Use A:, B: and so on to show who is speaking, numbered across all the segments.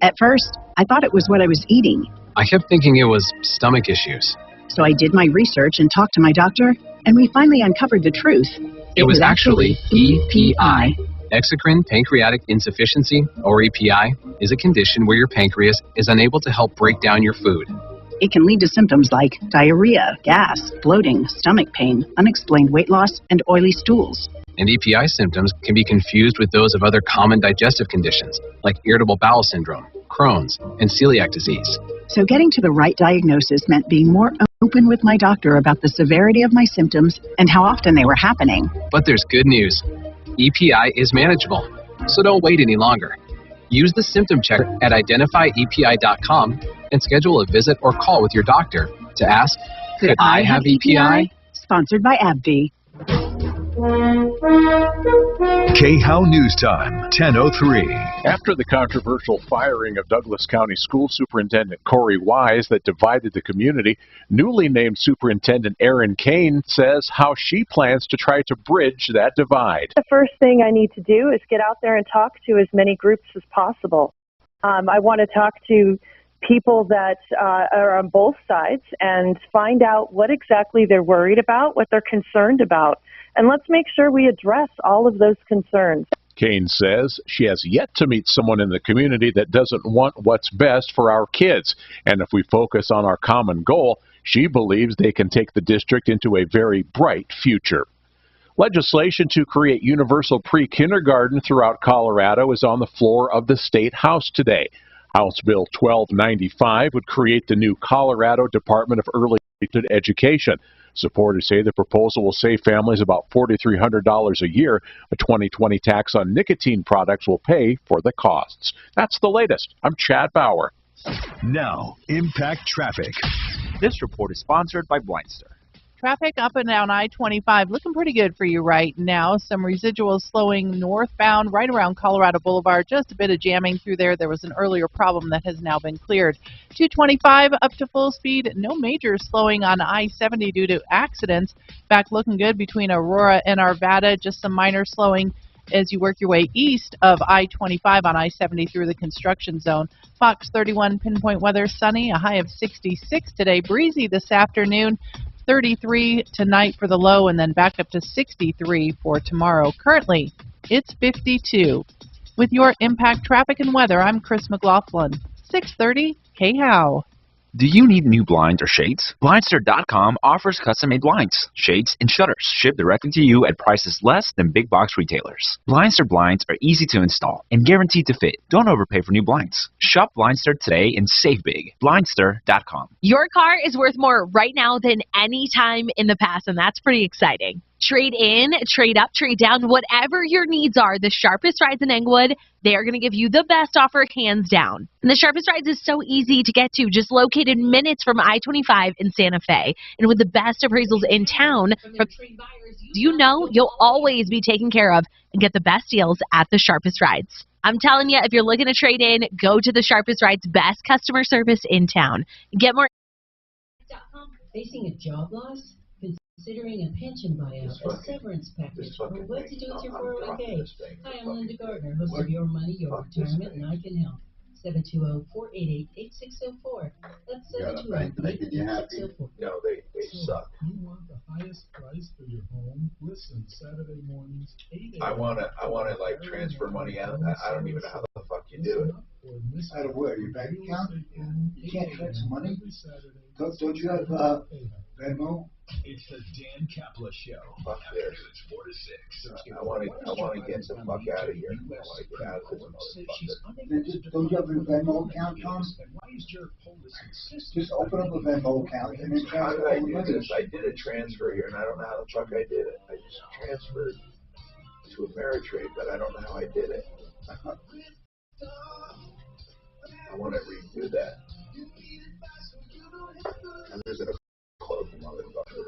A: At first, I thought it was what I was eating.
B: I kept thinking it was stomach issues.
A: So I did my research and talked to my doctor, and we finally uncovered the truth.
B: It was actually EPI. Exocrine pancreatic insufficiency, or EPI, is a condition where your pancreas is unable to help break down your food.
A: It can lead to symptoms like diarrhea, gas, bloating, stomach pain, unexplained weight loss, and oily stools.
B: And EPI symptoms can be confused with those of other common digestive conditions, like irritable bowel syndrome, Crohn's, and celiac disease.
A: So getting to the right diagnosis meant being more open with my doctor about the severity of my symptoms and how often they were happening.
B: But there's good news. EPI is manageable, so don't wait any longer. Use the symptom checker at identifyepi.com and schedule a visit or call with your doctor to ask, could I have EPI?
A: Sponsored by AbbVie.
C: KHOW News Time, 10:03.
D: After the controversial firing of Douglas County School Superintendent Corey Wise that divided the community, newly named Superintendent Erin Kane says how she plans to try to bridge that divide.
E: The first thing I need to do is get out there and talk to as many groups as possible. I want to talk to people that are on both sides and find out what exactly they're worried about, what they're concerned about. And let's make sure we address all of those concerns.
D: Kane says she has yet to meet someone in the community that doesn't want what's best for our kids. And if we focus on our common goal, she believes they can take the district into a very bright future. Legislation to create universal pre-kindergarten throughout Colorado is on the floor of the State House today. House Bill 1295 would create the new Colorado Department of Early Childhood Education. Supporters say the proposal will save families about $4,300 a year. A 2020 tax on nicotine products will pay for the costs. That's the latest. I'm Chad Bauer.
C: Now, Impact Traffic.
F: This report is sponsored by Blindster.
G: Traffic up and down I-25 looking pretty good for you right now. Some residuals slowing northbound right around Colorado Boulevard. Just a bit of jamming through there. There was an earlier problem that has now been cleared. 225 up to full speed. No major slowing on I-70 due to accidents. Back looking good between Aurora and Arvada. Just some minor slowing as you work your way east of I-25 on I-70 through the construction zone. Fox 31 pinpoint weather, sunny, a high of 66 today. Breezy this afternoon. 33 tonight for the low, and then back up to 63 for tomorrow. Currently, it's 52. With your Impact Traffic and Weather, I'm Chris McLaughlin. 6:30 KHOW.
F: Do you need new blinds or shades? Blindster.com offers custom-made blinds, shades, and shutters shipped directly to you at prices less than big box retailers. Blindster blinds are easy to install and guaranteed to fit. Don't overpay for new blinds. Shop Blindster today and save big. Blindster.com.
H: Your car is worth more right now than any time in the past, and that's pretty exciting. Trade in, trade up, trade down, whatever your needs are, the Sharpest Rides in Englewood, they are going to give you the best offer hands down. And the Sharpest Rides is so easy to get to, just located minutes from I-25 in Santa Fe. And with the best appraisals in town, you know you'll always be taken care of and get the best deals at the Sharpest Rides. I'm telling you, if you're looking to trade in, go to the Sharpest Rides, best customer service in town. Get more.
I: Facing a job loss? Considering a pension buyout, a severance package, or what to do with your 401k. Hi, I'm Linda Gardner, host of Your Money, Your Retirement, and I can help. 720-488-8604. That's 720-488-8604.
J: No, they suck.
K: You want the highest price for your home? Listen, Saturday mornings, 8 a.m.
J: I wanna like transfer money out. I don't even know how the fuck you do it.
L: Out of where? Your bank account? You can't transfer money? Don't you have Venmo?
C: It's the Dan Kaplan Show.
J: Fuck this. 4 to 6. I want to get the fuck out of here. I want to get out of this motherfucker.
L: Don't you have a Venmo account, Tom? Just open up a Venmo account and then
J: How
L: transfer
J: did I
L: all the
J: do
L: money.
J: this? I did a transfer here, and I don't know how the fuck I did it. I just transferred to Ameritrade, but I don't know how I did it. I want to redo that. And there's a close motherfucker.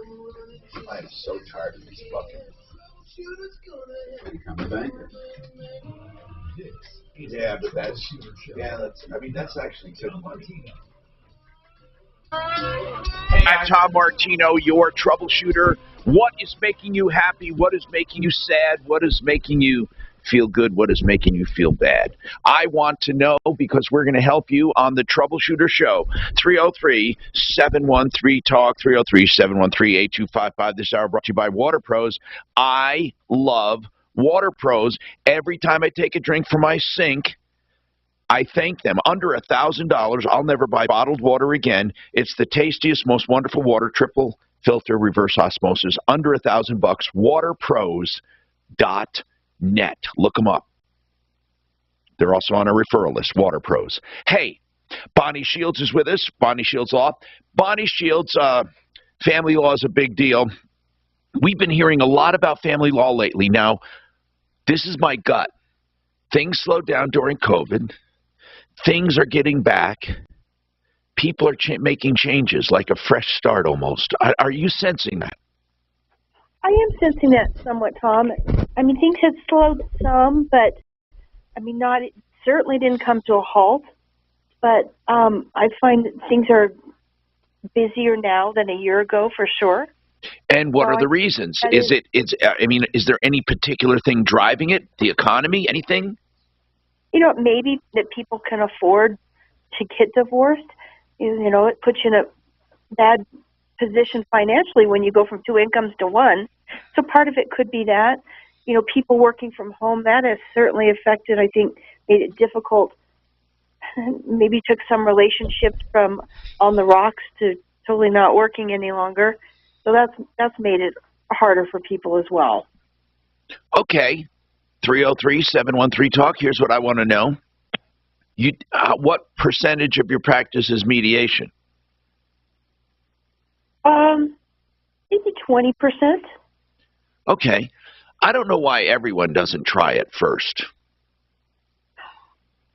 J: I am so tired of these fucking.
L: Become a banker.
J: Yeah, but that's actually good money.
M: Hey, I'm Tom Martino, your troubleshooter. What is making you happy? What is making you sad? What is making you feel good? What is making you feel bad? I want to know because we're going to help you on the Troubleshooter Show. 303-713-TALK, 303-713-8255. This hour brought to you by Water Pros. I love Water Pros. Every time I take a drink from my sink, I thank them. Under $1,000, I'll never buy bottled water again. It's the tastiest, most wonderful water, triple filter, reverse osmosis. Under $1,000. WaterPros.net. Look them up. They're also on our referral list. Water Pros. Hey, Bonnie Shields is with us. Bonnie Shields Law. Bonnie Shields, family law is a big deal. We've been hearing a lot about family law lately. Now, this is my gut. Things slowed down during COVID. Things are getting back. People are making changes, like a fresh start almost. Are you sensing that?
E: I am sensing that somewhat, Tom. I mean, things have slowed some, but I mean, it certainly didn't come to a halt. But I find that things are busier now than a year ago, for sure.
M: And what are the reasons? Is there any particular thing driving it? The economy? Anything?
E: Maybe that people can afford to get divorced. It puts you in a bad position financially when you go from two incomes to one. So part of it could be that. People working from home, that has certainly affected, I think, made it difficult. Maybe took some relationships from on the rocks to totally not working any longer. So that's made it harder for people as well.
M: Okay. 303-713-TALK. Here's what I want to know. What percentage of your practice is mediation?
E: Maybe 20%.
M: Okay. I don't know why everyone doesn't try it first.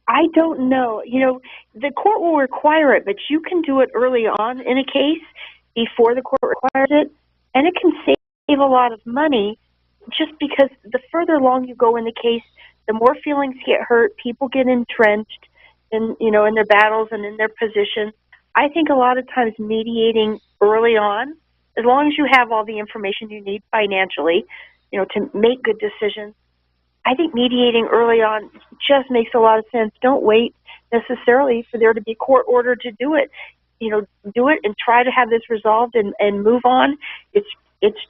E: I don't know. The court will require it, but you can do it early on in a case before the court requires it, and it can save a lot of money just because the further along you go in the case, the more feelings get hurt, people get entrenched in their battles and in their position. I think a lot of times mediating early on, as long as you have all the information you need financially, to make good decisions, I think mediating early on just makes a lot of sense. Don't wait necessarily for there to be court order to do it. Do it and try to have this resolved and move on. It's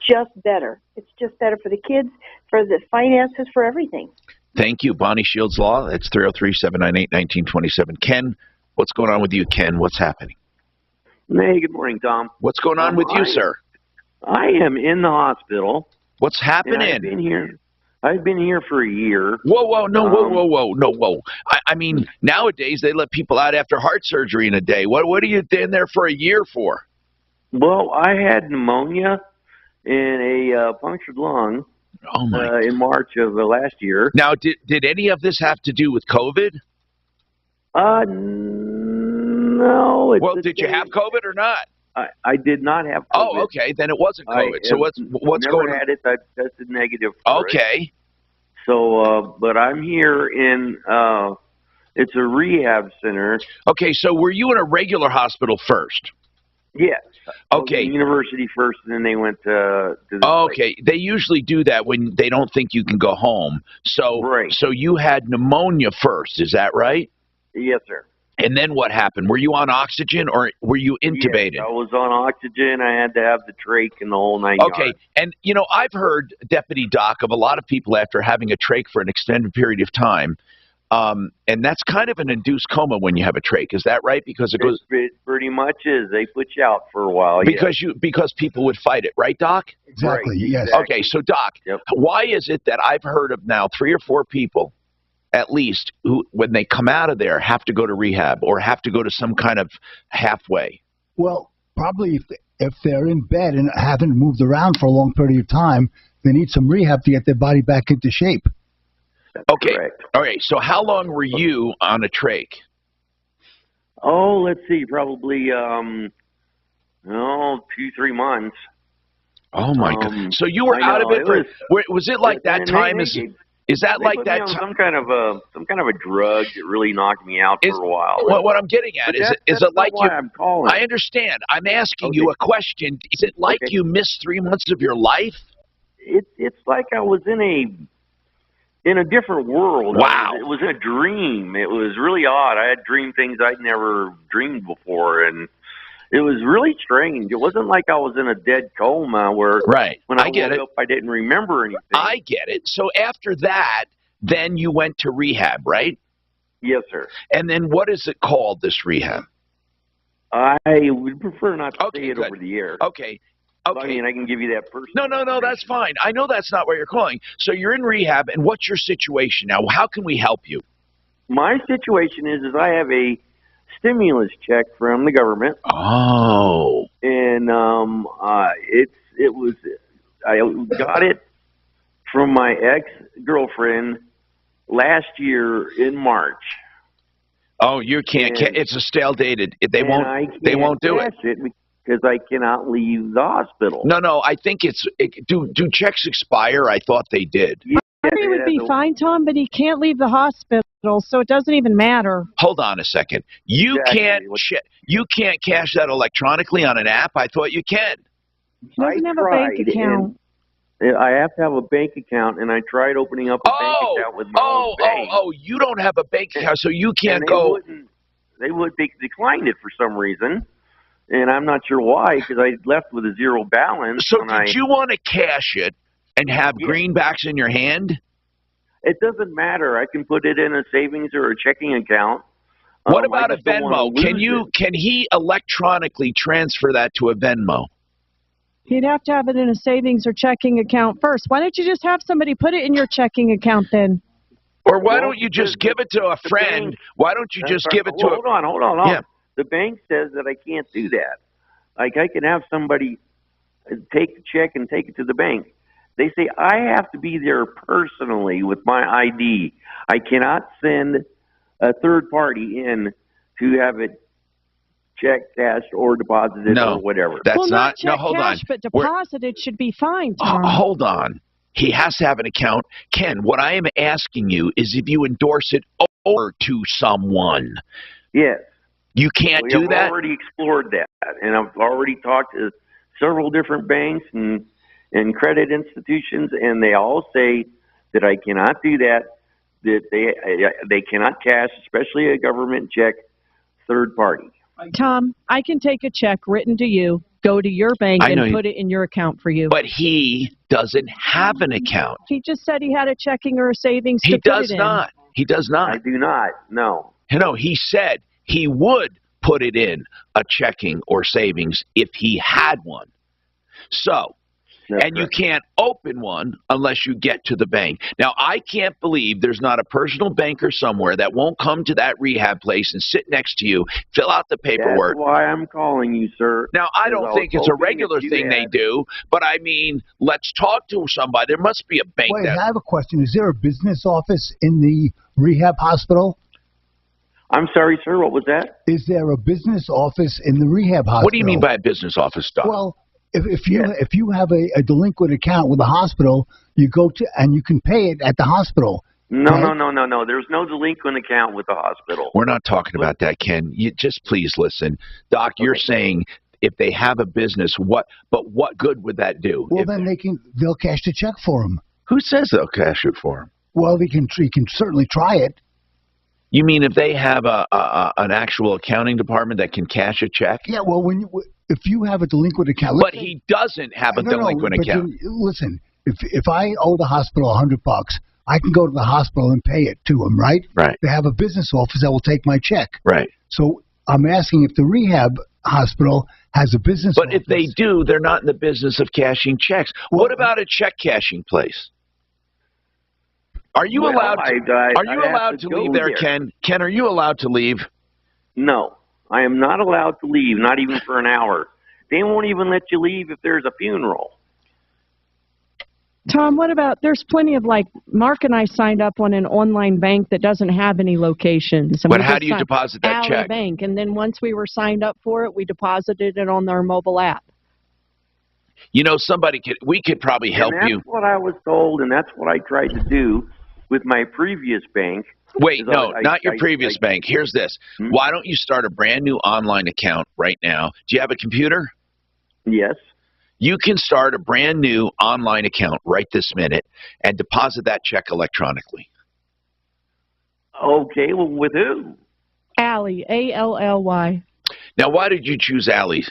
E: just better. It's just better for the kids, for the finances, for everything.
M: Thank you, Bonnie Shields Law. It's 303-798-1927. Ken, what's going on with you, Ken? What's happening?
N: Hey, good morning, Tom.
M: What's going on with you, sir?
N: I am in the hospital.
M: What's happening?
N: I've been here for a year.
M: Whoa. I mean, nowadays they let people out after heart surgery in a day. What are you in there for a year for?
N: Well, I had pneumonia and a punctured lung in March of last year.
M: Now, did any of this have to do with COVID?
N: No.
M: Well, did you have COVID or not?
N: I did not have COVID.
M: Oh, okay. Then it wasn't COVID. So what's going on?
N: Never had it. I tested negative for it.
M: Okay.
N: So, but I'm here in, it's a rehab center.
M: Okay, so were you in a regular hospital first?
N: Yes.
M: Okay.
N: University first, and then they went to
M: okay. They usually do that when they don't think you can go home. So, So you had pneumonia first, is that right?
N: Yes, sir.
M: And then what happened? Were you on oxygen or were you intubated?
N: Yes, I was on oxygen. I had to have the trach and the whole nine yards.
M: Okay. And, I've heard, Deputy Doc, of a lot of people after having a trach for an extended period of time. And that's kind of an induced coma when you have a trach. Is that right? Because it
N: pretty much is. They put you out for a while.
M: Because people would fight it. Right, Doc?
L: Exactly.
N: Right,
L: yes.
N: Exactly.
M: Okay. So, Doc, why is it that I've heard of now 3 or 4 people at least, who, when they come out of there, have to go to rehab or have to go to some kind of halfway?
L: Well, probably if they're in bed and haven't moved around for a long period of time, they need some rehab to get their body back into shape.
N: That's
M: okay.
N: Correct.
M: All right. So how long were you on a trach?
N: Oh, let's see. Probably, 2-3 months.
M: Oh, my God. So you were out of it? Was it like that time? Is that like that?
N: Some kind of a drug that really knocked me out for a while.
M: What I'm getting at is it like you?
N: I'm calling.
M: I understand. I'm asking you a question. Is it like you missed 3 months of your life?
N: It's like I was in in a different world.
M: Wow.
N: It was a dream. It was really odd. I had dreamed things I'd never dreamed before, and it was really strange. It wasn't like I was in a dead coma where when I woke up I didn't remember anything.
M: I get it. So after that, then you went to rehab, right?
N: Yes, sir.
M: And then what is it called, this rehab?
N: I would prefer not to say it over the air.
M: Okay.
N: I mean, I can give you that person.
M: No, that's fine. I know that's not what you're calling. So you're in rehab, and what's your situation now? How can we help you?
N: My situation is I have a stimulus check from the government.
M: Oh.
N: And I got it from my ex-girlfriend last year in March.
M: Oh, you can't. It's a stale dated. They won't do it.
N: Because I cannot leave the hospital.
M: No. I think do checks expire? I thought they did.
O: Yeah, he would be fine, Tom, but he can't leave the hospital, so it doesn't even matter.
M: Hold on a second. You can't cash that electronically on an app? I thought you can.
O: He doesn't have a bank account.
N: I have to have a bank account, and I tried opening up a bank account with my own bank.
M: Oh, you don't have a bank account, so you can't go.
N: They declined it for some reason. And I'm not sure why, because I left with a zero balance.
M: So did you want to cash it and have greenbacks in your hand?
N: It doesn't matter. I can put it in a savings or a checking account.
M: What about a Venmo? Can he electronically transfer that to a Venmo?
O: He'd have to have it in a savings or checking account first. Why don't you just have somebody put it in your checking account then?
M: Or why don't you just give it to a friend? Why don't you just give it to
N: Hold on.
M: Yeah.
N: The bank says that I can't do that. Like, I can have somebody take the check and take it to the bank. They say I have to be there personally with my ID. I cannot send a third party in to have it checked, cashed, or deposited or whatever.
M: That's
O: not
M: no, hold
O: cash,
M: on.
O: But deposited should be fine, Tom.
M: Hold on. He has to have an account. Ken, what I am asking you is if you endorse it over to someone.
N: Yes.
M: You can't do that?
N: I've already explored that, and I've already talked to several different banks and credit institutions, and they all say that I cannot do that, that they cannot cash, especially a government check, third party.
O: Tom, I can take a check written to you, go to your bank, and put it in your account for you.
M: But he doesn't have an account.
O: He just said he had a checking or a savings
M: He does not. He does not.
N: I do not, no.
M: No, he said he would put it in a checking or savings if he had one. So, you can't open one unless you get to the bank. Now, I can't believe there's not a personal banker somewhere that won't come to that rehab place and sit next to you, fill out the paperwork.
N: That's why I'm calling you, sir.
M: Now, I don't think it's a regular thing they do, but I mean, let's talk to somebody. There must be a bank.
L: Wait, I have a question. Is there a business office in the rehab hospital?
N: I'm sorry, sir. What was that?
L: Is there a business office in the rehab hospital?
M: What do you mean by a business office, Doc?
L: Well, if you have a delinquent account with the hospital, you go to and you can pay it at the hospital.
N: No. There's no delinquent account with the hospital.
M: We're not talking about that, Ken. You just please listen, Doc. You're saying if they have a business, what good would that do?
L: Well, then they'll cash the check for them.
M: Who says they'll cash it for them?
L: Well, you can certainly try it.
M: You mean if they have an actual accounting department that can cash a check?
L: Yeah, well, if you have a delinquent account.
M: But he doesn't have a delinquent account.
L: Listen, if I owe the hospital $100, I can go to the hospital and pay it to them, right?
M: Right.
L: They have a business office that will take my check.
M: Right.
L: So I'm asking if the rehab hospital has a business office.
M: But if they do, they're not in the business of cashing checks. Well, what about a check cashing place? Are you allowed to leave there, Ken? Ken, are you allowed to leave?
N: No, I am not allowed to leave, not even for an hour. They won't even let you leave if there's a funeral.
O: Tom, what about, there's plenty of, Mark and I signed up on an online bank that doesn't have any locations.
M: But how do you deposit that check?
O: Bank, and then once we were signed up for it, we deposited it on our mobile app.
M: You know, we could probably help you.
N: That's what I was told, and that's what I tried to do with my previous bank.
M: Wait, no, not your previous bank. Here's this. Why don't you start a brand new online account right now? Do you have a computer?
N: Yes.
M: You can start a brand new online account right this minute and deposit that check electronically.
N: Okay, well, with who?
O: Ally, A-L-L-Y.
M: Now, why did you choose Ally?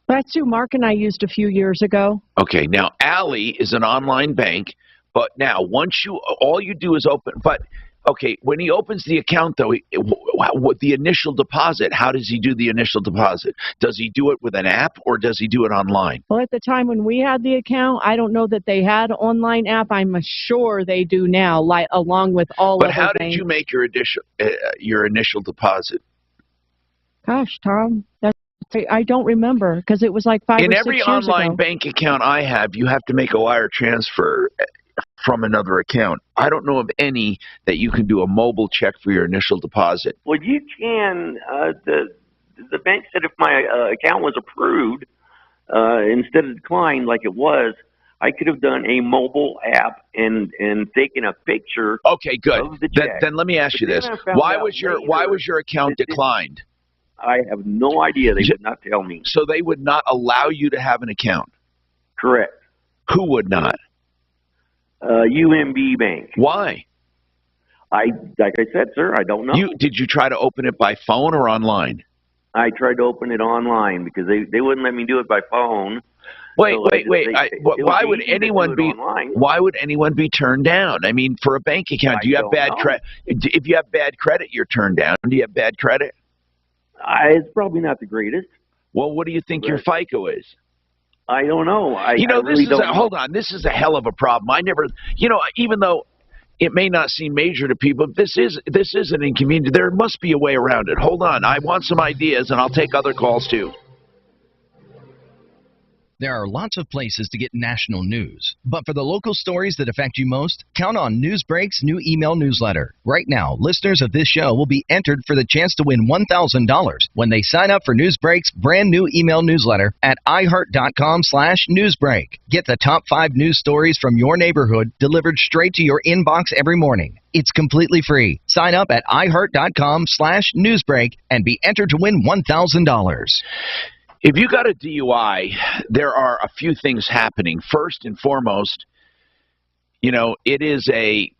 O: That's who Mark and I used a few years ago.
M: Okay, now Ally is an online bank, but now once all you do is open, but okay, when he opens the account though, what the initial deposit, how does he do the initial deposit? Does he do it with an app or does he do it online?
O: Well, at the time when we had the account, I don't know that they had an online app. I'm sure they do now, like along with all
M: But
O: other
M: how
O: banks.
M: did you make your initial deposit?
O: Gosh, Tom, I don't remember because it was like 5 or 6 years ago.
M: In every online bank account I have, you have to make a wire transfer from another account. I don't know of any that you can do a mobile check for your initial deposit.
N: Well, you can. The bank said if my account was approved instead of declined like it was, I could have done a mobile app and taken a picture.
M: Okay, good.
N: Of the check.
M: Then let me ask you this: why was your account declined?
N: I have no idea. They would not tell me.
M: So they would not allow you to have an account?
N: Correct.
M: Who would not?
N: UMB Bank.
M: Why?
N: Like I said, sir, I don't know.
M: Did you try to open it by phone or online?
N: I tried to open it online because they wouldn't let me do it by phone.
M: Wait.
N: Why would
M: anyone be turned down? I mean, for a bank account, do you have bad credit? If you have bad credit, you're turned down. Do you have bad credit?
N: It's probably not the greatest.
M: Well, what do you think your FICO is?
N: I don't know.
M: Hold on. This is a hell of a problem. Even though it may not seem major to people, this is an inconvenience. There must be a way around it. Hold on. I want some ideas, and I'll take other calls too.
P: There are lots of places to get national news, but for the local stories that affect you most, count on Newsbreak's new email newsletter. Right now, listeners of this show will be entered for the chance to win $1,000 when they sign up for Newsbreak's brand new email newsletter at iHeart.com/Newsbreak. Get the top 5 news stories from your neighborhood delivered straight to your inbox every morning. It's completely free. Sign up at iHeart.com/Newsbreak and be entered to win $1,000.
M: If you got a DUI, there are a few things happening. First and foremost, it's a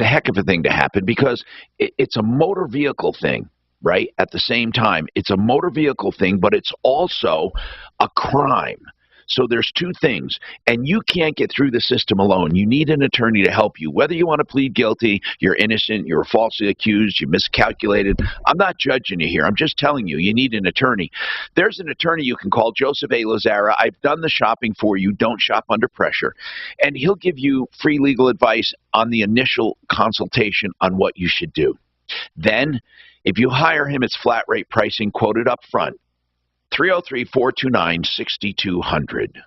M: heck of a thing to happen because it's a motor vehicle thing, right? At the same time, it's a motor vehicle thing, but it's also a crime. So there's two things, and you can't get through the system alone. You need an attorney to help you. Whether you want to plead guilty, you're innocent, you're falsely accused, you miscalculated. I'm not judging you here. I'm just telling you, you need an attorney. There's an attorney you can call, Joseph A. Lazara. I've done the shopping for you. Don't shop under pressure. And he'll give you free legal advice on the initial consultation on what you should do. Then, if you hire him, it's flat rate pricing quoted up front. 303-429-6200.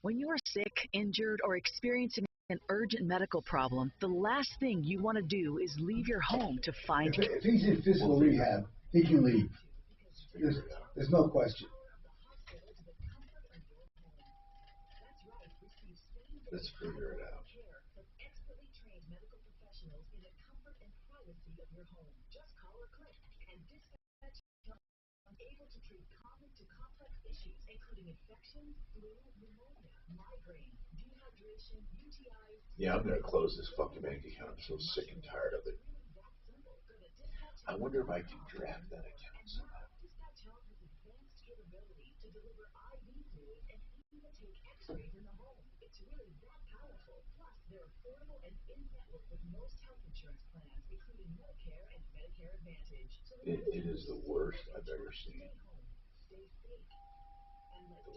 Q: When you're sick, injured, or experiencing an urgent medical problem, the last thing you want to do is leave your home to find...
L: If he's in physical rehab, he can leave. There's no question.
J: Let's figure it out.
R: Able to treat common to complex issues, including infections, flu, pneumonia, migraine, dehydration, UTIs.
J: Yeah, I'm going to close this fucking bank account. I'm so sick and tired of it. I wonder if I can draft that account somehow.
R: Dispatch Health has advanced capability to deliver IV fluids and even take x-rays in the home. It's really that powerful. Plus, they're affordable and in-network with most health insurance plans, including Medicare and Medicare Advantage.
J: It is the worst I've ever seen. The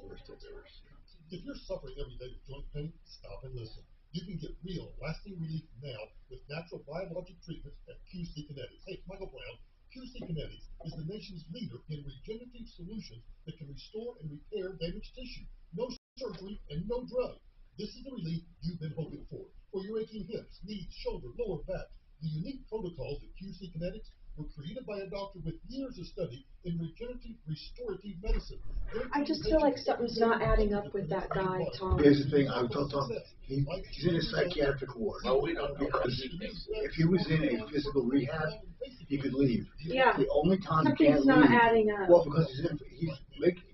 J: worst I've ever seen.
K: If you're suffering every day with joint pain, stop and listen. You can get real, lasting relief now with natural biologic treatments at QC Kinetics. Hey, Michael Brown, QC Kinetics is the nation's leader in regenerative solutions that can restore and repair damaged tissue. No surgery and no drug. This is the relief you've been hoping for. For your aching hips, knees, shoulder, lower back. The unique protocols at QC Kinetics were created by a doctor with years of study in regenerative restorative medicine.
S: I just feel like something's not adding up with that guy, Tom.
L: Here's the thing, I was told Tom, he's in a psychiatric ward.
J: Well, we don't know.
L: Because if he was in a physical rehab, he could leave.
S: Yeah.
L: The only time he
S: Something's
L: can't
S: not
L: leave.
S: adding up.
L: Well, because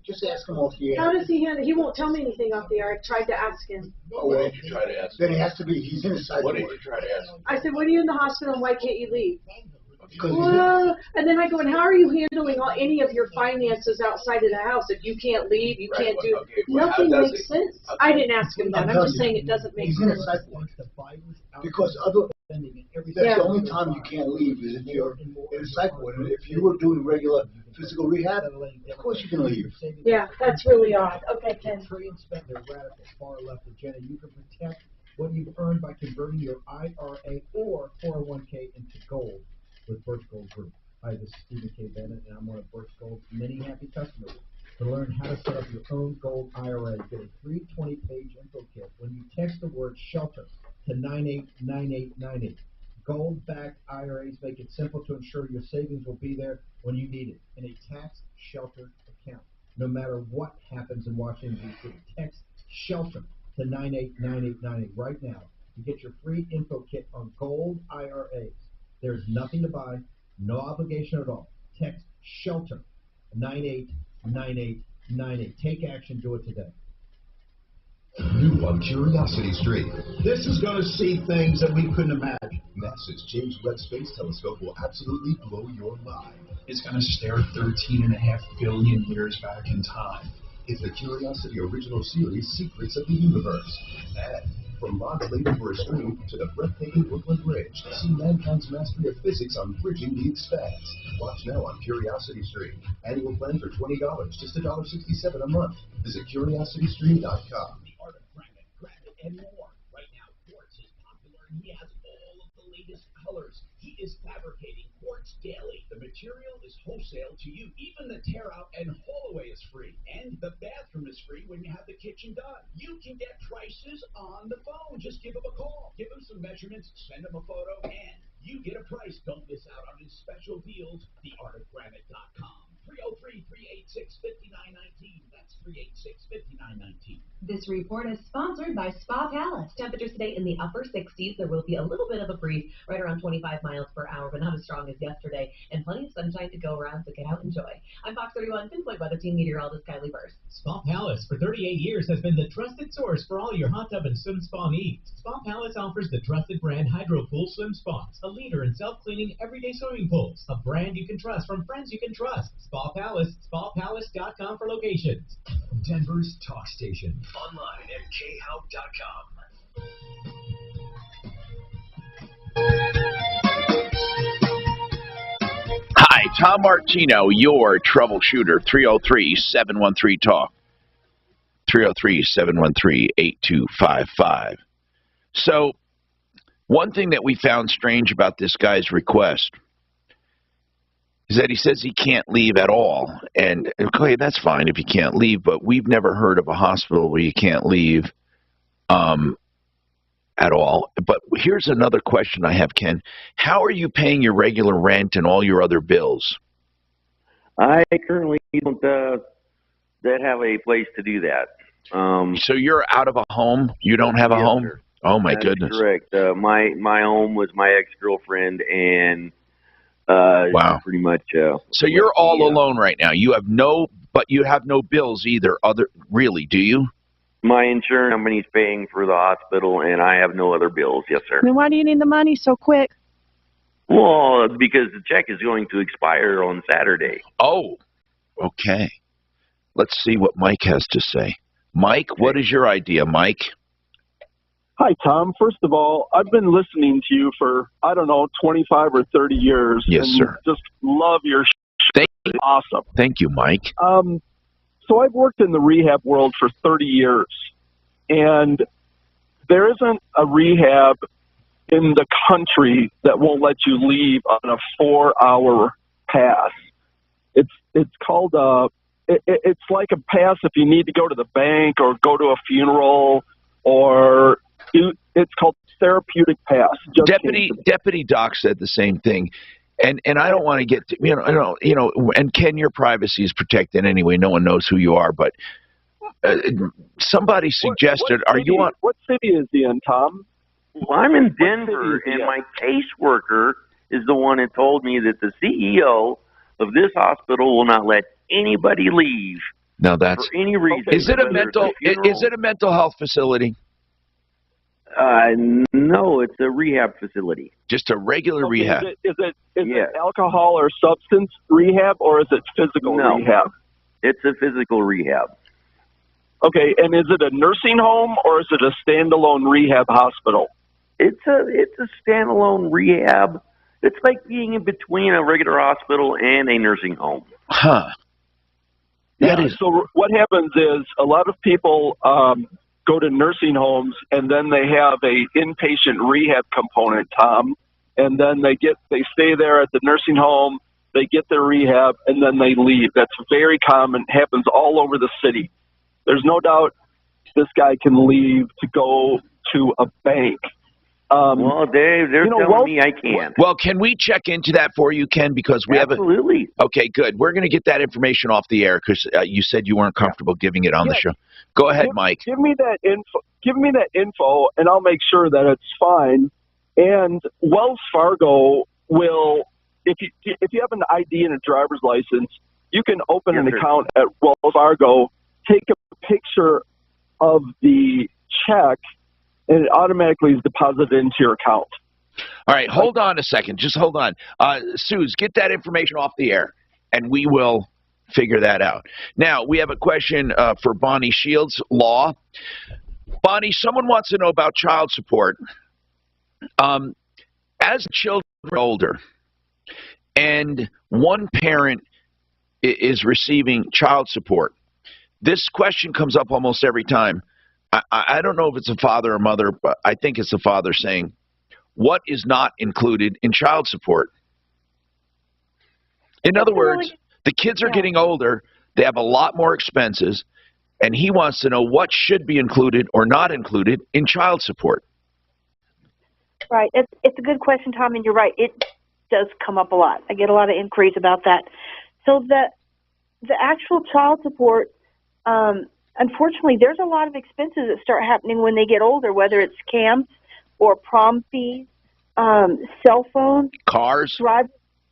L: just ask him off the air.
S: How does he handle? He won't tell me anything off the air. I tried to ask him.
L: Oh, well, did you try to ask him? Then he has to be. He's in a psych ward. What did you try to ask him?
S: I said, "When are you in the hospital? And why can't you leave?" Well, and then I go, and how are you handling any of your finances outside of the house? If you can't leave, you can't do. Nothing makes sense. I didn't ask him that. I'm just saying it doesn't make sense.
L: He's in a psych ward. Because that's the only time you can't leave is if you're in a psych ward. And if you were doing regular physical rehab, of course you can leave.
S: Yeah, that's really odd. Okay, Ken.
T: Trade and spend their radical far left agenda. You can protect what you've earned by converting your IRA or 401k into gold with Birch Gold Group. Hi, this is Stephen K. Bennett, and I'm one of Birch Gold's many happy customers. To learn how to set up your own gold IRA, get a free 20-page info kit when you text the word SHELTER to 989898. Gold-backed IRAs make it simple to ensure your savings will be there when you need it in a tax-sheltered account. No matter what happens in Washington, D.C., text SHELTER to 989898 right now to get your free info kit on gold IRAs. There's nothing to buy, no obligation at all. Text SHELTER 989898. Take action, do it today.
U: New on Curiosity Street. This is going to see things that we couldn't imagine. NASA's James Webb Space Telescope will absolutely blow your mind.
V: It's going to stare 13.5 billion years back in time.
U: It's the Curiosity original series, Secrets of the Universe. And from modulating for a screen to the breathtaking Brooklyn Bridge, see mankind's mastery of physics on bridging the expanse. Watch now on Curiosity Stream. Annual plan for $20, just $1.67 a month. Visit CuriosityStream.com.
W: And more. Right now, quartz is popular and he has all of the latest colors. He is fabricating quartz daily. The material is wholesale to you. Even the tear out and haul away is free. And the bathroom is free when you have the kitchen done. You can get prices on the phone. Just give him a call. Give him some measurements, send him a photo, and you get a price. Don't miss out on his special deals. TheArtOfGranite.com. 303-386-5919. That's 386-5919.
X: This report is sponsored by Spa Palace. Temperatures today in the upper 60s. There will be a little bit of a breeze, right around 25 miles per hour, but not as strong as yesterday. And plenty of sunshine to go around, so get out and enjoy. I'm Fox 31 Pinpoint Weather Team meteorologist Kylie Burst.
Y: Spa Palace for 38 years has been the trusted source for all your hot tub and swim spa needs. Spa Palace offers the trusted brand Hydro Pool Swim Spas, a leader in self-cleaning everyday swimming pools. A brand you can trust from friends you can trust. Spa Palace, spapalace.com for locations.
U: Denver's talk station. Online at khout.com.
M: Hi, Tom Martino, your troubleshooter, 303-713-TALK, 303-713-8255. So, one thing that we found strange about this guy's request is that he says he can't leave at all. And, okay, that's fine if you can't leave, but we've never heard of a hospital where you can't leave at all. But here's another question I have, Ken. How are you paying your regular rent and all your other bills?
N: I currently don't have a place to do that.
M: So you're out of a home? You don't have a home?
N: Sir.
M: Oh, my
N: That's
M: goodness.
N: Correct. My home was my ex-girlfriend, and
M: wow.
N: Pretty much.
M: So you're all alone right now. You have no bills either. Really? Do you?
N: My insurance company's paying for the hospital, and I have no other bills. Yes, sir.
O: Then why do you need the money so quick?
N: Well, because the check is going to expire on Saturday.
M: Oh, okay. Let's see what Mike has to say. Mike, what is your idea, Mike?
Z: Hi, Tom. First of all, I've been listening to you for, 25 or 30 years.
M: Yes,
Z: and
M: sir.
Z: Just love your show. It's awesome.
M: Thank you, Mike.
Z: So I've worked in the rehab world for 30 years, and there isn't a rehab in the country that won't let you leave on a 4-hour pass. It's called it's like a pass if you need to go to the bank or go to a funeral, or it's called therapeutic pass.
M: Deputy Doc said the same thing. And I don't want to get to, and Ken, your privacy is protected anyway. No one knows who you are, but somebody suggested,
Z: what city is he in, Tom?
N: Well, I'm in Denver, and my caseworker is the one that told me that the CEO of this hospital will not let anybody leave.
M: Now that's
N: for any reason.
M: Is it a mental health facility?
N: No, it's a rehab facility.
M: Just a regular rehab.
Z: Is it alcohol or substance rehab, or is it physical rehab?
N: It's a physical rehab.
Z: Okay, and is it a nursing home or is it a standalone rehab hospital?
N: It's a standalone rehab. It's like being in between a regular hospital and a nursing home.
M: Huh.
Z: So what happens is a lot of people go to nursing homes and then they have a inpatient rehab component, Tom, and then they stay there at the nursing home, they get their rehab, and then they leave. That's very common, happens all over the city. There's no doubt this guy can leave to go to a bank.
N: Well, Dave, they're telling me I can't.
M: Well, can we check into that for you, Ken? Because we
N: Absolutely.
M: Okay, good. We're going to get that information off the air because you said you weren't comfortable giving it on the show. Go ahead, Mike.
Z: Give me that info, and I'll make sure that it's fine. And Wells Fargo will, if you have an ID and a driver's license, you can open an account at Wells Fargo, take a picture of the check, and it automatically is deposited into your account.
M: All right, hold on a second. Just hold on. Suze, get that information off the air, and we will figure that out. Now, we have a question for Bonnie Shields, Law. Bonnie, someone wants to know about child support. As children are older, and one parent is receiving child support, this question comes up almost every time. I don't know if it's a father or mother, but I think it's a father saying, what is not included in child support? In other words, the kids are getting older, they have a lot more expenses, and he wants to know what should be included or not included in child support.
A: Right. It's a good question, Tom, and you're right. It does come up a lot. I get a lot of inquiries about that. So the actual child support, unfortunately, there's a lot of expenses that start happening when they get older, whether it's camps or prom fees, cell phones,
M: cars,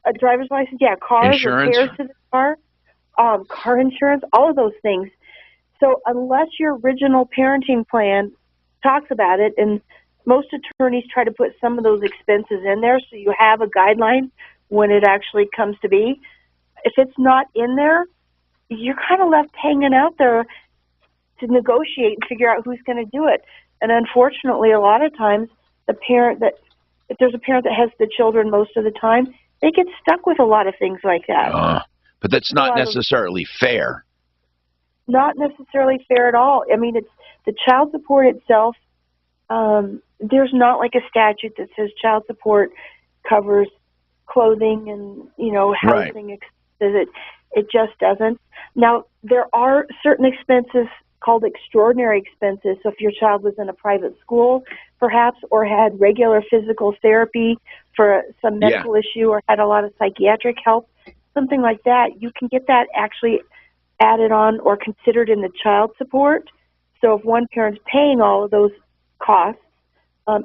A: a driver's license, cars,
M: insurance,
A: repairs to the car, car insurance, all of those things. So unless your original parenting plan talks about it, and most attorneys try to put some of those expenses in there so you have a guideline when it actually comes to be. If it's not in there, you're kind of left hanging out there to negotiate and figure out who's going to do it. And unfortunately, a lot of times, if there's a parent that has the children most of the time, they get stuck with a lot of things like that.
M: But that's not necessarily fair.
A: Not necessarily fair at all. I mean, it's the child support itself. There's not like a statute that says child support covers clothing and, housing expenses. It just doesn't. Now, there are certain expenses called extraordinary expenses. So if your child was in a private school, perhaps, or had regular physical therapy for some medical issue or had a lot of psychiatric help, something like that, you can get that actually added on or considered in the child support. So if one parent's paying all of those costs,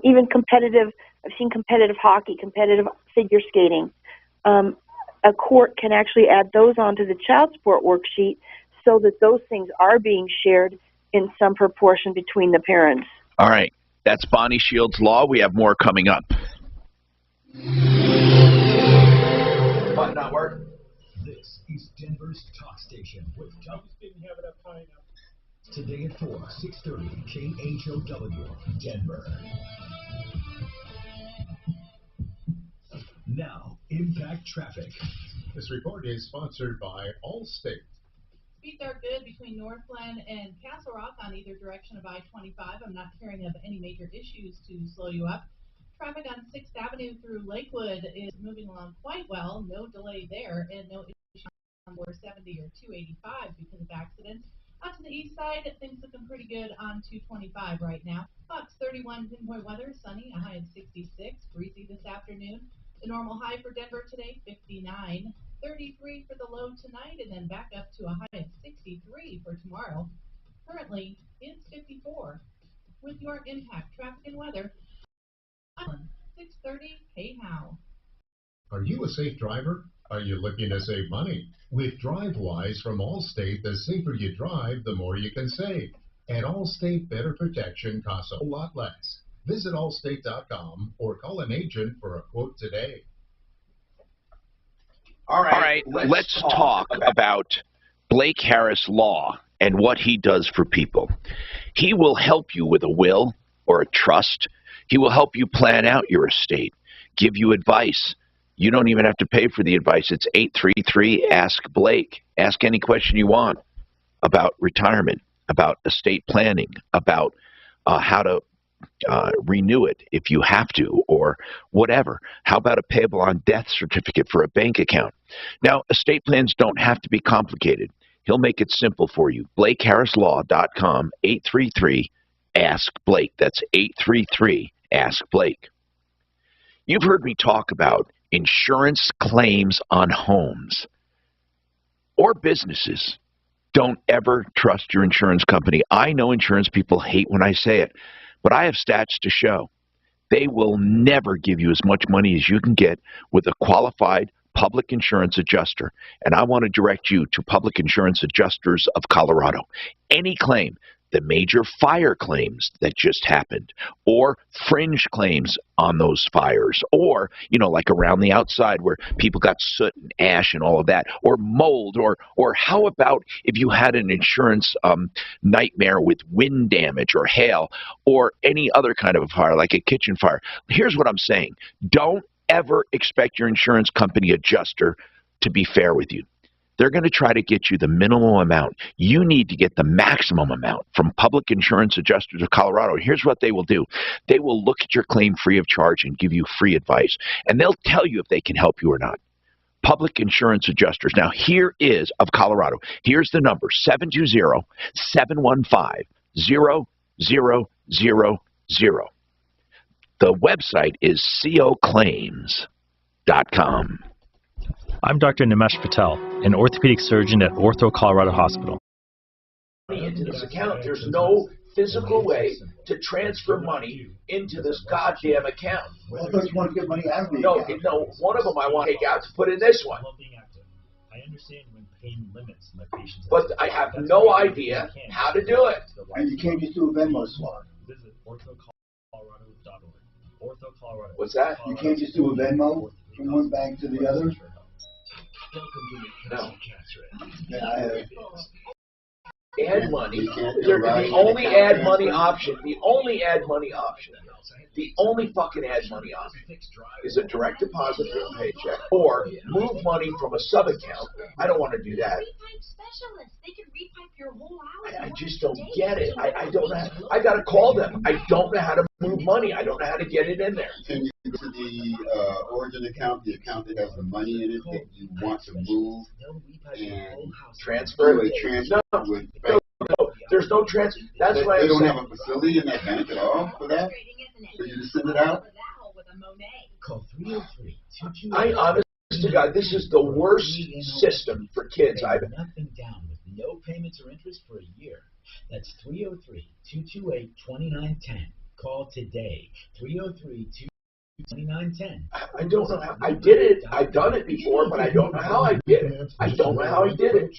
A: even competitive, I've seen competitive hockey, competitive figure skating, a court can actually add those onto the child support worksheet so that those things are being shared in some proportion between the parents.
M: All right. That's Bonnie Shields Law. We have more coming up.
C: Button not working. This is Denver's talk station with Tom.
K: Didn't have it up high enough.
C: Today at 4, 6:30, KHOW, Denver. Now, Impact Traffic.
K: This report is sponsored by Allstate.
B: Speeds are good between Northland and Castle Rock on either direction of I-25. I'm not hearing of any major issues to slow you up. Traffic on 6th Avenue through Lakewood is moving along quite well. No delay there, and no issue on 470 or 285 because of accidents. Out to the east side, things looking pretty good on 225 right now. Fox 31 pinpoint weather, sunny, a high of 66, breezy this afternoon. The normal high for Denver today, 59, 33 for the low tonight, and then back up to a high of 63 for tomorrow. Currently, it's 54. With your Impact Traffic and Weather, 6:30 KHOW.
K: Are you a safe driver? Are you looking to save money? With DriveWise from Allstate, the safer you drive, the more you can save. At Allstate, better protection costs a whole lot less. Visit allstate.com or call an agent for a quote today.
M: All right, let's talk about Blake Harris Law and what he does for people. He will help you with a will or a trust. He will help you plan out your estate, give you advice. You don't even have to pay for the advice. It's 833-ASK-BLAKE. Ask any question you want about retirement, about estate planning, about how to renew it if you have to, or whatever. How about a payable on death certificate for a bank account? Now, estate plans don't have to be complicated. He'll make it simple for you. BlakeHarrisLaw.com, 833-ASK-BLAKE. That's 833-ASK-BLAKE. You've heard me talk about insurance claims on homes or businesses. Don't ever trust your insurance company. I know insurance people hate when I say it, but I have stats to show. They will never give you as much money as you can get with a qualified public insurance adjuster. And I want to direct you to Public Insurance Adjusters of Colorado. Any claim, the major fire claims that just happened, or fringe claims on those fires, or, like around the outside where people got soot and ash and all of that, or mold, or how about if you had an insurance nightmare with wind damage or hail, or any other kind of a fire, like a kitchen fire. Here's what I'm saying. Don't ever expect your insurance company adjuster to be fair with you. They're going to try to get you the minimum amount. You need to get the maximum amount from Public Insurance Adjusters of Colorado. Here's what they will do. They will look at your claim free of charge and give you free advice. And they'll tell you if they can help you or not. Public Insurance Adjusters. Now, here is of Colorado. Here's the number, 720-715-0000. The website is coclaims.com.
D: I'm Dr. Nimesh Patel, an orthopedic surgeon at Ortho Colorado Hospital.
E: Into this account, there's no physical way to transfer money into this goddamn account.
L: Well, I thought you wanted to get money out of the
E: No,
L: account.
E: no, one of them I want to take out to put in this one.
Y: I understand when pain limits my patient's
E: But I have no idea how to do it.
L: And you can't just do a Venmo swap.
Y: Visit orthocolorado.org. Ortho Colorado.
E: What's that?
L: You can't just do a Venmo from one bank to the other.
E: No.
L: Yeah, I have.
E: Add money. The only add money option. The only fucking add money option is a direct deposit from a paycheck or move money from a sub account. I don't want to do that. I just don't get it. I don't know. I got to call them. I don't know how to move money. I don't know how to get it in there.
F: Can you go to the origin account, the account that has the money in it that you want to move and
E: transfer
F: with
E: there's no transfer. That's why
F: they don't have a facility in that bank at all for that? For you to send it out?
E: I honest to God, this is the worst system for kids I've ever.
W: Nothing down with no payments or interest for a year. That's 303-228-2910. Call today. 303-228-2910.
E: I don't know how I did it. I've done it before, but I don't know how I did it. I don't know how I did it.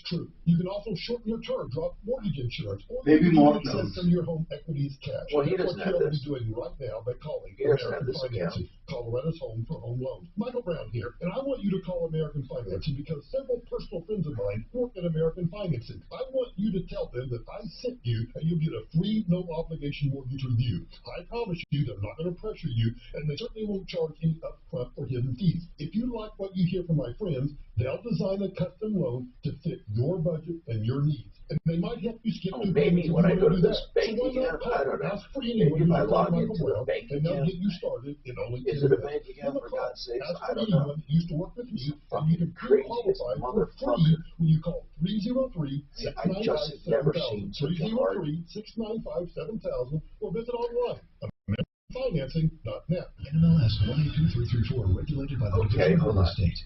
K: You can also shorten your term, drop mortgage insurance, or
L: maybe more
K: access some of your home equities cash.
E: Well, he doesn't have this.
K: Doing right now by calling
E: He doesn't have
K: American
E: this account.
K: Financing, Colorado's home for home loans. Michael Brown here, and I want you to call American Financing because several personal friends of mine work at American Financing. I want you to tell them that I sent you, and you'll get a free, no obligation mortgage review. I promise you, they're not going to pressure you, and they certainly won't charge any upfront or hidden fees. If you like what you hear from my friends, they'll design a custom loan to fit your budget and your needs. And they might help you skip two
E: maybe
K: payments
E: when I
K: if you
E: go
K: want
E: to
K: to do
E: this
K: that.
E: bank
K: So why
E: account,
K: not call?
E: I don't know.
K: Ask for anyone
E: Maybe if I
K: who's
E: log
K: Michael
E: into
K: Brown,
E: a bank
K: and they'll
E: account.
K: get you started in only 10
E: Is it a
K: minutes.
E: bank account, for God's sakes?
K: Ask
E: I
K: for
E: don't know.
K: anyone that used to work with me, and you can
E: Crazy
K: qualify for
E: motherfucker.
K: free when you call
E: I just have never seen such a hard.
K: 303-695-7000 or visit online. AmericanFinancing.net.
C: NMLS 182334, regulated by the
E: Okay,
C: Division of
E: hold
C: Real
E: on.
C: Estate.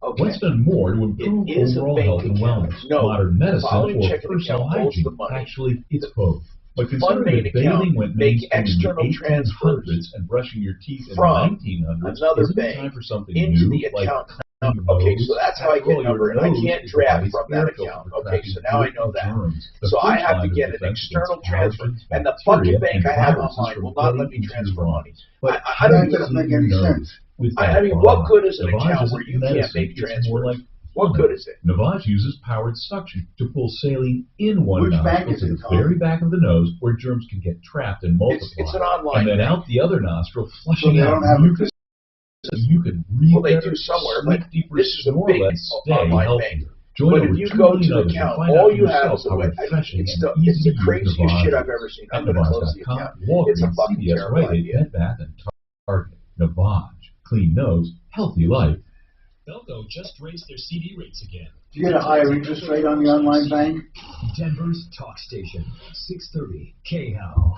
E: Okay.
T: What's done more to improve
E: It is a
T: overall
E: bank
T: health and
E: account.
T: wellness,
E: No,
T: modern medicine,
E: following
T: or
E: checking
T: personal
E: account holds
T: hygiene?
E: the money.
T: Actually, it's both.
G: But
E: fund main account, make external
G: transfers
E: and
G: brushing your teeth in
E: from
G: the 1900s,
E: another
G: isn't it
E: bank
G: time for something
E: into
G: new,
E: the account.
G: like
E: Okay, so that's how I
G: After
E: get
G: all,
E: number,
G: your
E: and I
G: nose
E: can't
G: is
E: draft
G: the
E: from
G: air
E: that
G: filter
E: account.
G: for
E: Okay,
G: trapping
E: so now I
G: dirt
E: know
G: and
E: that.
G: germs. The
E: So I
G: first
E: have
G: line
E: to
G: of
E: get an
G: defense
E: external
G: against
E: transfer,
G: allergens,
E: and the
G: bacteria,
E: fucking bank
G: and
E: I have
G: viruses
E: online
G: from
E: will not let
G: getting
E: me
G: into
E: transfer
G: your
E: money.
G: lungs. But
E: I don't
L: That doesn't make any sense.
G: with
E: I mean, what good is an account where you can't make
G: It's more
E: transfers?
G: like
E: What good is it?
G: Navage uses powered suction to pull saline in one
L: Which bank
G: nostril
L: is
G: to
L: it,
G: the
L: Tom?
G: very back of the nose where germs can get trapped and multiply.
E: It's an online
G: and then
E: bank.
G: out the other nostril,
L: So
G: flushing
L: they
G: out
L: don't have
G: mucus. You can breathe
E: Well, they
G: better,
E: do somewhere,
G: sleep
E: but
G: deeper,
E: this is a
G: snore
E: big
G: less, stay
E: online
G: healthier.
E: bank.
G: Join
E: But
G: over
E: if you
G: 2
E: go
G: million
E: to the
G: others and
E: account,
G: find
E: all
G: out for
E: you have
G: yourself
E: is a
G: how
E: way.
G: refreshing
E: It's
G: and
E: the
G: easy to use
E: craziest
G: Navage
E: shit I've
G: is.
E: ever seen.
G: At
E: I'm going to close the
G: Navage.com,
E: account.
G: Walgreens,
E: It's a fucking
G: CVS,
E: terrible
G: Rite Aid,
E: idea.
G: Bed Bath, and Target. Navage. Clean nose, healthy life.
W: Belco just raised their CD rates again.
L: Do you get a higher interest rate on the online bank?
C: Denver's talk station, 630 KHAL.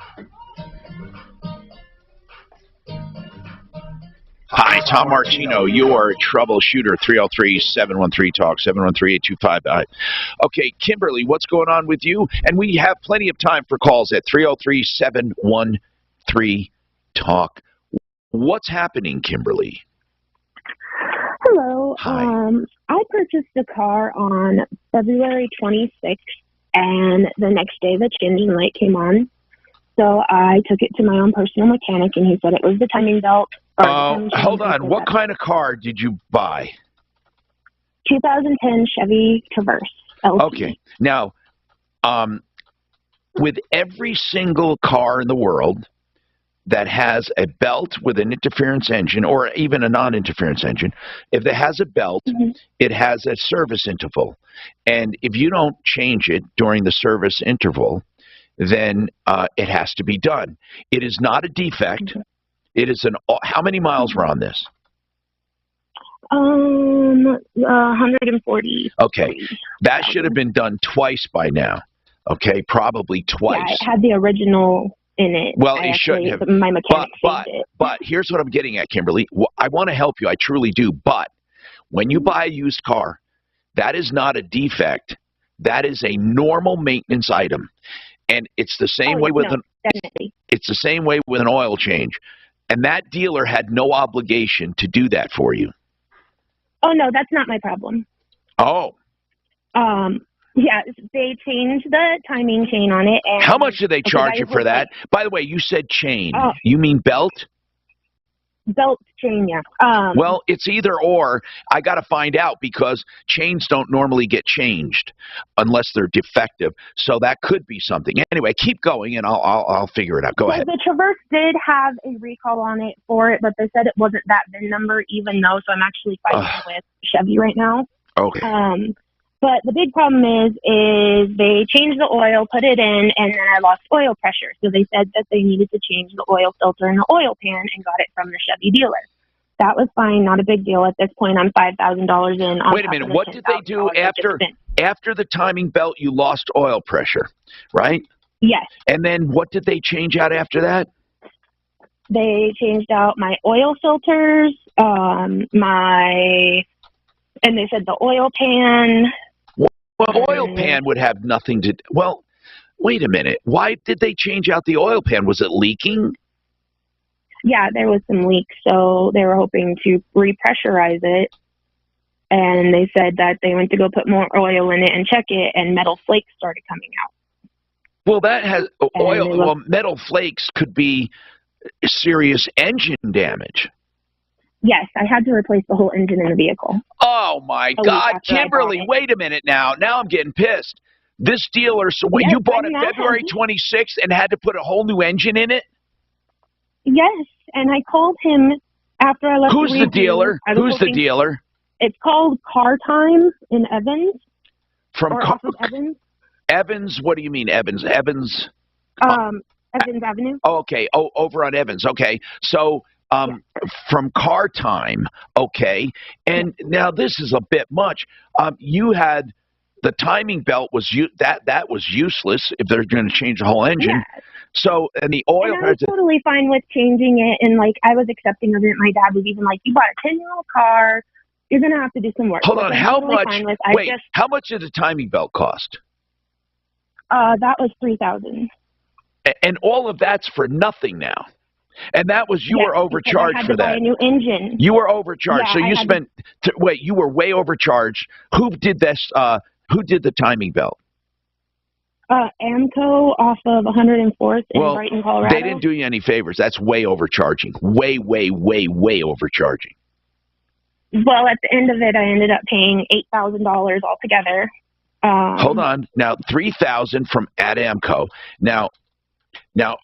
M: Hi, Tom Martino. You are a troubleshooter. 303-713-TALK, 713-825. Okay, Kimberly, what's going on with you? And we have plenty of time for calls at 303-713-TALK. What's happening, Kimberly?
H: Hello.
M: Hi.
H: I purchased a car on February 26th, and the next day the changing light came on. So I took it to my own personal mechanic, and he said it was the timing belt.
M: Hold on. What kind of car did you buy?
H: 2010 Chevy Traverse LT.
M: Okay. Now, with every single car in the world that has a belt with an interference engine or even a non-interference engine, if it has a belt, it has a service interval. And if you don't change it during the service interval, then it has to be done. It is not a defect. It is an. How many miles were on this?
H: 140.
M: Okay, that should have been done twice by now. Okay, probably twice.
H: Yeah, it had the original in it.
M: Well, it shouldn't have.
H: My mechanic saved it.
M: But here's what I'm getting at, Kimberly. I want to help you. I truly do. But when you buy a used car, that is not a defect. That is a normal maintenance item, and it's the same way with It's the same way with an oil change. And that dealer had no obligation to do that for you.
H: Oh, no, that's not my problem.
M: Oh.
H: Yeah, they changed the timing chain on it. And
M: how much did they charge you for that? By the way, you said chain. You mean belt?
H: Belt chain, yeah.
M: Well, it's either or. I got to find out because chains don't normally get changed unless they're defective. So that could be something. Anyway, keep going, and I'll figure it out. Go ahead.
H: The Traverse did have a recall on it for it, but they said it wasn't that VIN number, even though. So I'm actually fighting with Chevy right now.
M: Okay.
H: But the big problem is they changed the oil, put it in, and then I lost oil pressure. So they said that they needed to change the oil filter in the oil pan and got it from the Chevy dealer. That was fine, not a big deal. At this point, I'm $5,000 in.
M: Wait a minute. What did they do after the timing belt? You lost oil pressure, right?
H: Yes.
M: And then what did they change out after that?
H: They changed out my oil filters, and they said the oil pan.
M: Well, oil pan would have nothing to. Well, wait a minute. Why did they change out the oil pan? Was it leaking?
H: Yeah, there was some leaks, so they were hoping to repressurize it. And they said that they went to go put more oil in it and check it, and metal flakes started coming out.
M: Well, that has oil. Well, metal flakes could be serious engine damage.
H: Yes, I had to replace the whole engine in the vehicle.
M: Oh, my God. Kimberly, wait a minute now. Now I'm getting pissed. This dealer, so what, you bought it February 26th and had to put a whole new engine in it?
H: Yes, and I called him after I left.
M: Who's the dealer? Who's the dealer?
H: It's called Car Time in Evans.
M: From
H: Evans.
M: Evans? What do you mean, Evans? Evans?
H: Evans Avenue.
M: Oh, okay. Oh, over on Evans. Okay. So, from Car Time, okay, and now this is a bit much. You had the timing belt was that was useless if they're going to change the whole engine.
H: Yeah.
M: So and the oil.
H: And I was totally fine with changing it, and like I was accepting of it. My dad was even like, "You bought a 10-year-old car. You're going to have to do some work."
M: Hold on. How much? Wait.
H: Just,
M: how much did the timing belt cost?
H: That was $3,000.
M: And all of that's for nothing now. And that was, you were overcharged
H: I had
M: for
H: to buy
M: that.
H: a new engine.
M: You were overcharged.
H: Yeah,
M: so you spent, wait, you were way overcharged. Who did this? Who did the timing belt?
H: Amco off of 104th in Brighton, Colorado.
M: They didn't do you any favors. That's way overcharging. Way, way, way, way overcharging.
H: Well, at the end of it, I ended up paying $8,000 altogether.
M: Hold on. Now, $3,000 from at Amco. Now,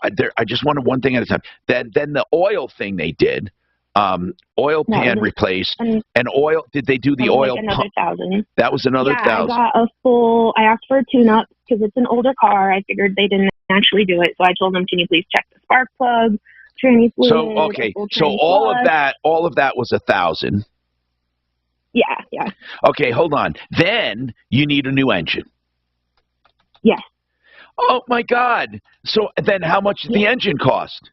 M: I just wanted one thing at a time. Then the oil thing they did, oil pan replaced, and oil. Did they do the oil?
H: Like another $1,000.
M: That was another $1,000.
H: I got a full. I asked for a tune-up because it's an older car. I figured they didn't actually do it, so I told them, "Can you please check the spark plug, tranny fluid?"
M: So okay, so all of that was $1,000.
H: Yeah.
M: Okay, hold on. Then you need a new engine.
H: Yes.
M: Oh my God! So then, how much did the engine cost?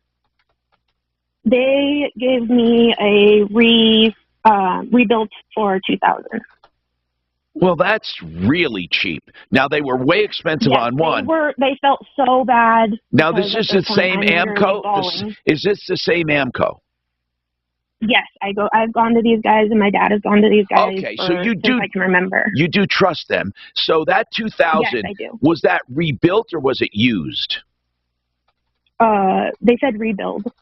H: They gave me a rebuilt for $2,000.
M: Well, that's really cheap. Now they were way expensive on one.
H: They felt so bad.
M: Now this is the same Amco. Is this the same Amco?
H: Yes, I've gone to these guys, and my dad has gone to these guys.
M: Okay, so you do.
H: I can remember.
M: You do trust them. So that $2,000,
H: yes, I do.
M: Was that rebuilt or was it used?
H: They said rebuild.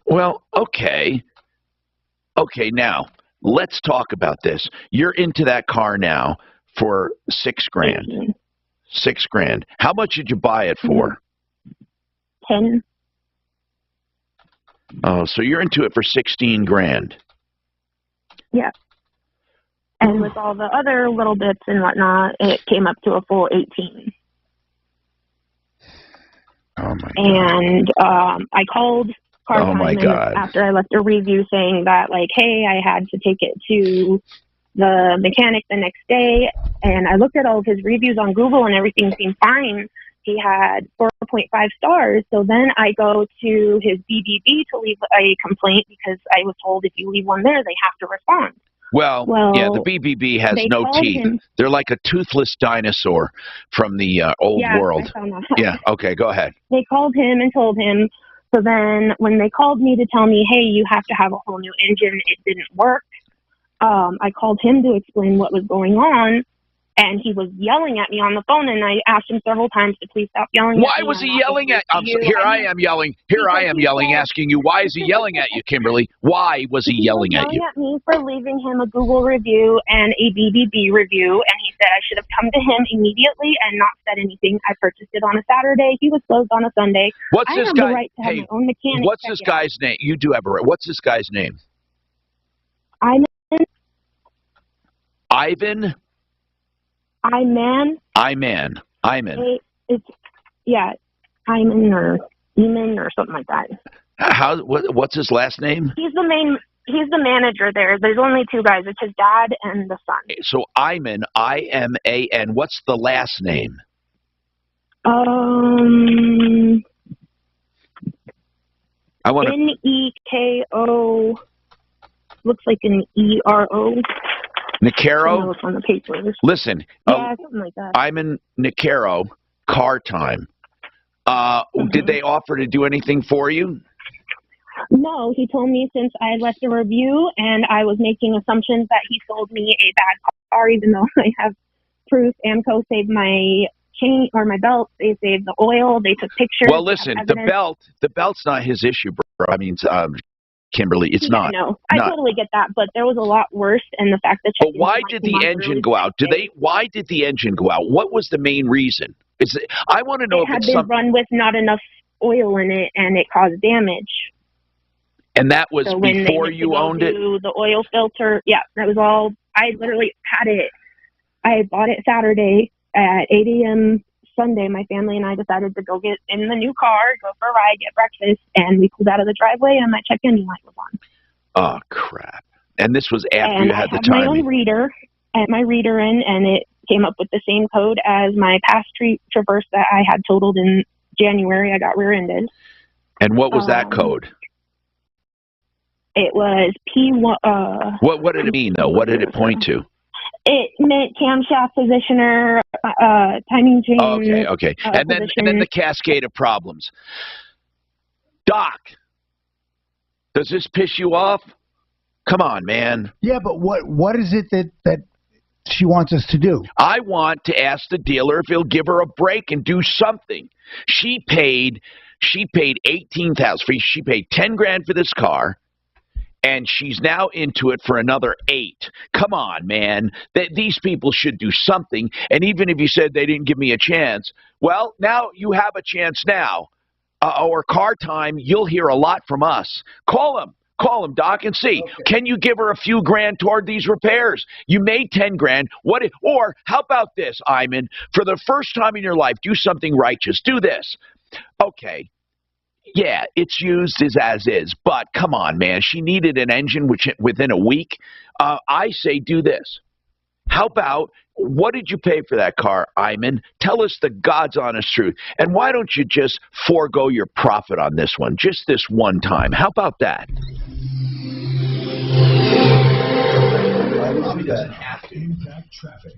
M: Well, okay. Okay, now let's talk about this. You're into that car now for $6,000.
H: Mm-hmm.
M: $6,000. How much did you buy it for?
H: 10.
M: Oh, so you're into it for $16,000.
H: Yeah. And with all the other little bits and whatnot, it came up to a full 18.
M: Oh my God.
H: And I called after I left a review saying that, like, hey, I had to take it to the mechanic the next day, and I looked at all of his reviews on Google and everything seemed fine. He had 4.5 stars. So then I go to his BBB to leave a complaint because I was told if you leave one there, they have to respond.
M: Well, yeah, the BBB has no teeth. They're like a toothless dinosaur from the old world.
H: I found that.
M: Yeah, okay, go ahead.
H: They called him and told him. So then when they called me to tell me, hey, you have to have a whole new engine, it didn't work. I called him to explain what was going on. And he was yelling at me on the phone, and I asked him several times to please stop yelling at me.
M: Why was he yelling at you? Here I am yelling, asking you, why is he yelling at you, Kimberly? Why was he yelling at you?
H: He was yelling at me for leaving him a Google review and a BBB review, and he said I should have come to him immediately and not said anything. I purchased it on a Saturday. He was closed on a Sunday.
M: What's this guy?
H: I have the right to have my own mechanic.
M: What's this guy's name? You do have a right. What's this guy's name?
H: Ivan.
M: Iman.
H: It's Iman or Eamon or something like that.
M: What's his last name?
H: He's the manager there. There's only two guys. It's his dad and the son.
M: So Iman, I-M-A-N. What's the last name? I want
H: N-E-K-O. Looks like an E-R-O.
M: Nicaro?
H: On the papers.
M: Listen.
H: Yeah, something like that.
M: I'm in Nicaro. Car time. Did they offer to do anything for you?
H: No, he told me since I left a review and I was making assumptions that he sold me a bad car, even though I have proof. Amco saved my chain or my belt. They saved the oil. They took pictures.
M: Well, listen, the belt's not his issue, bro. I mean, Kimberly, it's not.
H: No, I totally get that, but there was a lot worse, and the fact that.
M: But why did the engine go out? Why did the engine go out? What was the main reason? I want to know if it's
H: it had been run with not enough oil in it, and it caused damage.
M: And that was before you owned it?
H: The oil filter, yeah, that was all. I literally had it. I bought it Saturday at 8 a.m. Sunday. My family and I decided to go get in the new car, go for a ride, get breakfast, and we pulled out of the driveway, and my check engine light was on.
M: Oh, crap. And this was after you had the time.
H: I had my own reader, and my reader in, and it came up with the same code as my past Traverse that I had totaled in January. I got rear-ended.
M: And what was that code?
H: It was P1.
M: What did it mean, though? What did it point to?
H: It meant camshaft positioner, timing chain.
M: Okay. And then the cascade of problems. Doc, does this piss you off? Come on, man.
L: Yeah, but what is it that she wants us to do?
M: I want to ask the dealer if he'll give her a break and do something. She paid $18,000. She paid $10,000 for this car, and she's now into it for another $8,000. Come on, man. These people should do something. And even if you said they didn't give me a chance, well, now you have a chance now. Or car time, you'll hear a lot from us. Call them, Doc, and see. Okay. Can you give her a few grand toward these repairs? You made $10,000. Or how about this, Iman? For the first time in your life, do something righteous. Do this. Okay. Yeah, it's used as is, but come on, man. She needed an engine within a week. I say do this. How about, what did you pay for that car, Iman? Tell us the God's honest truth. And why don't you just forego your profit on this one, just this one time? How about that?
C: Probably doesn't have to impact traffic.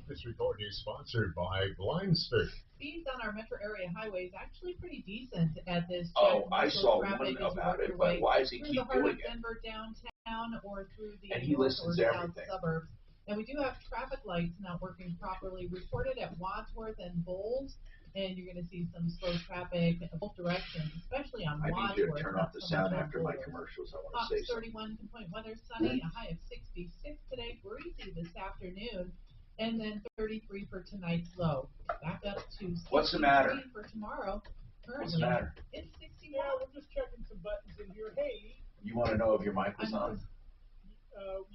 K: This report is sponsored by Blindster.
B: Speeds on our metro area highways actually pretty decent at this.
E: Oh, I saw one about it, but why does he keep doing it?
B: Denver downtown or through the
E: and he listens to
B: south
E: everything.
B: Suburbs. And we do have traffic lights not working properly. Reported at Wadsworth and Bowles, and you're going to see some slow traffic in both directions, especially on Wadsworth.
E: I need you to turn off the sound after my commercials. I want to say
B: 31 point weather, sunny, a high of 66 today, breezy this afternoon, and then 33 for tonight's low. Back up to 63
E: What's the matter?
B: For tomorrow. Currently,
E: What's the matter?
B: It's 61.
I: Yeah, we're just checking some buttons in here. Hey.
E: You want to know if your mic was on?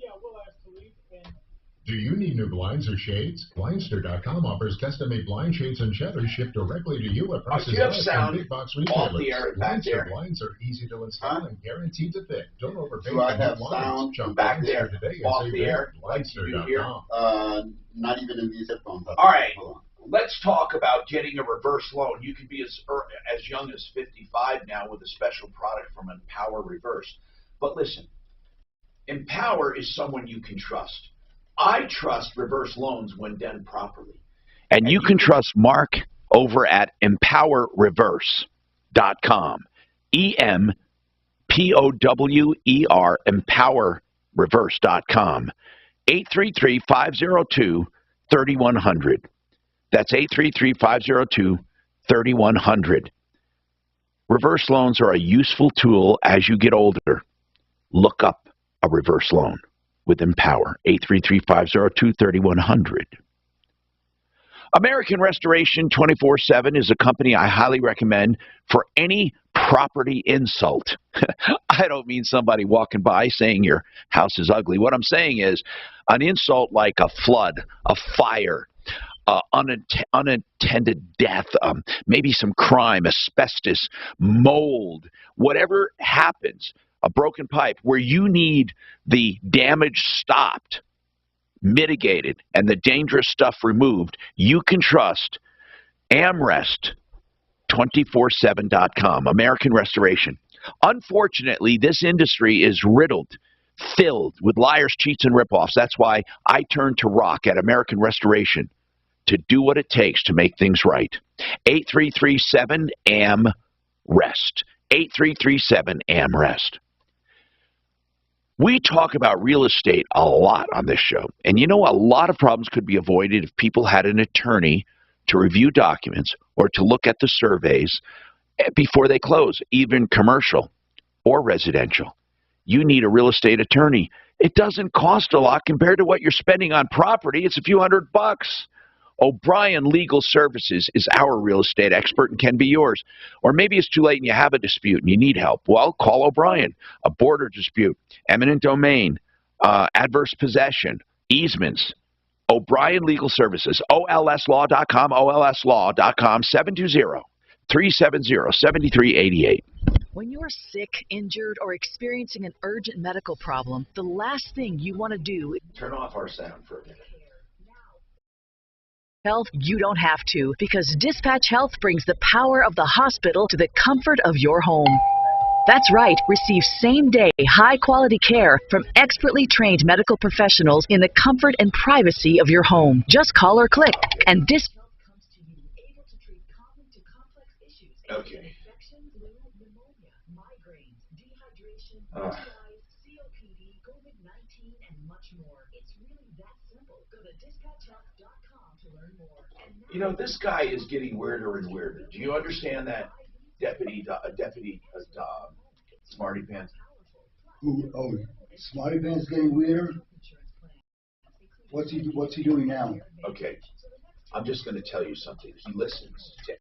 I: Yeah, we'll ask Khalid. And
K: do you need new blinds or shades? Blindster.com offers custom-made blind shades and shutters shipped directly to you at prices
E: you have
K: less
E: sound
K: than big box
E: off
K: retailers.
E: the air back there.
K: Blinds are easy to install and guaranteed to fit. Don't overpay
F: Do I
K: for
F: have
K: blinds.
F: sound
E: back there
K: today
E: off
K: and
E: the air?
K: Blindster.com.
F: Not even in these headphones.
E: All right. Let's talk about getting a reverse loan. You can be as young as 55 now with a special product from Empower Reverse. But listen, Empower is someone you can trust. I trust reverse loans when done properly.
M: And you can trust Mark over at empowerreverse.com. EMPOWER, empowerreverse.com. 833-502-3100. That's 833-502-3100. Reverse loans are a useful tool as you get older. Look up a reverse loan with Empower. 833-502-3100. American Restoration 24/7 is a company I highly recommend for any property insult. I don't mean somebody walking by saying your house is ugly. What I'm saying is an insult like a flood, a fire, unintended death, maybe some crime, asbestos, mold, whatever happens, a broken pipe, where you need the damage stopped, mitigated, and the dangerous stuff removed, you can trust AmRest247.com, American Restoration. Unfortunately, this industry is filled with liars, cheats, and ripoffs. That's why I turn to Rock at American Restoration to do what it takes to make things right. 8337-AM-REST. 8337-AM-REST. We talk about real estate a lot on this show. And you know, a lot of problems could be avoided if people had an attorney to review documents or to look at the surveys before they close, even commercial or residential. You need a real estate attorney. It doesn't cost a lot compared to what you're spending on property. It's a few $100. O'Brien Legal Services is our real estate expert and can be yours. Or maybe it's too late and you have a dispute and you need help. Well, call O'Brien. A border dispute, eminent domain, adverse possession, easements. O'Brien Legal Services, olslaw.com, olslaw.com, 720-370-7388.
J: When you're sick, injured, or experiencing an urgent medical problem, the last thing you want to do is
E: turn off our sound for a minute.
J: Health, you don't have to, because Dispatch Health brings the power of the hospital to the comfort of your home. That's right. Receive same-day, high-quality care from expertly trained medical professionals in the comfort and privacy of your home. Just call or click, and this
E: Okay. You know, this guy is getting weirder and weirder. Do you understand that, Deputy Smarty Pants?
L: Who? Oh, Smarty Pants getting weirder. What's he doing now?
E: Okay, I'm just going to tell you something. He listens to.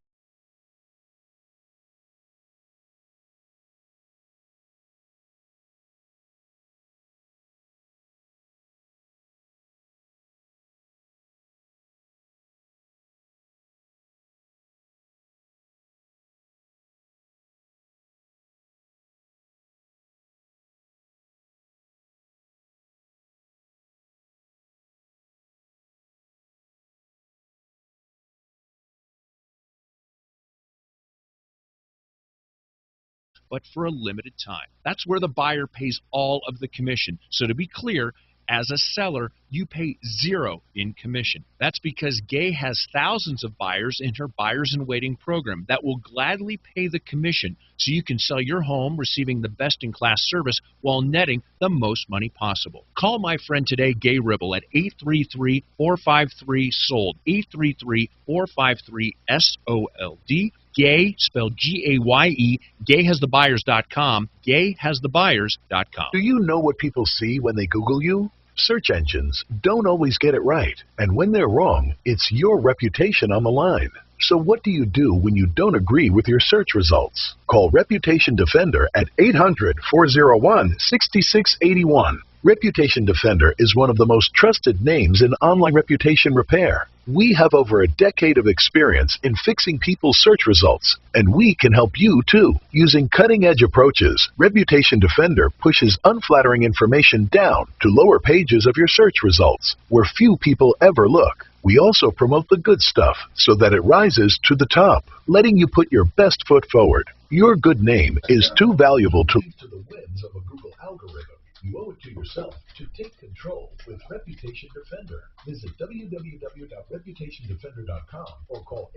P: but for a limited time. That's where the buyer pays all of the commission. So to be clear, as a seller, you pay 0 in commission. That's because Gay has thousands of buyers in her Buyers in Waiting program that will gladly pay the commission so you can sell your home receiving the best-in-class service while netting the most money possible. Call my friend today, Gay Ribble, at 833-453-SOLD, 833-453-SOLD. Gay, spelled G-A-Y-E, gayhasthebuyers.com, gayhasthebuyers.com.
Q: Do you know what people see when they Google you? Search engines don't always get it right, and when they're wrong, it's your reputation on the line. So what do you do when you don't agree with your search results? Call Reputation Defender at 800-401-6681. Reputation Defender is one of the most trusted names in online reputation repair. We have over a decade of experience in fixing people's search results, and we can help you too. Using cutting-edge approaches, Reputation Defender pushes unflattering information down to lower pages of your search results, where few people ever look. We also promote the good stuff so that it rises to the top, letting you put your best foot forward. Your good name is too valuable to
U: the whims of a Google algorithm. You owe it to yourself to take control with Reputation Defender. Visit www.reputationdefender.com or call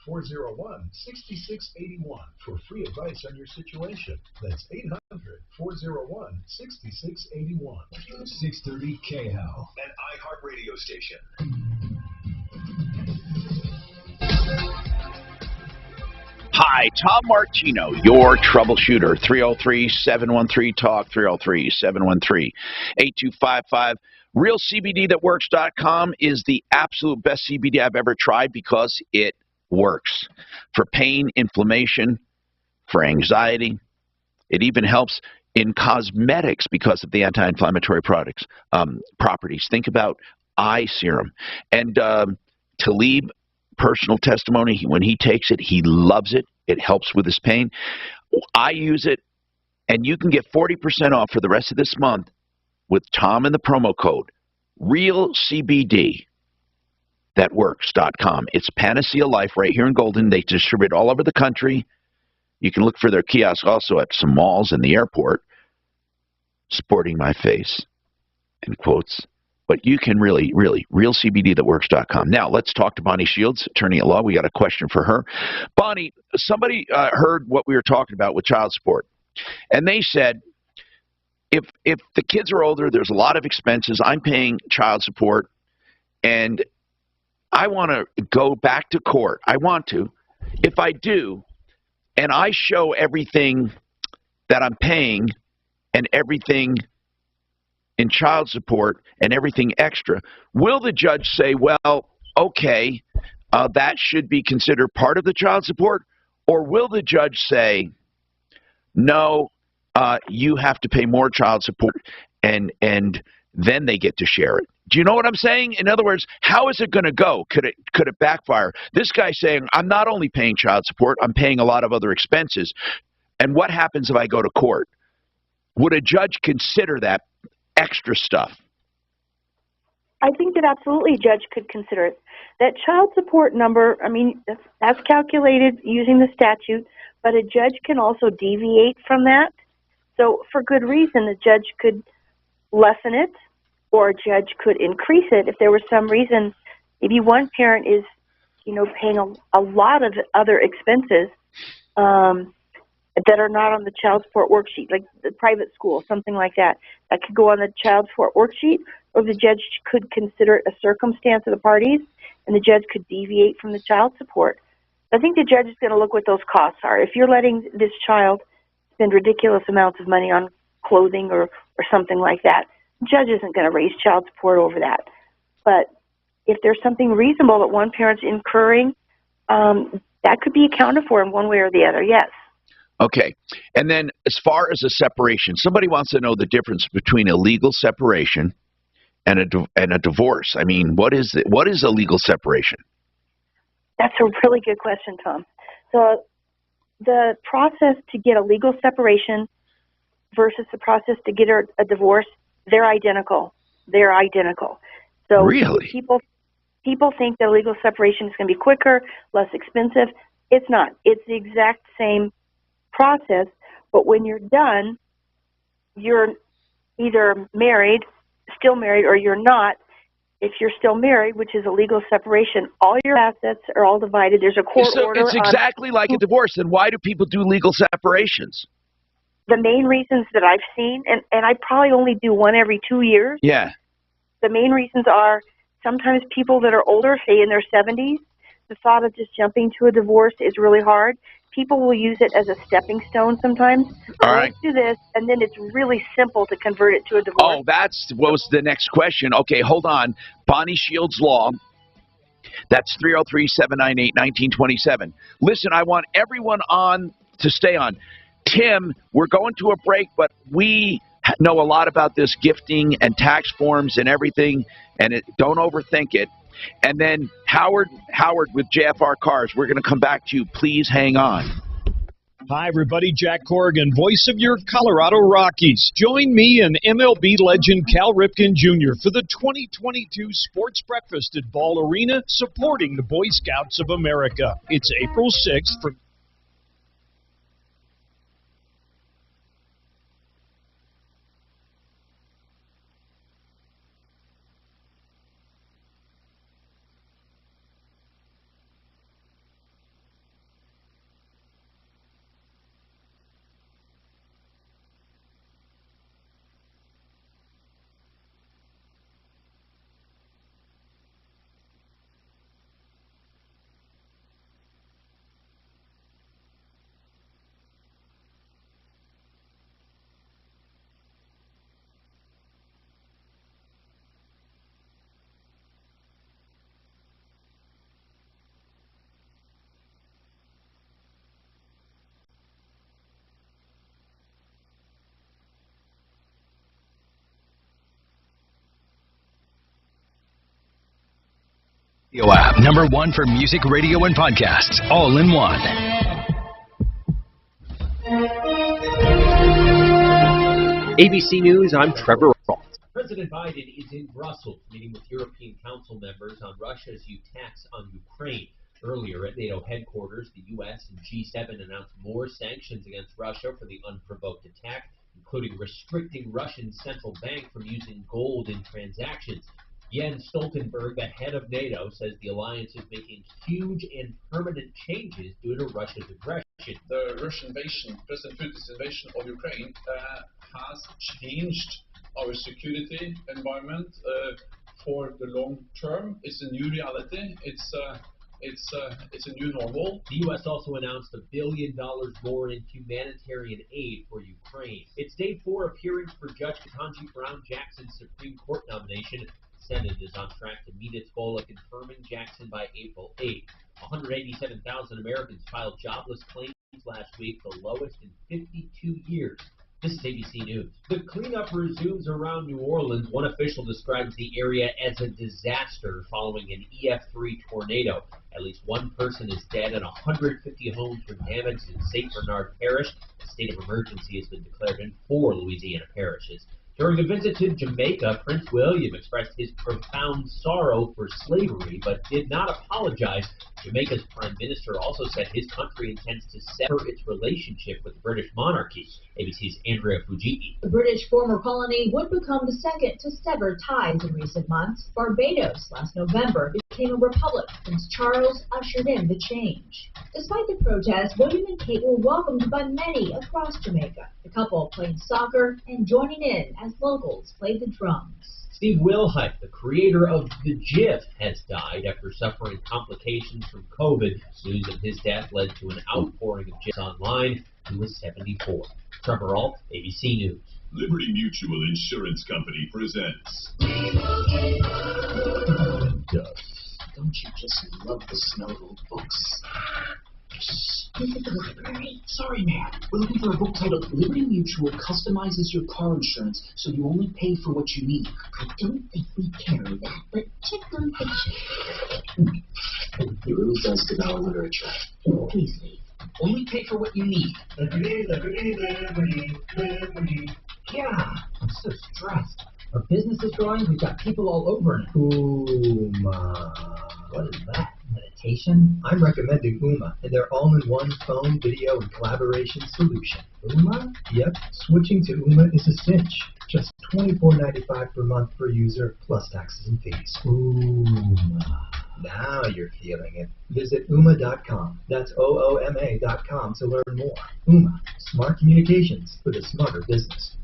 U: 800-401-6681 for free advice on your situation. That's 800-401-6681.
C: 630 KHAL, an iHeart radio station.
M: Hi, Tom Martino, your troubleshooter. 303-713-TALK, 303-713-8255. RealCBDThatWorks.com is the absolute best CBD I've ever tried because it works. For pain, inflammation, for anxiety. It even helps in cosmetics because of the anti-inflammatory properties. Think about eye serum. And Talib, personal testimony, when he takes it, he loves it. It helps with his pain. I use it, and you can get 40% off for the rest of this month with Tom and the promo code RealCBD.Thatworks.com. It's Panacea Life right here in Golden. They distribute all over the country. You can look for their kiosks also at some malls and the airport, sporting my face, in quotes. But you can really, RealCBDThatWorks.com. Now, let's talk to Bonnie Shields, attorney at law. We got a question for her. Bonnie, somebody heard what we were talking about with child support. And they said, if the kids are older, there's a lot of expenses. I'm paying child support, and I want to go back to court. I want to. If I do, and I show everything that I'm paying and everything in child support and everything extra, will the judge say, well, okay, that should be considered part of the child support? Or will the judge say, no, you have to pay more child support, and then they get to share it? Do you know what I'm saying? In other words, how is it going to go? Could it backfire? This guy's saying, I'm not only paying child support, I'm paying a lot of other expenses. And what happens if I go to court? Would a judge consider that extra stuff?
A: I think that absolutely a judge could consider it. That child support number, I mean, that's calculated using the statute, but a judge can also deviate from that. So for good reason, the judge could lessen it, or a judge could increase it if there was some reason. Maybe one parent is, paying a lot of other expenses that are not on the child support worksheet, like the private school, something like that. That could go on the child support worksheet, or the judge could consider it a circumstance of the parties, and the judge could deviate from the child support. I think the judge is going to look what those costs are. If you're letting this child spend ridiculous amounts of money on clothing or something like that, the judge isn't going to raise child support over that. But if there's something reasonable that one parent's incurring, that could be accounted for in one way or the other, yes.
M: Okay. And then as far as a separation, somebody wants to know the difference between a legal separation and a divorce. I mean, what is a legal separation?
A: That's a really good question, Tom. So the process to get a legal separation versus the process to get a divorce, they're identical. They're identical. So
M: really?
A: People think that legal separation is going to be quicker, less expensive. It's not. It's the exact same process, but when you're done, you're either still married, or you're not. If you're still married, which is a legal separation, all your assets are all divided. There's a court order.
M: It's exactly like a divorce. Then why do people do legal separations?
A: The main reasons that I've seen, and I probably only do one every 2 years.
M: Yeah.
A: The main reasons are sometimes people that are older, say in their 70s, the thought of just jumping to a divorce is really hard. People will use it as a stepping stone sometimes.
M: All right.
A: Let's do this, and then it's really simple to convert it to a divorce.
M: Oh, what was the next question. Okay, hold on. Bonnie Shields Law. That's 303-798-1927. Listen, I want everyone on to stay on. Tim, we're going to a break, but we know a lot about this gifting and tax forms and everything, and don't overthink it. And then Howard with JFR Cars. We're going to come back to you. Please hang on.
N: Hi, everybody. Jack Corrigan, voice of your Colorado Rockies. Join me and MLB legend Cal Ripken Jr. for the 2022 Sports Breakfast at Ball Arena, supporting the Boy Scouts of America. It's April 6th from
O: app, #1 for music, radio, and podcasts, all in one.
R: ABC News, I'm Trevor.
Y: President Biden is in Brussels, meeting with European Council members on Russia's attacks on Ukraine. Earlier at NATO headquarters, the U.S. and G7 announced more sanctions against Russia for the unprovoked attack, including restricting Russian central bank from using gold in transactions. Jens Stoltenberg, the head of NATO, says the alliance is making huge and permanent changes due to Russia's aggression.
S: The Russian invasion, President Putin's invasion of Ukraine, has changed our security environment for the long term. It's a new reality. It's a new normal.
Y: The U.S. also announced $1 billion more in humanitarian aid for Ukraine. It's day 4 of hearings for Judge Ketanji Brown Jackson's Supreme Court nomination. The Senate is on track to meet its goal of confirming Jackson by April 8th. 187,000 Americans filed jobless claims last week, the lowest in 52 years. This is ABC News. The cleanup resumes around New Orleans. One official describes the area as a disaster following an EF3 tornado. At least one person is dead and 150 homes were damaged in St. Bernard Parish. A state of emergency has been declared in 4 Louisiana parishes. During a visit to Jamaica, Prince William expressed his profound sorrow for slavery, but did not apologize. Jamaica's Prime Minister also said his country intends to sever its relationship with the British monarchy. ABC's Andrea Fujii.
D: The British former colony would become the second to sever ties in recent months. Barbados last November became a republic. Prince Charles ushered in the change. Despite the protests, William and Kate were welcomed by many across Jamaica. The couple playing soccer and joining in as locals played the drums.
Y: Steve Wilhite, the creator of The GIF, has died after suffering complications from COVID. News of his death led to an outpouring of GIFs online. He was 74. Trevor Ault, ABC News.
G: Liberty Mutual Insurance Company presents.
T: Don't you just love the smell of old books? This is the library. Sorry, man. We're looking for a book titled Liberty Mutual Customizes Your Car Insurance so you only pay for what you need. I don't think we carry that, but check on fiction. He really does devour literature. Please leave. Only pay for what you need.
Y: Liberty. Yeah, I'm so stressed. Our business is growing. We've got people all over it. What is that? Meditation? I'm recommending Uma and their all-in-one phone, video, and collaboration solution. Uma? Yep. Switching to Uma is a cinch. Just $24.95 per month per user, plus taxes and fees. Uma. Now you're feeling it. Visit Uma.com. That's OOMA.com to learn more. Uma. Smart communications for the smarter business.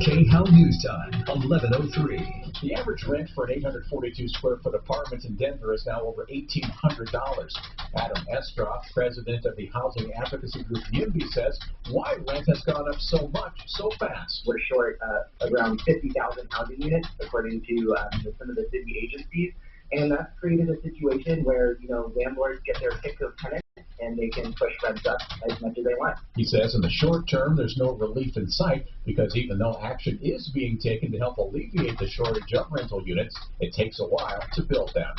O: K-Hal News Time, 11:03.
V: The average rent for an 842 square foot apartment in Denver is now over $1,800. Adam Estroff, president of the housing advocacy group YIMBY, says why rent has gone up so much so fast.
X: We're short around 50,000 housing units, according to some of the city agencies, and that's created a situation where landlords get their pick of tenants and they can push rents up as much as they want.
V: He says in the short term, there's no relief in sight because even though action is being taken to help alleviate the shortage of rental units, it takes a while to build them.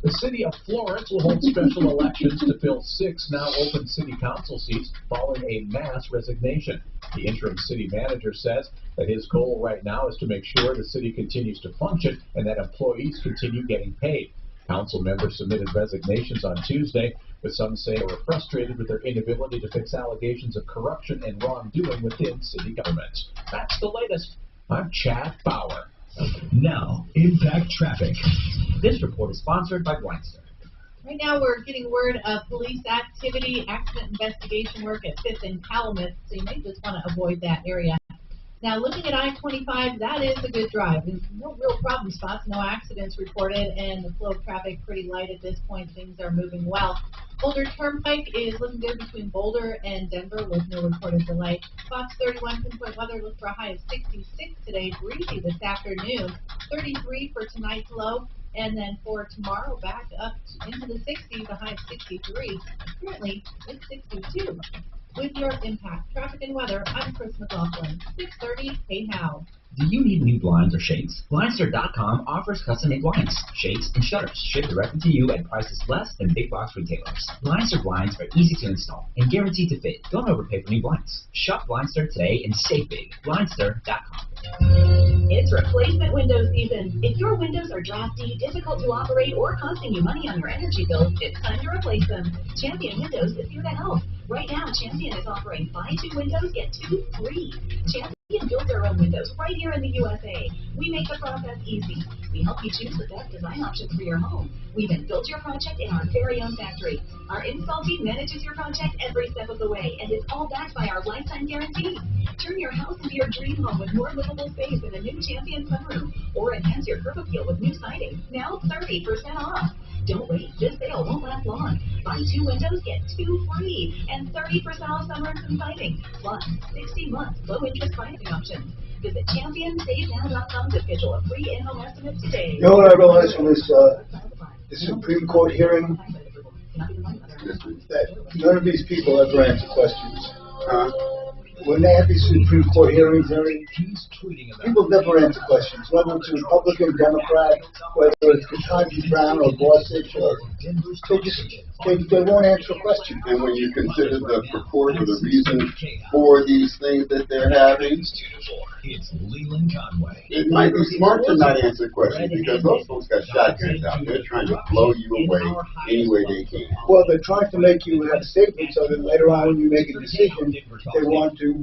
V: The city of Florence will hold special elections to fill 6 now open city council seats following a mass resignation. The interim city manager says that his goal right now is to make sure the city continues to function and that employees continue getting paid. Council members submitted resignations on Tuesday, with some saying they were frustrated with their inability to fix allegations of corruption and wrongdoing within city government. That's the latest. I'm Chad Bauer.
O: Now, Impact Traffic.
Y: This report is sponsored by Blindster.
B: Right now we're getting word of police activity, accident investigation work at 5th and Calumet, so you may just want to avoid that area. Now, looking at I-25, that is a good drive. There's no real problem spots, no accidents reported, and the flow of traffic pretty light at this point. Things are moving well. Boulder Turnpike is looking good between Boulder and Denver with no reported delay. Fox 31 pinpoint weather look for a high of 66 today, breezy this afternoon, 33 for tonight's low, and then for tomorrow back up into the 60s, a high of 63. Currently, it's 62. With your Impact Traffic and Weather, I'm Chris McLaughlin, 630 K-How.
Y: Do you need new blinds or shades? Blindster.com offers custom-made blinds, shades, and shutters shipped directly to you at prices less than big box retailers. Blindster blinds are easy to install and guaranteed to fit. Don't overpay for new blinds. Shop Blindster today and save big. Blindster.com.
D: It's replacement window season. If your windows are drafty, difficult to operate, or costing you money on your energy bill, it's time to replace them. Champion Windows is here to help. Right now, Champion is offering buy 2 windows, get 2 free. Champion builds their own windows right here in the USA. We make the process easy. We help you choose the best design options for your home. We then build your project in our very own factory. Our install team manages your project every step of the way, and it's all backed by our lifetime guarantee. Turn your house into your dream home with more livable space in a new Champion sunroom, or enhance your curb appeal with new siding. Now 30% off. Don't wait, this sale won't last long. Buy 2 windows, get 2 free, and 30% off sunroofs and siding, plus 60 months low-interest financing options. Visit ChampionSaveNow.com to schedule a free in-home estimate today.
L: You know what I realized from this Supreme Court hearing? That none of these people ever answer questions. when they have these Supreme Court hearings and everything, people never answer questions, whether it's a Republican, Democrat, whether it's Ketanji Brown or Gorsuch, or they won't answer a question.
F: And when you consider the purport or the reason for these things that they're having, it might be smart to not answer questions because those folks got shotguns out there trying to blow you away any way they can.
L: Well, they're trying to make you have a statement so that later on when you make a decision, they want to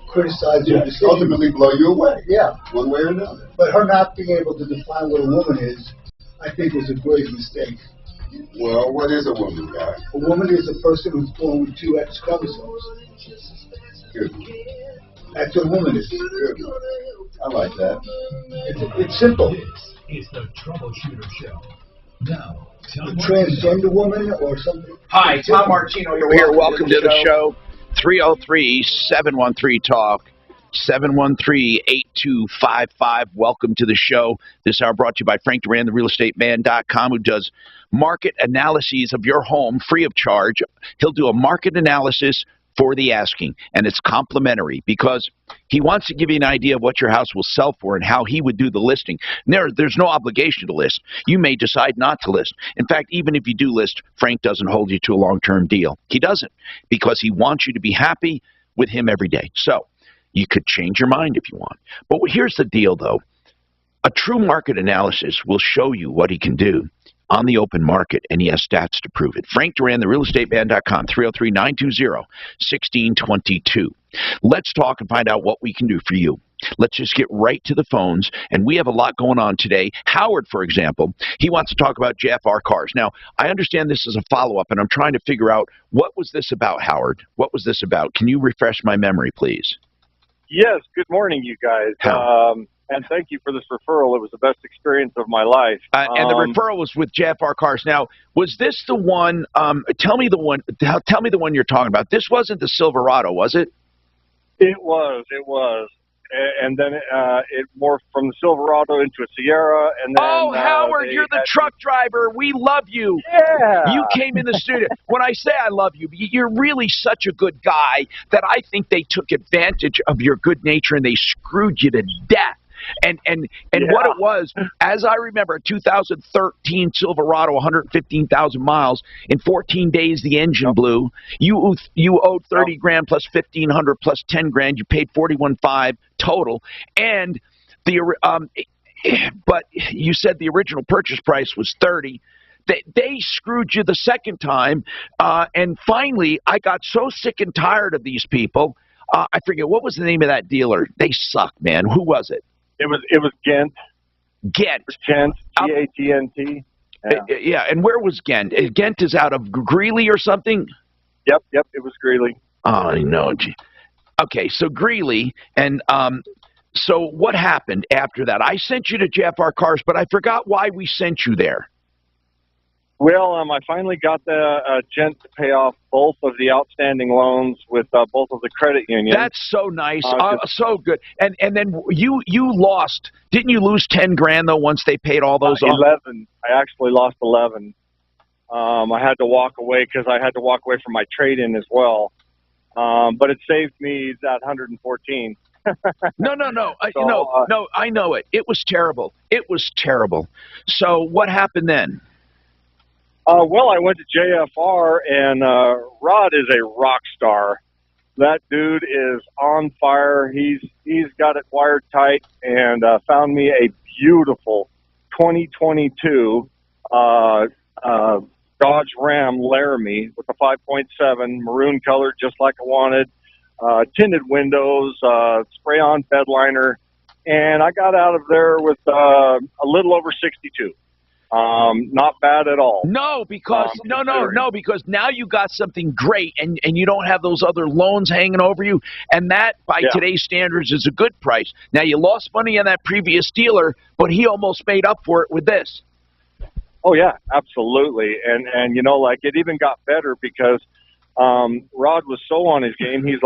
L: criticize your decision.
F: Ultimately blow you away.
L: Yeah.
F: One way or another.
L: But her not being able to define what a woman is, I think was a grave mistake.
F: Well, what is a woman, guy?
L: A woman is a person who's born with 2 X chromosomes.
F: Good.
L: That's what a woman is.
F: Good. I like that.
L: It's simple.
O: This is the Troubleshooter Show. Now,
L: a transgender woman or something.
E: Hi, Tom Martino
M: here. Welcome to the show. 303-713-TALK. 713-8255. Welcome to the show. This hour brought to you by Frank Duran, therealestateman.com, who does market analyses of your home free of charge. He'll do a market analysis for the asking, and it's complimentary because he wants to give you an idea of what your house will sell for and how he would do the listing. There's no obligation to list. You may decide not to list. In fact, even if you do list, Frank doesn't hold you to a long-term deal. He doesn't, because he wants you to be happy with him every day. So you could change your mind if you want. But here's the deal, though. A true market analysis will show you what he can do on the open market, and he has stats to prove it. Frank Duran, therealestateman.com, 303-920-1622. Let's talk and find out what we can do for you. Let's just get right to the phones, and we have a lot going on today. Howard, for example, he wants to talk about JFR cars. Now, I understand this is a follow-up, and I'm trying to figure out, what was this about, Howard? What was this about? Can you refresh my memory, please?
H: Yes, good morning, you guys. And thank you for this referral. It was the best experience of my life.
M: And the referral was with JFR Cars. Now, was this the one? Tell me the one you're talking about. This wasn't the Silverado, was it?
H: It was. And then it morphed from the Silverado into a Sierra. And then,
M: Howard, you're the truck driver. We love you.
H: Yeah.
M: You came in the studio. When I say I love you, you're really such a good guy that I think they took advantage of your good nature and they screwed you to death. And what it was, as I remember, 2013 Silverado, 115,000 miles. In 14 days, the engine blew. You owed 30 grand plus 1,500 plus 10 grand. You paid 41.5 total. And but you said the original purchase price was 30. They screwed you the second time. And finally, I got so sick and tired of these people. I forget, what was the name of that dealer? They suck, man. Who was it?
H: It was Ghent.
M: Ghent.
H: G-A-T-N-T.
M: Yeah, and where was Ghent? Ghent is out of Greeley or something?
H: Yep, it was Greeley.
M: Oh, I know. Okay, so Greeley, and so what happened after that? I sent you to JFR Cars, but I forgot why we sent you there.
H: Well, I finally got the gent to pay off both of the outstanding loans with both of the credit unions.
M: That's so nice, so good. And then you lost, didn't you lose 10 grand though once they paid all those off?
H: 11. I actually lost 11. I had to walk away because I had to walk away from my trade-in as well. But it saved me that 114.
M: No. I know it. It was terrible. It was terrible. So what happened then?
H: Well, I went to JFR, and Rod is a rock star. That dude is on fire. He's got it wired tight, and found me a beautiful 2022 Dodge Ram Laramie with a 5.7 maroon color, just like I wanted. Tinted windows, spray-on bed liner, and I got out of there with a little over 62. Not bad at all.
M: No, because because now you got something great, and you don't have those other loans hanging over you, and that by today's standards is a good price. Now you lost money on that previous dealer, but he almost made up for it with this.
H: Oh yeah, absolutely, and it even got better because Rod was so on his game. He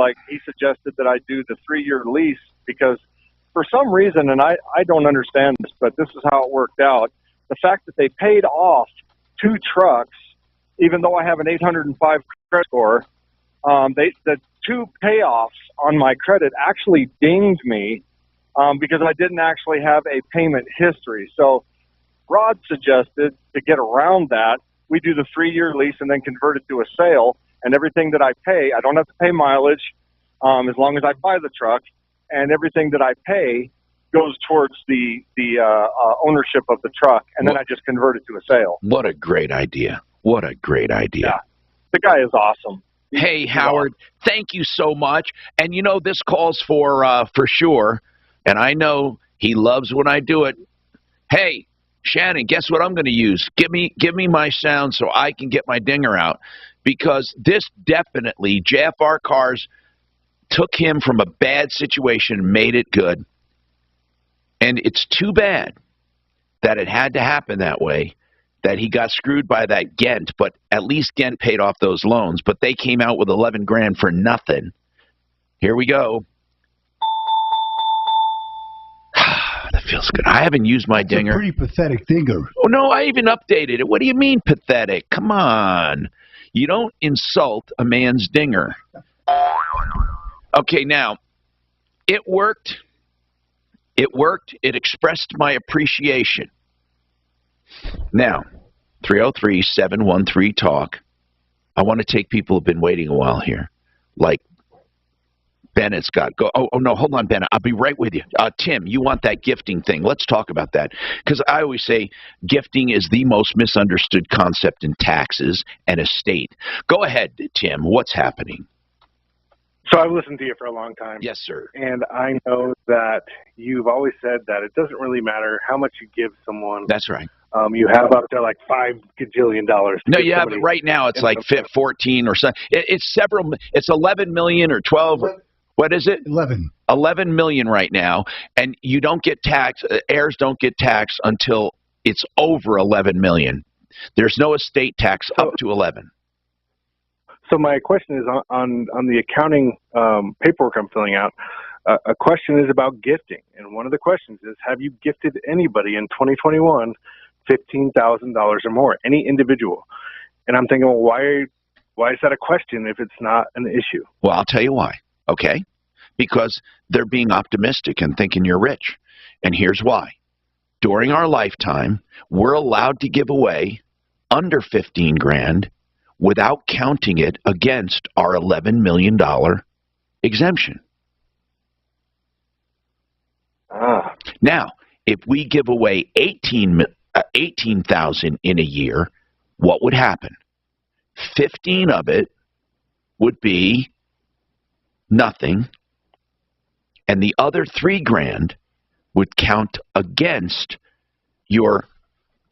H: suggested that I do the 3-year lease because for some reason, and I don't understand this, but this is how it worked out. The fact that they paid off 2 trucks, even though I have an 805 credit score, the 2 payoffs on my credit actually dinged me because I didn't actually have a payment history. So Rod suggested to get around that, we do the 3-year lease and then convert it to a sale, and everything that I pay, I don't have to pay mileage as long as I buy the truck, and everything that I pay goes towards the ownership of the truck, and then I just convert it to a sale.
M: What a great idea. What a great idea.
H: Yeah. The guy is awesome.
M: Hey, Howard, thank you so much. And, you know, this calls for sure, and I know he loves when I do it. Hey, Shannon, guess what I'm going to use? Give me my sound so I can get my dinger out, because this definitely, JFR Cars took him from a bad situation and made it good. And it's too bad that it had to happen that way, that he got screwed by that Ghent, but at least Ghent paid off those loans, but they came out with 11 grand for nothing. Here we go. That feels good. I haven't used my dinger.
L: Pretty pathetic dinger.
M: Oh, no, I even updated it. What do you mean pathetic? Come on. You don't insult a man's dinger. Okay, now, it worked. It worked. It expressed my appreciation. Now, 303-713-TALK. I want to take people who have been waiting a while here. Like Bennett's got. Go. Oh, no, hold on, Bennett. I'll be right with you. Tim, you want that gifting thing. Let's talk about that. Because I always say gifting is the most misunderstood concept in taxes and estate. Go ahead, Tim. What's happening?
I: So I've listened to you for a long time.
M: Yes, sir.
I: And I know that you've always said that it doesn't really matter how much you give someone.
M: That's right.
I: You have up to like $5 gajillion.
M: No, you have it right now. It's like 14 or something. It's several. It's 11 million or 12. What is it? 11 million right now, and you don't get taxed. Heirs don't get taxed until it's over 11 million. There's no estate tax up to 11.
I: So my question is on the accounting paperwork I'm filling out. A question is about gifting, and one of the questions is: have you gifted anybody in 2021 $15,000 or more? Any individual? And I'm thinking, well, why is that a question if it's not an issue?
M: Well, I'll tell you why. Okay, because they're being optimistic and thinking you're rich, and here's why. During our lifetime, we're allowed to give away under 15 grand. Without counting it against our $11 million exemption. Now, if we give away 18,000 in a year, what would happen? 15 of it would be nothing, and the other 3 grand would count against your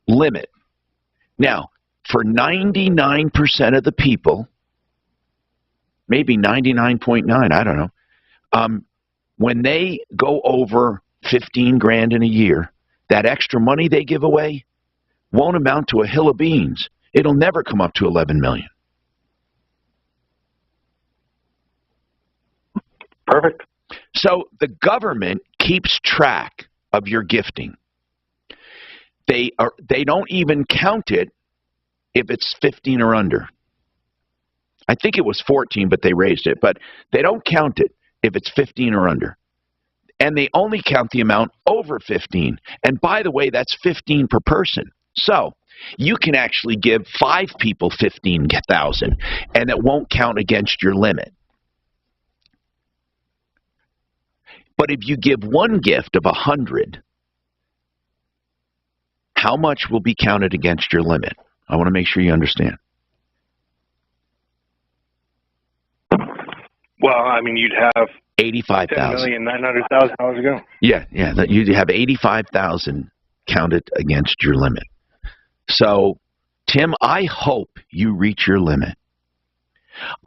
M: limit. Now, for 99% of the people, maybe 99.9, I don't know, when they go over 15 grand in a year, that extra money they give away won't amount to a hill of beans. It'll never come up to 11 million.
I: Perfect.
M: So the government keeps track of your gifting. They don't even count it if it's 15 or under. I think it was 14, but they raised it. But they don't count it if it's 15 or under. And they only count the amount over 15. And by the way, that's 15 per person. So you can actually give 5 people 15,000, and it won't count against your limit. But if you give one gift of 100, how much will be counted against your limit? I want to make sure you understand.
I: Well, I mean, you'd have
M: $85,000.
I: $10,900,000 ago.
M: Yeah, you'd have 85,000 counted against your limit. So, Tim, I hope you reach your limit.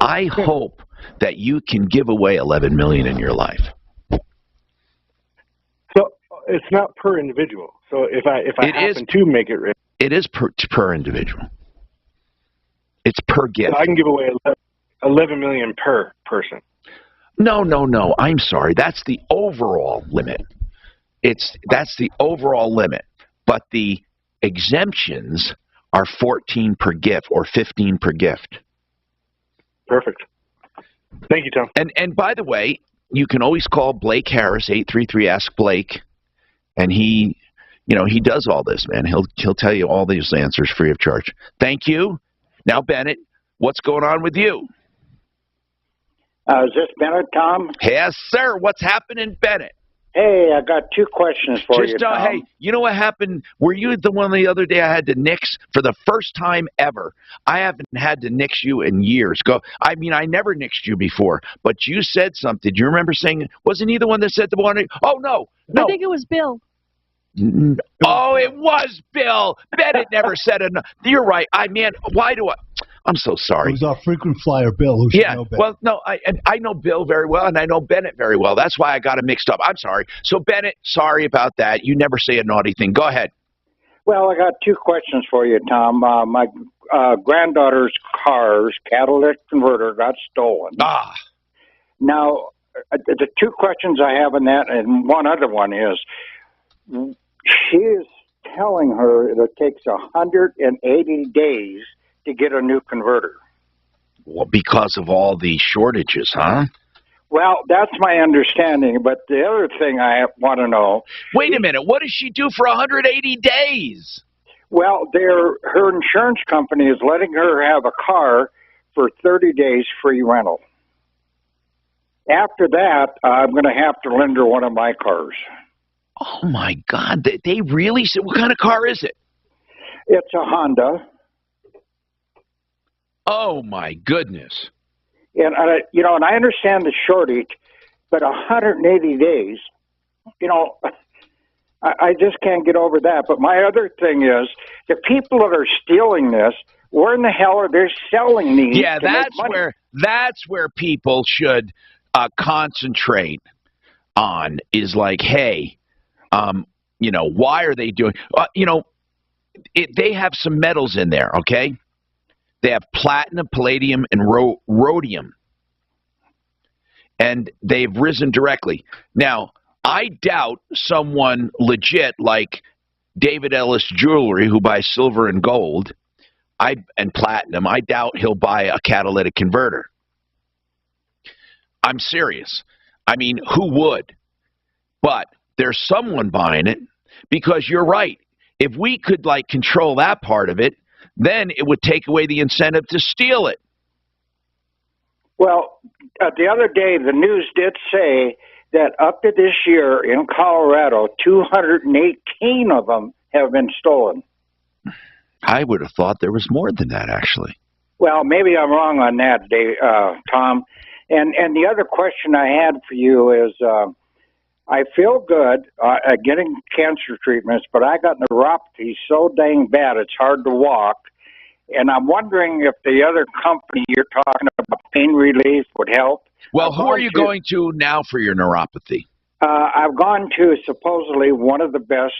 M: I hope that you can give away 11 million in your life.
I: So it's not per individual. So if I happen to make it rich,
M: it is per individual. It's per gift.
I: So I can give away 11 million per person.
M: No. I'm sorry. That's the overall limit. That's the overall limit. But the exemptions are 14 per gift or 15 per gift.
I: Perfect. Thank you, Tom.
M: And by the way, you can always call Blake Harris, 833-ASK-BLAKE, and he does all this, man. He'll tell you all these answers free of charge. Thank you. Now, Bennett, what's going on with you?
J: Is this Bennett, Tom?
M: Yes, sir. What's happening, Bennett?
J: Hey, I got two questions for you, Tom.
M: Hey, you know what happened? Were you the one the other day I had to nix for the first time ever? I haven't had to nix you in years. I never nixed you before, but you said something. Do you remember saying, wasn't he the one that said the one? Oh, no.
K: I think it was Bill.
M: Oh, it was Bill. Bennett never said it. You're right. Why do I? I'm so sorry.
P: It was our frequent flyer, Bill, who should know better.
M: Well, no, I know Bill very well, and I know Bennett very well. That's why I got it mixed up. I'm sorry. So, Bennett, sorry about that. You never say a naughty thing. Go ahead.
J: Well, I got two questions for you, Tom. My granddaughter's car's catalytic converter got stolen. Now, the two questions I have in that, and one other one is, she is telling her it takes 180 days to get a new converter.
M: Well, because of all the shortages, huh?
J: Well, that's my understanding, but the other thing I want to know...
M: Wait a minute, what does she do for 180 days?
J: Well, her insurance company is letting her have a car for 30 days free rental. After that, I'm going to have to lend her one of my cars.
M: Oh, my God. They really said, what kind of car is it?
J: It's a Honda.
M: Oh, my goodness.
J: And, and I understand the shortage, but 180 days, I just can't get over that. But my other thing is, the people that are stealing this, where in the hell are they selling these?
M: Yeah, that's where people should concentrate on, is like, hey, why are they doing, they have some metals in there, okay? They have platinum, palladium, and rhodium. And they've risen directly. Now, I doubt someone legit like David Ellis Jewelry, who buys silver and gold and platinum, I doubt he'll buy a catalytic converter. I'm serious. I mean, who would? But there's someone buying it, because you're right. If we could, control that part of it, then it would take away the incentive to steal it.
J: Well, the other day, the news did say that up to this year in Colorado, 218 of them have been stolen.
M: I would have thought there was more than that, actually.
J: Well, maybe I'm wrong on that, Tom. And the other question I had for you is, I feel good at getting cancer treatments, but I got neuropathy so dang bad it's hard to walk. And I'm wondering if the other company you're talking about, pain relief, would help.
M: Well, who are you going to now for your neuropathy?
J: I've gone to supposedly one of the best.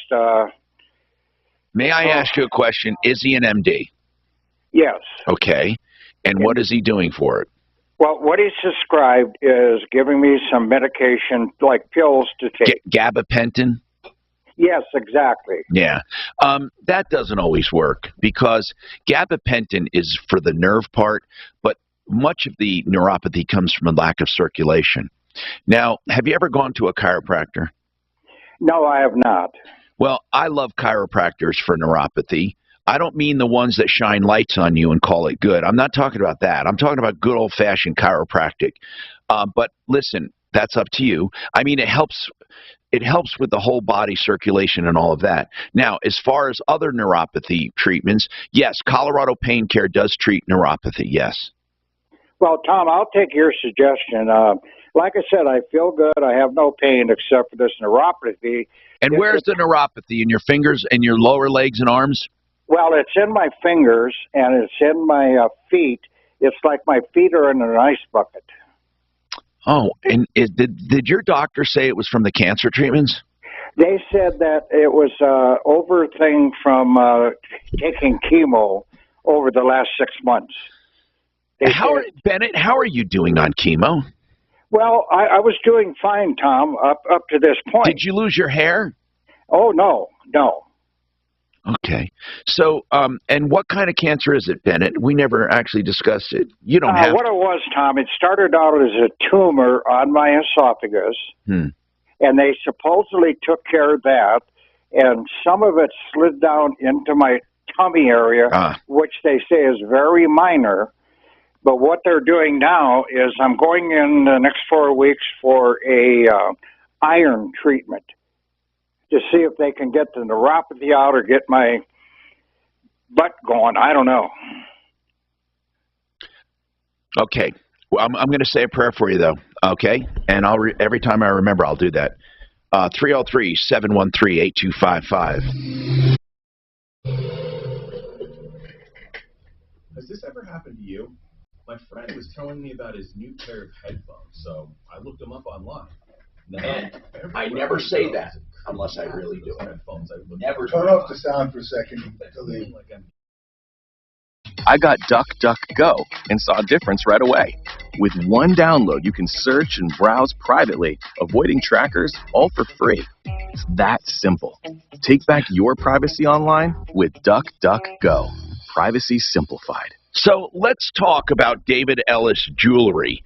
M: May I ask you a question? Is he an MD?
J: Yes.
M: Okay. And what is he doing for it?
J: Well, what he's prescribed is giving me some medication, like pills to take.
M: Gabapentin?
J: Yes, exactly.
M: Yeah. That doesn't always work, because gabapentin is for the nerve part, but much of the neuropathy comes from a lack of circulation. Now, have you ever gone to a chiropractor?
J: No, I have not.
M: Well, I love chiropractors for neuropathy. I don't mean the ones that shine lights on you and call it good. I'm not talking about that. I'm talking about good old-fashioned chiropractic. But listen, that's up to you. I mean, it helps with the whole body circulation and all of that. Now, as far as other neuropathy treatments, yes, Colorado Pain Care does treat neuropathy, yes.
J: Well, Tom, I'll take your suggestion. Like I said, I feel good. I have no pain except for this neuropathy.
M: And where's the neuropathy? In your fingers and your lower legs and arms?
J: Well, it's in my fingers and it's in my feet. It's like my feet are in an ice bucket.
M: Oh, and did your doctor say it was from the cancer treatments?
J: They said that it was over thing from taking chemo over the last 6 months.
M: Bennett, how are you doing on chemo?
J: Well, I was doing fine, Tom, up to this point.
M: Did you lose your hair?
J: Oh, no.
M: Okay. So, and what kind of cancer is it, Bennett? We never actually discussed it. You don't have...
J: What it was, Tom, it started out as a tumor on my esophagus, and they supposedly took care of that, and some of it slid down into my tummy area, which they say is very minor. But what they're doing now is I'm going in the next 4 weeks for a iron treatment to see if they can get the neuropathy out or get my butt going. I don't know.
M: Okay. Well, I'm going to say a prayer for you, though. Okay? And every time I remember, I'll do that. 303-713-8255.
C: Has this ever happened to you? My friend was telling me about his new pair of headphones, so I looked them up online.
E: And I never say that unless I really do it. Never
L: turn off the sound for a second.
K: I got DuckDuckGo and saw a difference right away. With one download, you can search and browse privately, avoiding trackers, all for free. It's that simple. Take back your privacy online with DuckDuckGo. Privacy simplified.
M: So let's talk about David Ellis Jewelry.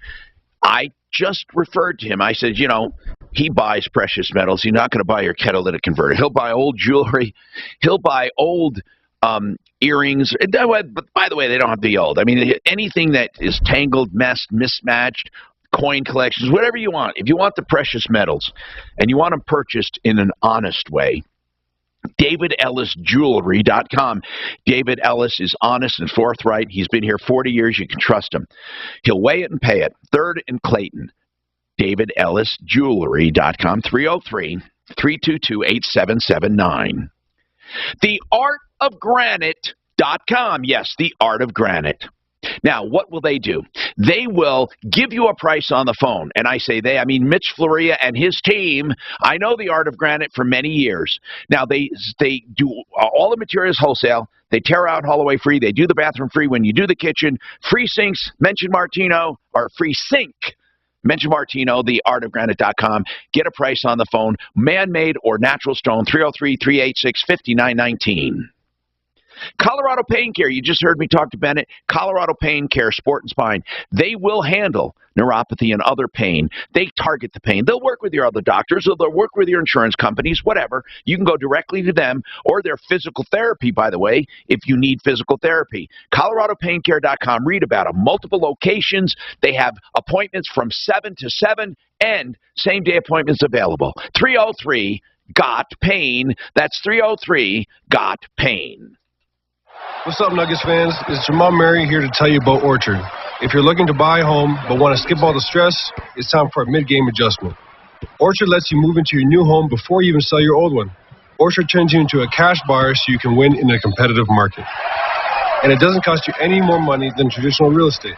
M: I just referred to him. I said, you know, he buys precious metals. He's not going to buy your catalytic converter. He'll buy old jewelry. He'll buy old earrings. But by the way, they don't have to be old. I mean, anything that is tangled, messed, mismatched, coin collections, whatever you want. If you want the precious metals and you want them purchased in an honest way, DavidEllisJewelry.com. David Ellis is honest and forthright. He's been here 40 years. You can trust him. He'll weigh it and pay it. 3rd and Clayton. DavidEllisJewelry.com. 303-322-8779. TheArtOfGranite.com. Yes, The Art of Granite. Now, what will they do? They will give you a price on the phone. And I say they, I mean Mitch Floria and his team. I know the Art of Granite for many years. Now, they do all the materials wholesale. They tear out haul away free. They do the bathroom free. When you do the kitchen, free sinks, mention Martino, or free sink. Mention Martino, theartofgranite.com. Get a price on the phone. Man-made or natural stone, 303-386-5919. Colorado Pain Care. You just heard me talk to Bennett. Colorado Pain Care, Sport and Spine. They will handle neuropathy and other pain. They target the pain. They'll work with your other doctors, or they'll work with your insurance companies, whatever. You can go directly to them, or their physical therapy, by the way, if you need physical therapy. ColoradoPainCare.com. Read about them. Multiple locations. They have appointments from 7 to 7 and same-day appointments available. 303-GOT-PAIN. That's 303-GOT-PAIN.
Q: What's up, Nuggets fans? It's Jamal Murray here to tell you about Orchard. If you're looking to buy a home but want to skip all the stress, it's time for a mid-game adjustment. Orchard lets you move into your new home before you even sell your old one. Orchard turns you into a cash buyer so you can win in a competitive market. And it doesn't cost you any more money than traditional real estate.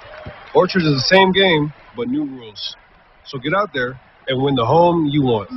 Q: Orchard is the same game, but new rules. So get out there and win the home you want.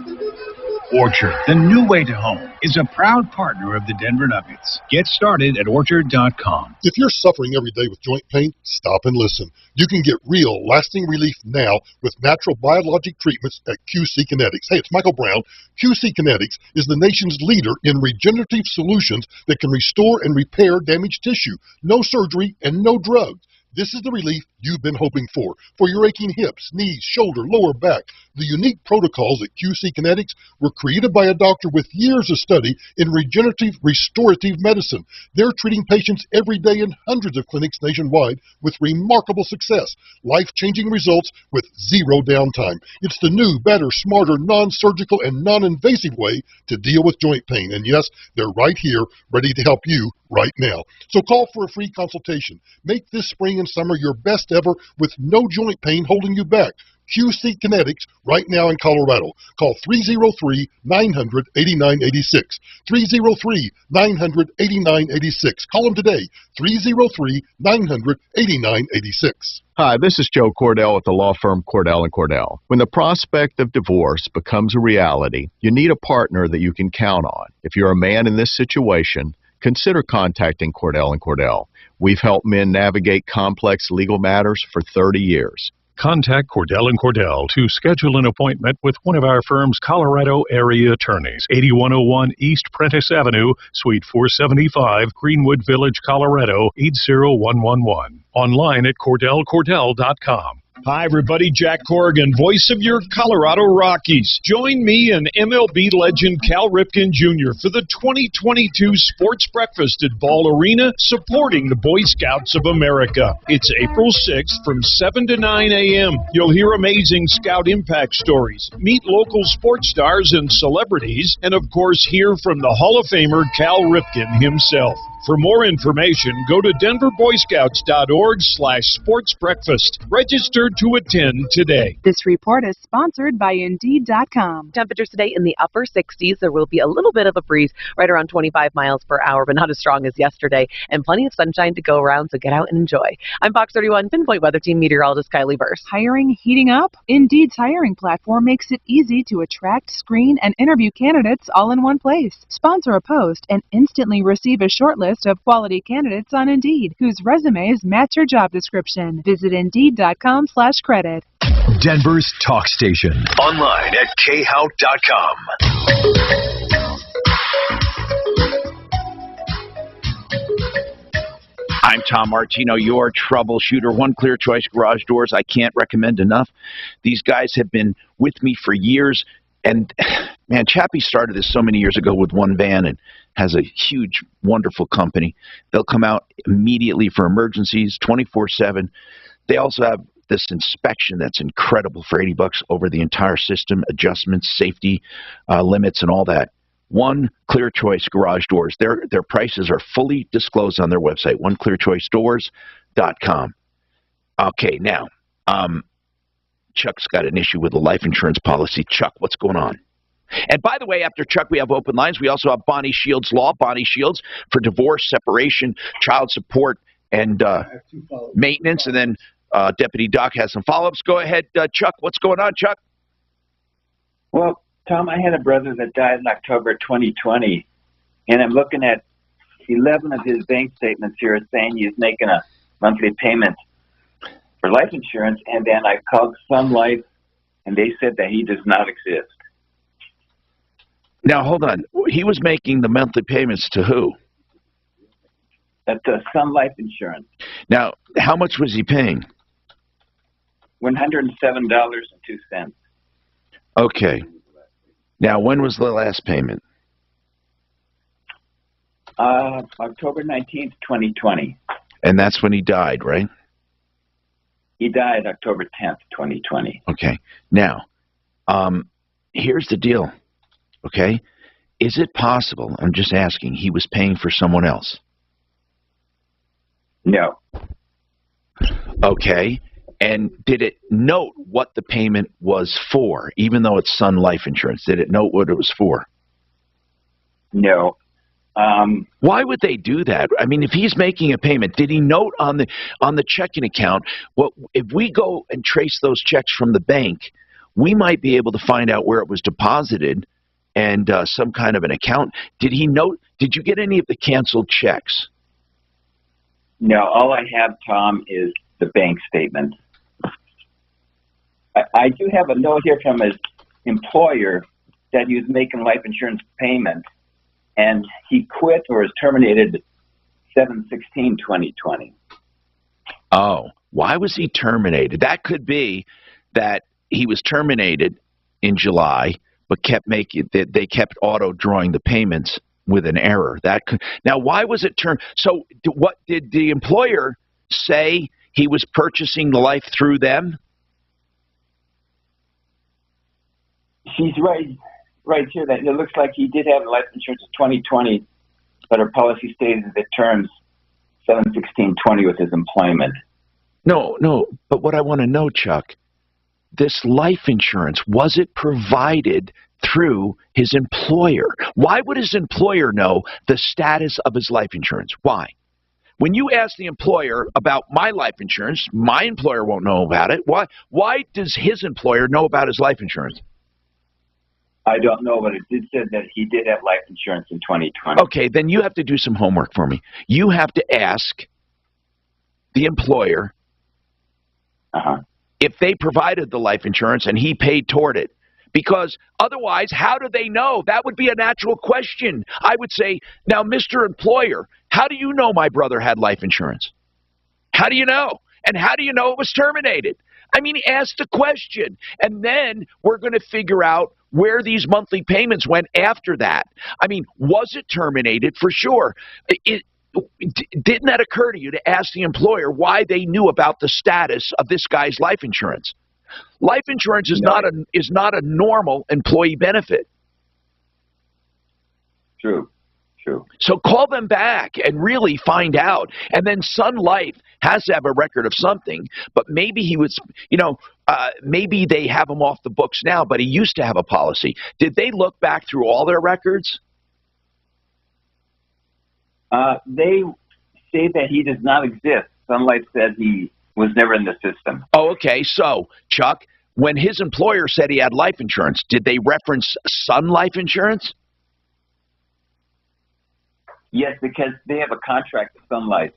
U: Orchard, the new way to home, is a proud partner of the Denver Nuggets. Get started at Orchard.com.
W: If you're suffering every day with joint pain, stop and listen. You can get real, lasting relief now with natural biologic treatments at QC Kinetics. Hey, it's Michael Brown. QC Kinetics is the nation's leader in regenerative solutions that can restore and repair damaged tissue. No surgery and no drugs. This is the relief you've been hoping for your aching hips, knees, shoulder, lower back. The unique protocols at QC Kinetics were created by a doctor with years of study in regenerative restorative medicine. They're treating patients every day in hundreds of clinics nationwide with remarkable success, life-changing results with zero downtime. It's the new, better, smarter, non-surgical, and non-invasive way to deal with joint pain. And yes, they're right here, ready to help you right now. So call for a free consultation. Make this spring and summer your best ever with no joint pain holding you back. QC Kinetics right now in Colorado. Call 303-900-8986. 303-900-8986. Call them today. 303-900-8986.
Z: Hi, this is Joe Cordell at the law firm Cordell & Cordell. When the prospect of divorce becomes a reality, you need a partner that you can count on. If you're a man in this situation, consider contacting Cordell & Cordell. We've helped men navigate complex legal matters for 30 years.
U: Contact Cordell & Cordell to schedule an appointment with one of our firm's Colorado area attorneys. 8101 East Prentice Avenue, Suite 475, Greenwood Village, Colorado, 80111. Online at CordellCordell.com.
A: Hi, everybody. Jack Corrigan, voice of your Colorado Rockies. Join me and MLB legend Cal Ripken Jr. for the 2022 Sports Breakfast at Ball Arena, supporting the Boy Scouts of America. It's April 6th from 7 to 9 a.m. You'll hear amazing Scout impact stories, meet local sports stars and celebrities, and of course hear from the Hall of Famer Cal Ripken himself. For more information, go to denverboyscouts.org/sportsbreakfast. Register to attend today.
G: This report is sponsored by Indeed.com.
N: Temperatures today in the upper 60s. There will be a little bit of a breeze, right around 25 miles per hour, but not as strong as yesterday. And plenty of sunshine to go around, so get out and enjoy. I'm Fox 31 Pinpoint Weather Team meteorologist Kylie Burse.
G: Hiring heating up? Indeed's hiring platform makes it easy to attract, screen, and interview candidates all in one place. Sponsor a post and instantly receive a short list of quality candidates on Indeed, whose resumes match your job description. Visit Indeed.com/credit.
O: Denver's talk station. Online at khout.com.
M: I'm Tom Martino, your troubleshooter. One Clear Choice Garage Doors I can't recommend enough. These guys have been with me for years. And, man, Chappie started this so many years ago with one van and has a huge, wonderful company. They'll come out immediately for emergencies, 24/7. They also have this inspection that's incredible for $80 over the entire system, adjustments, safety limits, and all that. One Clear Choice Garage Doors. Their prices are fully disclosed on their website, oneclearchoicedoors.com. Okay, now, Chuck's got an issue with the life insurance policy. Chuck, what's going on? And by the way, after Chuck, we have open lines. We also have Bonnie Shields Law, Bonnie Shields, for divorce, separation, child support, and maintenance. And then Deputy Doc has some follow-ups. Go ahead, Chuck. What's going on, Chuck?
R: Well, Tom, I had a brother that died in October 2020, and I'm looking at 11 of his bank statements here saying he's making a monthly payment for life insurance, and then I called Sun Life, and they said that he does not exist.
M: Now, hold on. He was making the monthly payments to who?
R: At Sun Life Insurance.
M: Now, how much was he paying?
R: $107.02.
M: Okay. Now, when was the last payment?
R: October 19th, 2020.
M: And that's when he died, right?
R: He died October 10th, 2020.
M: Okay. Now, here's the deal, okay? Is it possible, I'm just asking, he was paying for someone else?
R: No.
M: Okay. And did it note what the payment was for, even though it's Sun Life Insurance? Did it note what it was for?
R: No.
M: Why would they do that? I mean, if he's making a payment, did he note on the checking account? Well, if we go and trace those checks from the bank, we might be able to find out where it was deposited and some kind of an account. Did he note? Did you get any of the canceled checks?
R: No. All I have, Tom, is the bank statement. I do have a note here from his employer that he was making life insurance payments, and he quit or was terminated 7/16/2020.
M: Oh, why was he terminated? That could be that he was terminated in July, but they kept auto drawing the payments with an error. Now, why was it So, what did the employer say? He was purchasing the life through them?
R: She's right here that it looks like he did have life insurance in 2020, but her policy states that it turns 7/16/20 with his employment.
M: No, but what I want to know, Chuck, this life insurance, was it provided through his employer? Why would his employer know the status of his life insurance? Why? When you ask the employer about my life insurance, my employer won't know about it. Why does his employer know about his life insurance?
R: I don't know, but it did say that he did have life insurance in 2020.
M: Okay, then you have to do some homework for me. You have to ask the employer if they provided the life insurance and he paid toward it. Because otherwise, how do they know? That would be a natural question. I would say, now, Mr. Employer, how do you know my brother had life insurance? How do you know? And how do you know it was terminated? I mean, ask the question. And then we're going to figure out where these monthly payments went after that. I mean, was it terminated? For sure. Didn't that occur to you to ask the employer why they knew about the status of this guy's life insurance? Life insurance is not a normal employee benefit.
R: True.
M: So call them back and really find out. And then Sun Life has to have a record of something, but maybe he was, maybe they have him off the books now, but he used to have a policy. Did they look back through all their records?
R: They say that he does not exist. Sun Life said he was never in the system.
M: Oh, okay. So, Chuck, when his employer said he had life insurance, did they reference Sun Life Insurance?
R: Yes, because they have a contract with Sun Life.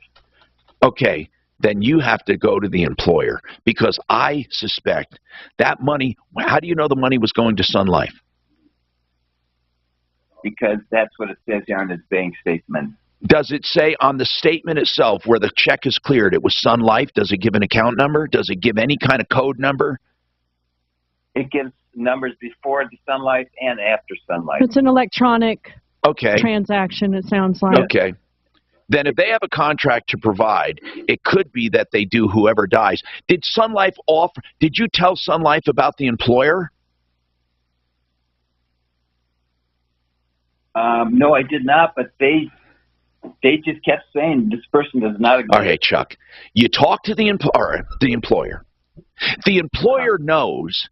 M: Okay, then you have to go to the employer, because I suspect that money, how do you know the money was going to Sun Life?
R: Because that's what it says here on his bank statement.
M: Does it say on the statement itself where the check is cleared, it was Sun Life? Does it give an account number? Does it give any kind of code number?
R: It gives numbers before the Sun Life and after Sun Life.
B: It's an electronic transaction, it sounds like.
M: Okay. Then if they have a contract to provide, it could be that they do whoever dies. Did Sun Life offer, did you tell Sun Life about the employer?
R: No, I did not, but they just kept saying this person does not exist.
M: All right, Chuck. You talk to the employer. The employer knows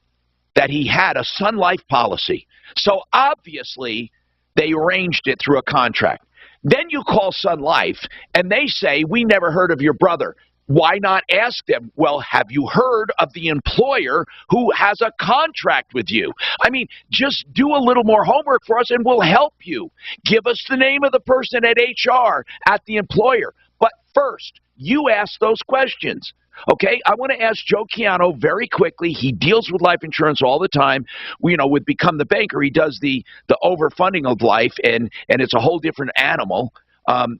M: that he had a Sun Life policy. So obviously they arranged it through a contract. Then you call Sun Life and they say, we never heard of your brother. Why not ask them, well, have you heard of the employer who has a contract with you? I mean, just do a little more homework for us and we'll help you. Give us the name of the person at HR, at the employer. But first, you ask those questions. Okay, I want to ask Joe Chiano very quickly. He deals with life insurance all the time. With Become the Banker, he does the overfunding of life, and it's a whole different animal. You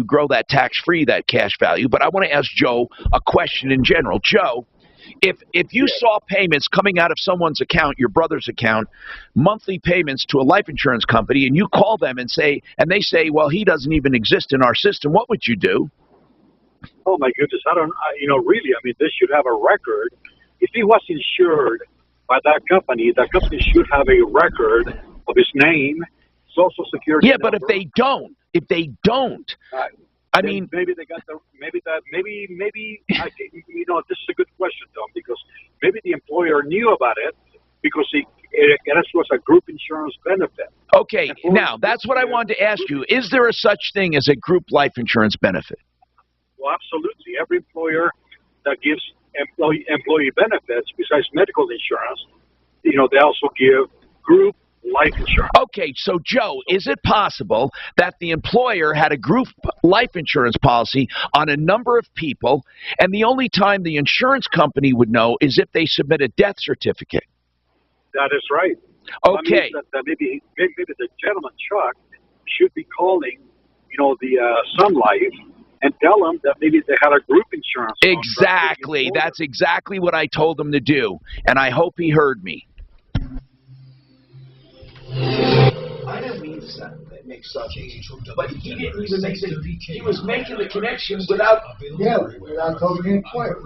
M: grow that tax-free, that cash value. But I want to ask Joe a question in general. Joe, if you saw payments coming out of someone's account, your brother's account, monthly payments to a life insurance company, and you call them and they say, well, he doesn't even exist in our system, what would you do?
S: Oh my goodness, really, they should have a record. If he was insured by that company should have a record of his name, Social Security number.
M: But if they don't,
S: maybe they got maybe this is a good question, Tom, because maybe the employer knew about it because it was a group insurance benefit.
M: Okay, now that's what I wanted to ask you. Is there a such thing as a group life insurance benefit?
S: Well, absolutely. Every employer that gives employee benefits besides medical insurance, they also give group life insurance.
M: Okay, so Joe, is it possible that the employer had a group life insurance policy on a number of people, and the only time the insurance company would know is if they submit a death certificate?
S: That is right.
M: Okay.
S: That maybe the gentleman, Chuck, should be calling, the Sun Life and tell them that maybe they had a group insurance.
M: Exactly. That's exactly what I told them to do, and I hope he heard me.
E: I don't mean to sound that makes such but he didn't even make he was making the connection without
L: talking to the employer.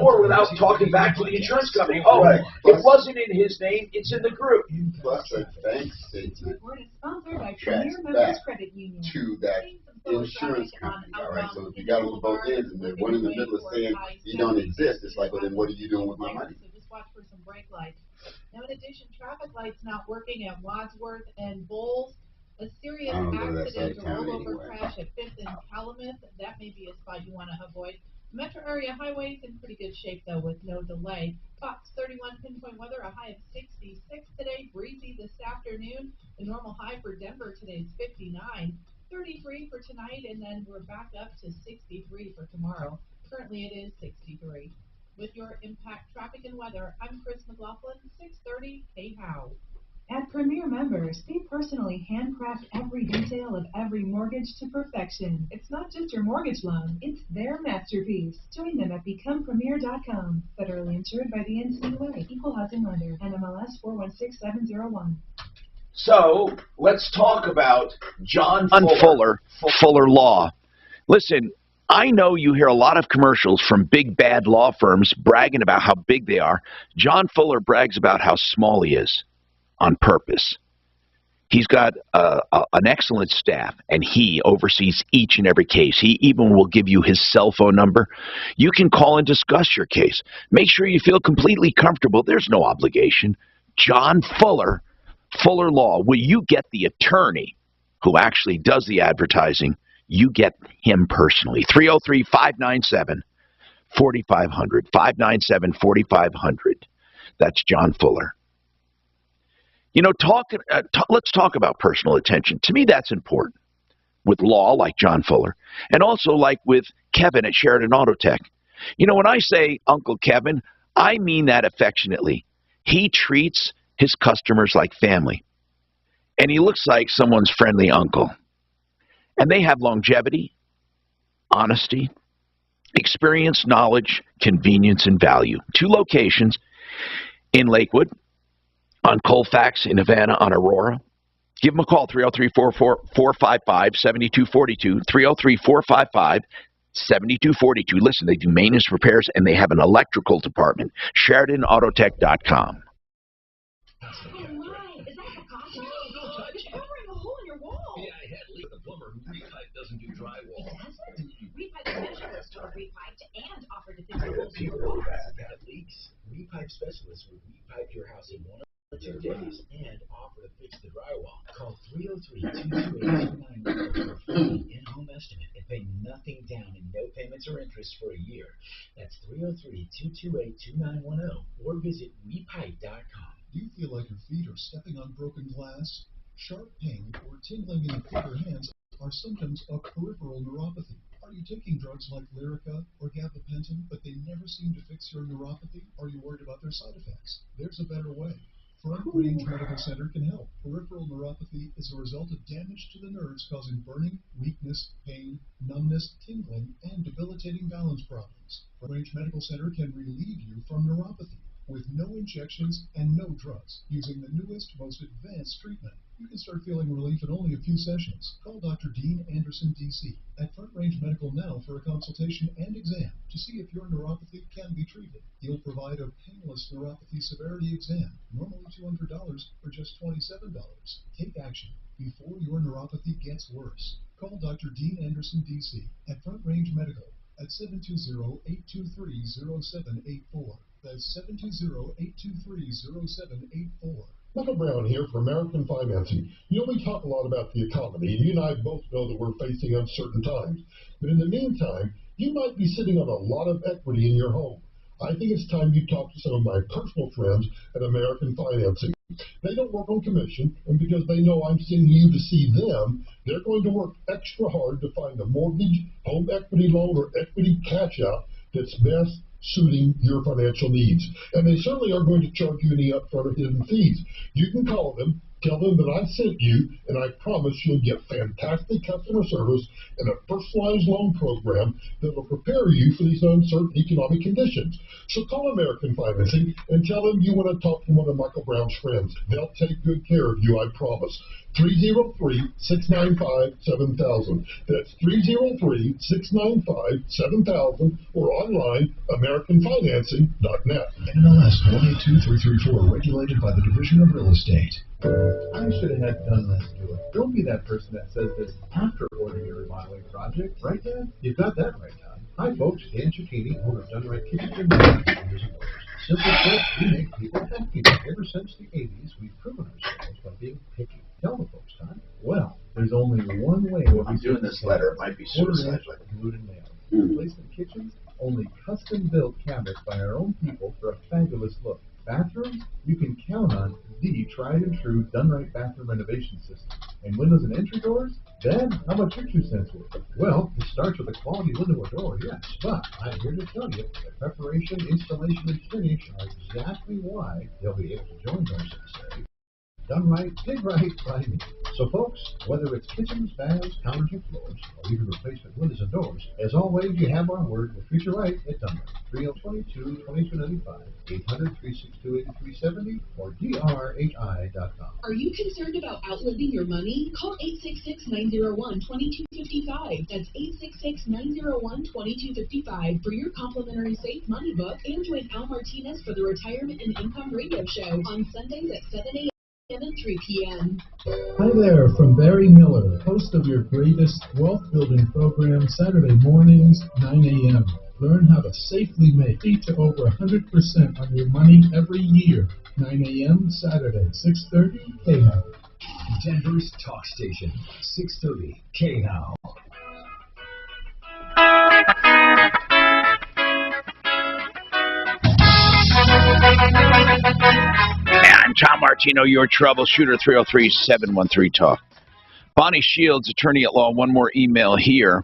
E: Or without talking back to the insurance company. Oh, right. It wasn't in his name, it's in the group.
F: Plus a bank statement tracks back to that insurance company. All right, so if you got them on both ends and the one in the middle is saying you don't exist, it's like, well, then what are you doing with my money?
G: Just watch for some brake lights. Now, in addition, traffic lights not working at Wadsworth and Bowles. A serious accident or rollover crash at 5th and Calumet. That may be a spot you want to avoid. Metro area highways in pretty good shape, though, with no delay. Fox 31 pinpoint weather, a high of 66 today. Breezy this afternoon. The normal high for Denver today is 59. 33 for tonight, and then we're back up to 63 for tomorrow.
D: Currently it is 63. With your impact traffic and weather, I'm Chris McLaughlin, 630 KHOW.
G: At Premier members, they personally handcraft every detail of every mortgage to perfection. It's not just your mortgage loan, it's their masterpiece. Join them at becomepremier.com. Federally insured by the NCUA, Equal Housing Lender, NMLS 416701.
E: So let's talk about John Fuller Law. Listen, I know you hear a lot of commercials from big bad law firms bragging about how big they are. John Fuller brags about how small he is on purpose. He's got an excellent staff, and he oversees each and every case. He even will give you his cell phone number. You can call and discuss your case. Make sure you feel completely comfortable. There's no obligation. John Fuller Law. Will you get the attorney who actually does the advertising? You get him personally. 303-597-4500. 597-4500. That's John Fuller. You know, let's talk about personal attention. To me, that's important with law, like John Fuller, and also like with Kevin at Sheridan Auto Tech. You know, when I say Uncle Kevin, I mean that affectionately. He treats his customers like family, and he looks like someone's friendly uncle. And they have longevity, honesty, experience, knowledge, convenience, and value. 2 locations in Lakewood, on Colfax, in Havana, on Aurora. Give them a call, 303-455-7242, 303-455-7242. Listen, they do maintenance, repairs, and they have an electrical department. SheridanAutotech.com.
H: Doesn't do drywall. It doesn't? Repipe specialists will repipe and offer to fix your whole leaks. Repipe specialists will repipe your house in 1 or 2 days and offer to fix the drywall. Call 303-228-2910 for a free in-home estimate and pay nothing down and no payments or interest for a year. That's 303-228-2910 or visit repipe.com.
T: Do you feel like your feet are stepping on broken glass? Sharp pain or tingling in your feet or hands are symptoms of peripheral neuropathy. Are you taking drugs like Lyrica or gabapentin, but they never seem to fix your neuropathy? Are you worried about their side effects? There's a better way. Front Range Medical Center can help. Peripheral neuropathy is a result of damage to the nerves causing burning, weakness, pain, numbness, tingling, and debilitating balance problems. Front Range Medical Center can relieve you from neuropathy with no injections and no drugs, using the newest, most advanced treatment. You can start feeling relief in only a few sessions. Call Dr. Dean Anderson, D.C. at Front Range Medical now for a consultation and exam to see if your neuropathy can be treated. He'll provide a painless neuropathy severity exam, normally $200 for just $27. Take action before your neuropathy gets worse. Call Dr. Dean Anderson, D.C. at Front Range Medical at 720-823-0784. That's 720-823-0784.
W: Michael Brown here for American Financing. You know, we talk a lot about the economy, and you and I both know that we're facing uncertain times. But in the meantime, you might be sitting on a lot of equity in your home. I think it's time you talk to some of my personal friends at American Financing. They don't work on commission, and because they know I'm sending you to see them, they're going to work extra hard to find a mortgage, home equity loan, or equity cash out that's best suiting your financial needs. And they certainly aren't going to charge you any upfront or hidden fees. You can call them, tell them that I sent you, and I promise you'll get fantastic customer service and a personalized loan program that will prepare you for these uncertain economic conditions. So call American Financing and tell them you want to talk to one of Michael Brown's friends. They'll take good care of you, I promise. 303-695-7000. That's 303-695-7000 or online, AmericanFinancing.net.
V: NMLS 182334, regulated by the Division of Real Estate. I should have had done this to it. Don't be that person that says this after ordering a remodeling project, right, Dad? You got that right, Tom. Hi, folks. Dan Cicchini, owner of Done Right Kitchens and Music Doors. Simply put, we make people happy. Ever since the 80s, we've proven ourselves by being picky. Tell the folks, Tom. Well, there's only one way.
E: I'm doing this letter. It might be suicide.
V: Glued and nailed. Replacement kitchens, only custom-built cabinets by our own people for a fabulous look. Bathrooms, you can count on the tried and true Done Right bathroom renovation system. And windows and entry doors, Dan, how much your 2 cents worth? Well, it starts with a quality window or door, yes, but I'm here to tell you that preparation, installation, and finish are exactly why they'll be able to join those that say, done right, did right by me. So folks, whether it's kitchens, baths, counters, and floors, or even replacement windows and doors, as always, you have our word with Future Right at Done Right. 3022-2295, 800-362-8370, or drhi.com.
C: Are you concerned about outliving your money? Call 866-901-2255. That's 866-901-2255 for your complimentary Safe Money book, and join Al Martinez for the Retirement and Income Radio Show on Sundays at 7 a.m. and 3 p.m.
V: Hi there, from Barry Miller, host of your greatest wealth building program, Saturday mornings, 9 a.m. Learn how to safely make to over 100% on your money every year. 9 a.m. Saturday, 6:30 KHOW.
O: Denver's talk station, 630 KHOW.
M: I'm Tom Martino, your troubleshooter, 303-713-TALK. Bonnie Shields, attorney at law, one more email here.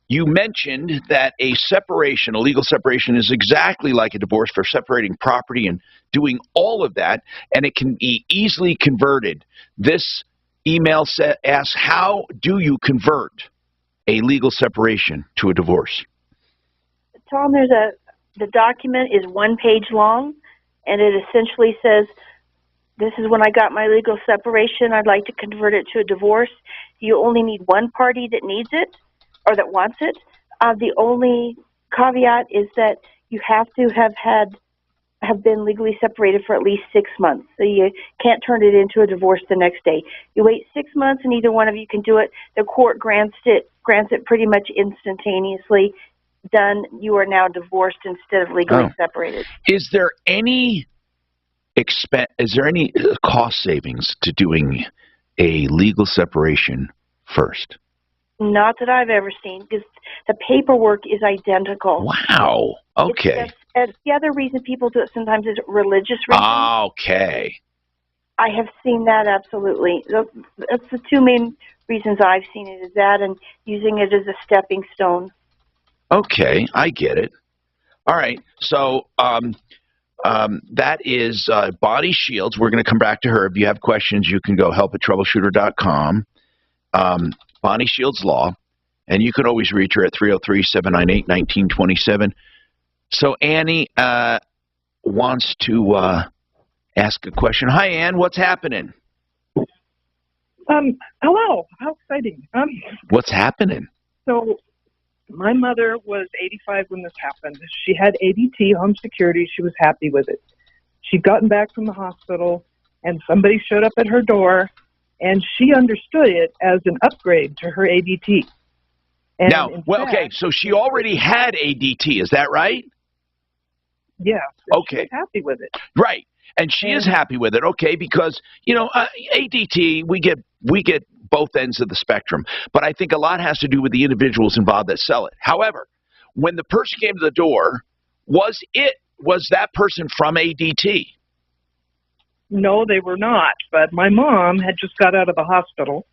M: You mentioned that a separation, a legal separation, is exactly like a divorce for separating property and doing all of that, and it can be easily converted. This email asks, how do you convert a legal separation to a divorce?
I: Tom, the document is 1 page long, and it essentially says, this is when I got my legal separation. I'd like to convert it to a divorce. You only need one party that needs it or that wants it. The only caveat is that you have to have been legally separated for at least 6 months. So you can't turn it into a divorce the next day. You wait 6 months, and either one of you can do it. The court grants it pretty much instantaneously. Done. You are now divorced instead of legally separated.
M: Is there any cost savings to doing a legal separation first?
I: Not that I've ever seen, because the paperwork is identical.
M: Wow. Okay.
I: The other reason people do it sometimes is religious reasons.
M: Okay.
I: I have seen that, absolutely. That's the two main reasons I've seen it, is that and using it as a stepping stone.
M: Okay, I get it. All right, so that is Bonnie Shields. We're going to come back to her. If you have questions, you can go help@troubleshooter.com. Bonnie Shields Law, and you can always reach her at 303-798-1927. So Annie wants to ask a question. Hi, Ann. What's happening?
J: Hello. How exciting.
M: What's happening?
J: So my mother was 85 when this happened. She had ADT, home security. She was happy with it. She'd gotten back from the hospital, and somebody showed up at her door, and she understood it as an upgrade to her ADT. And
M: now, okay, so she already had ADT, is that right?
J: Yeah.
M: Okay.
J: She was happy with it.
M: Right. And she is happy with it, okay, because, ADT, we get both ends of the spectrum. But I think a lot has to do with the individuals involved that sell it. However, when the person came to the door, was that person from ADT?
J: No, they were not. But my mom had just got out of the hospital,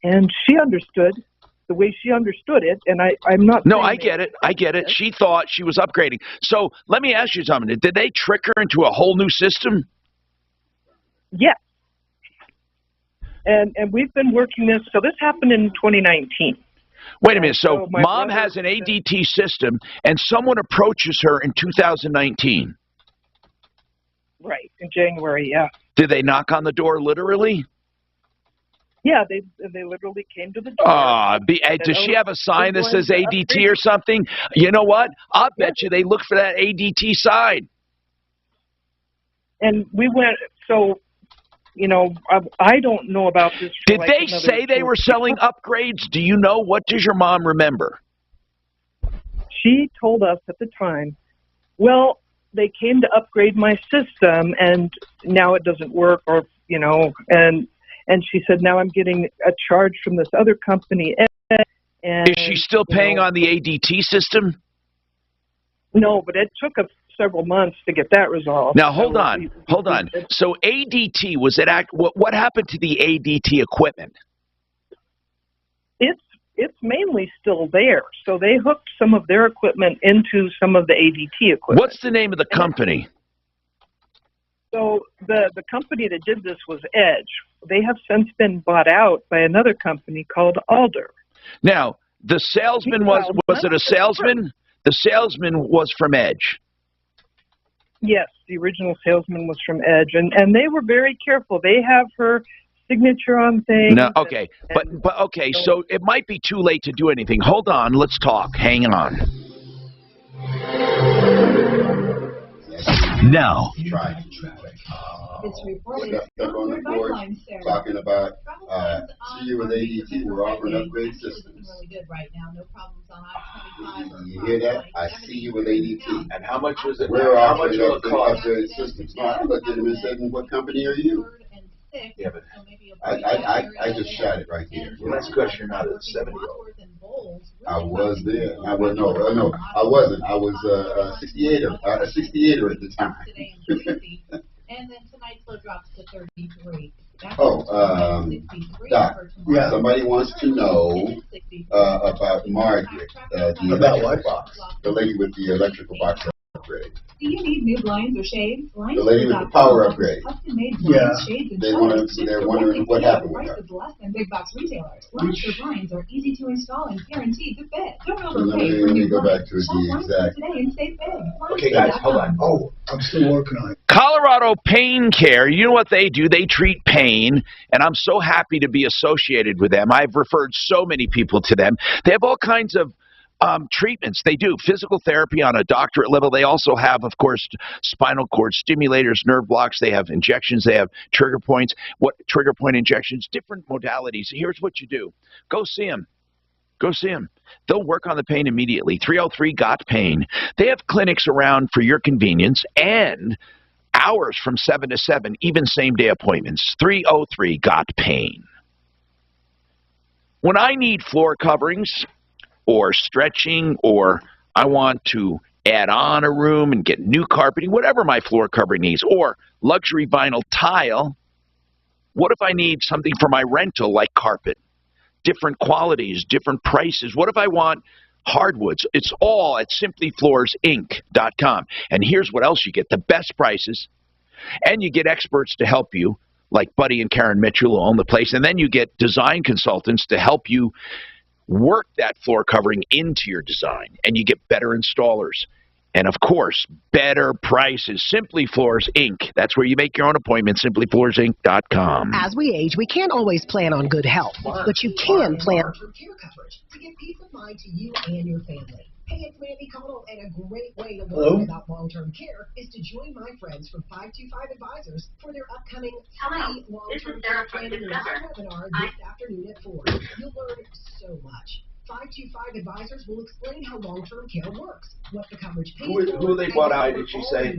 J: and she understood the way she understood it, and I'm not...
M: No, I get it. I get it. She thought she was upgrading. So let me ask you something. Did they trick her into a whole new system?
J: Yes. And we've been working this. So this happened in 2019.
M: Wait a minute. So mom has an ADT system, and someone approaches her in 2019.
J: Right, in January, yeah.
M: Did they knock on the door literally?
J: Yeah, they literally came to the door.
M: Does she have a sign that says ADT or something? You know what? I'll bet you they look for that ADT sign.
J: And we went, so, I don't know about this.
M: Did they say they were selling upgrades? Do you know? What does your mom remember?
J: She told us at the time, well, they came to upgrade my system, and now it doesn't work, or, and she said, now I'm getting a charge from this other company. And,
M: is she still paying on the ADT system?
J: No, but it took several months to get that resolved.
M: Now, hold on. So ADT, what happened to the ADT equipment?
J: It's mainly still there. So they hooked some of their equipment into some of the ADT equipment.
M: What's the name of the company?
J: So the company that did this was Edge. They have since been bought out by another company called Alder.
M: Now, the salesman was it a salesman? The salesman was from Edge.
J: Yes, the original salesman was from Edge, and they were very careful. They have her signature on things.
M: No, okay, but okay, so it might be too late to do anything. Hold on, let's talk. Hang on.
O: Now,
F: talking about see you with ADT. We're offering upgrade systems. You hear that? I see you with ADT.
E: And how much was it?
F: We're
E: How much
F: offering
E: will it cost?
F: upgrade systems. No, I looked at them and said, "What company are you?"
E: Yeah, but
F: I just shot it right here.
E: Well, that's because you're not a 70-year-old.
F: I was there. I wasn't. I was a 68er at the time.
D: And then tonight's low drops to 33.
F: Doc, somebody wants to know about Margaret, the electrical box, the lady with the electrical box upgrade.
C: Do you need new blinds or shades?
F: The lady with the power upgrade.
C: Yeah.
F: They're wondering what happened with her.
C: Less than big box retailers. Blinds blinds are easy to install and guaranteed to fit. Don't
F: So let me go back to the exact.
C: Today and save big.
E: Okay, guys, hold on.
L: Oh, I'm still working on it.
M: Colorado Pain Care, you know what they do? They treat pain, and I'm so happy to be associated with them. I've referred so many people to them. They have all kinds of treatments. They do physical therapy on a doctorate level. They also have, of course, spinal cord stimulators, nerve blocks. They have injections. They have trigger points, trigger point injections, different modalities. Here's what you do. Go see them. Go see them. They'll work on the pain immediately. 303-GOT-PAIN. They have clinics around for your convenience and hours from 7 to 7, even same-day appointments. 303-GOT-PAIN. When I need floor coverings or stretching, or I want to add on a room and get new carpeting, whatever my floor covering needs, or luxury vinyl tile, what if I need something for my rental like carpet? Different qualities, different prices. What if I want hardwoods? It's all at simplyfloorsinc.com. And here's what else you get: the best prices, and you get experts to help you, like Buddy and Karen Mitchell who own the place, and then you get design consultants to help you work that floor covering into your design, and you get better installers. And, of course, better prices. Simply Floors, Inc. That's where you make your own appointment, simplyfloorsinc.com.
K: As we age, we can't always plan on good health, but you can plan.
C: Long-term care coverage to give peace of mind to you and your family. Hey, it's Mandy Connell, and a great way to learn about long-term care is to join my friends from 525 Advisors for their upcoming free long-term care planning webinar this afternoon at 4. You'll learn so much. 525 Advisors will explain how long-term care works, what the coverage pays for,
E: who they bought out, did she say?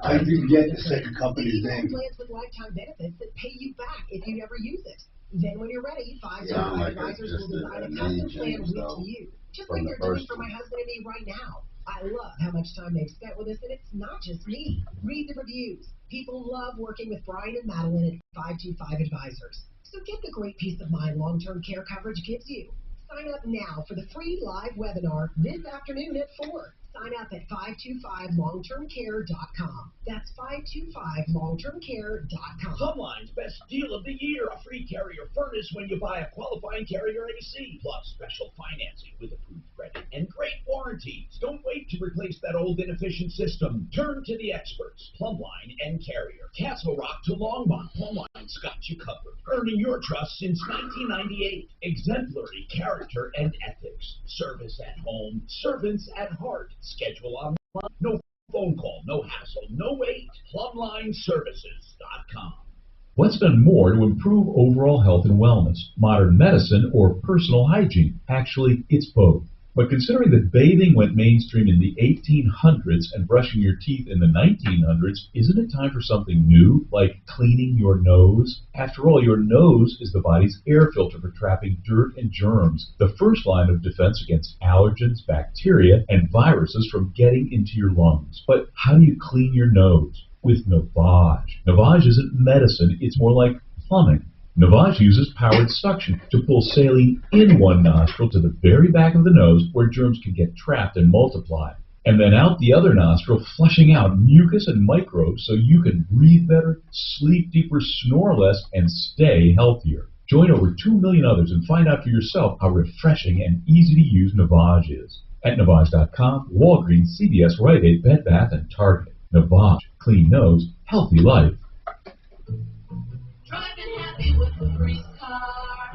L: I didn't get the second company's name.
C: Plans with lifetime benefits that pay you back if you never use it. Then when you're ready, 525 Advisors will design a custom plan with you. Just like they're doing for my husband and me right now. I love how much time they've spent with us, and it's not just me. Read the reviews. People love working with Brian and Madeline at 525 Advisors. So get the great peace of mind long-term care coverage gives you. Sign up now for the free live webinar this afternoon at 4. Sign up at 525longtermcare.com. That's 525longtermcare.com.
H: Plumline's best deal of the year, a free carrier furnace when you buy a qualifying carrier AC, plus special financing with approved credit and great warranties. Don't wait to replace that old inefficient system. Turn to the experts, Plumline and Carrier. Castle Rock to Longmont, Plumline's got you covered. Earning your trust since 1998. Exemplary character and ethics. Service at home, servants at heart. Schedule online. No phone call, no hassle, no wait. PlumlineServices.com.
P: What's done more to improve overall health and wellness, modern medicine or personal hygiene? Actually, it's both. But considering that bathing went mainstream in the 1800s and brushing your teeth in the 1900s, isn't it time for something new, like cleaning your nose? After all, your nose is the body's air filter for trapping dirt and germs, the first line of defense against allergens, bacteria, and viruses from getting into your lungs. But how do you clean your nose? With Navage. Navage isn't medicine, it's more like plumbing. Navage uses powered suction to pull saline in one nostril to the very back of the nose where germs can get trapped and multiply, and then out the other nostril, flushing out mucus and microbes so you can breathe better, sleep deeper, snore less, and stay healthier. Join over 2 million others and find out for yourself how refreshing and easy to use Navage is. At Navage.com, Walgreens, CVS, Rite Aid, Bed Bath, and Target. Navage. Clean nose, healthy life.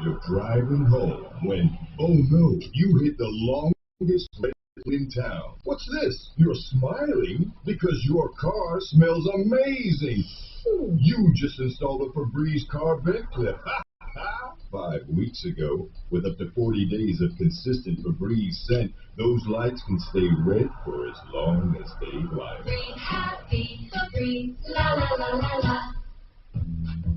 A: You're driving home when, oh no, you hit the longest red in town. What's this? You're smiling because your car smells amazing. You just installed a Febreze car vent clip. 5 weeks ago, with up to 40 days of consistent Febreze scent, those lights can stay red for as long as they like.
Q: Happy Febreze, la la la la la.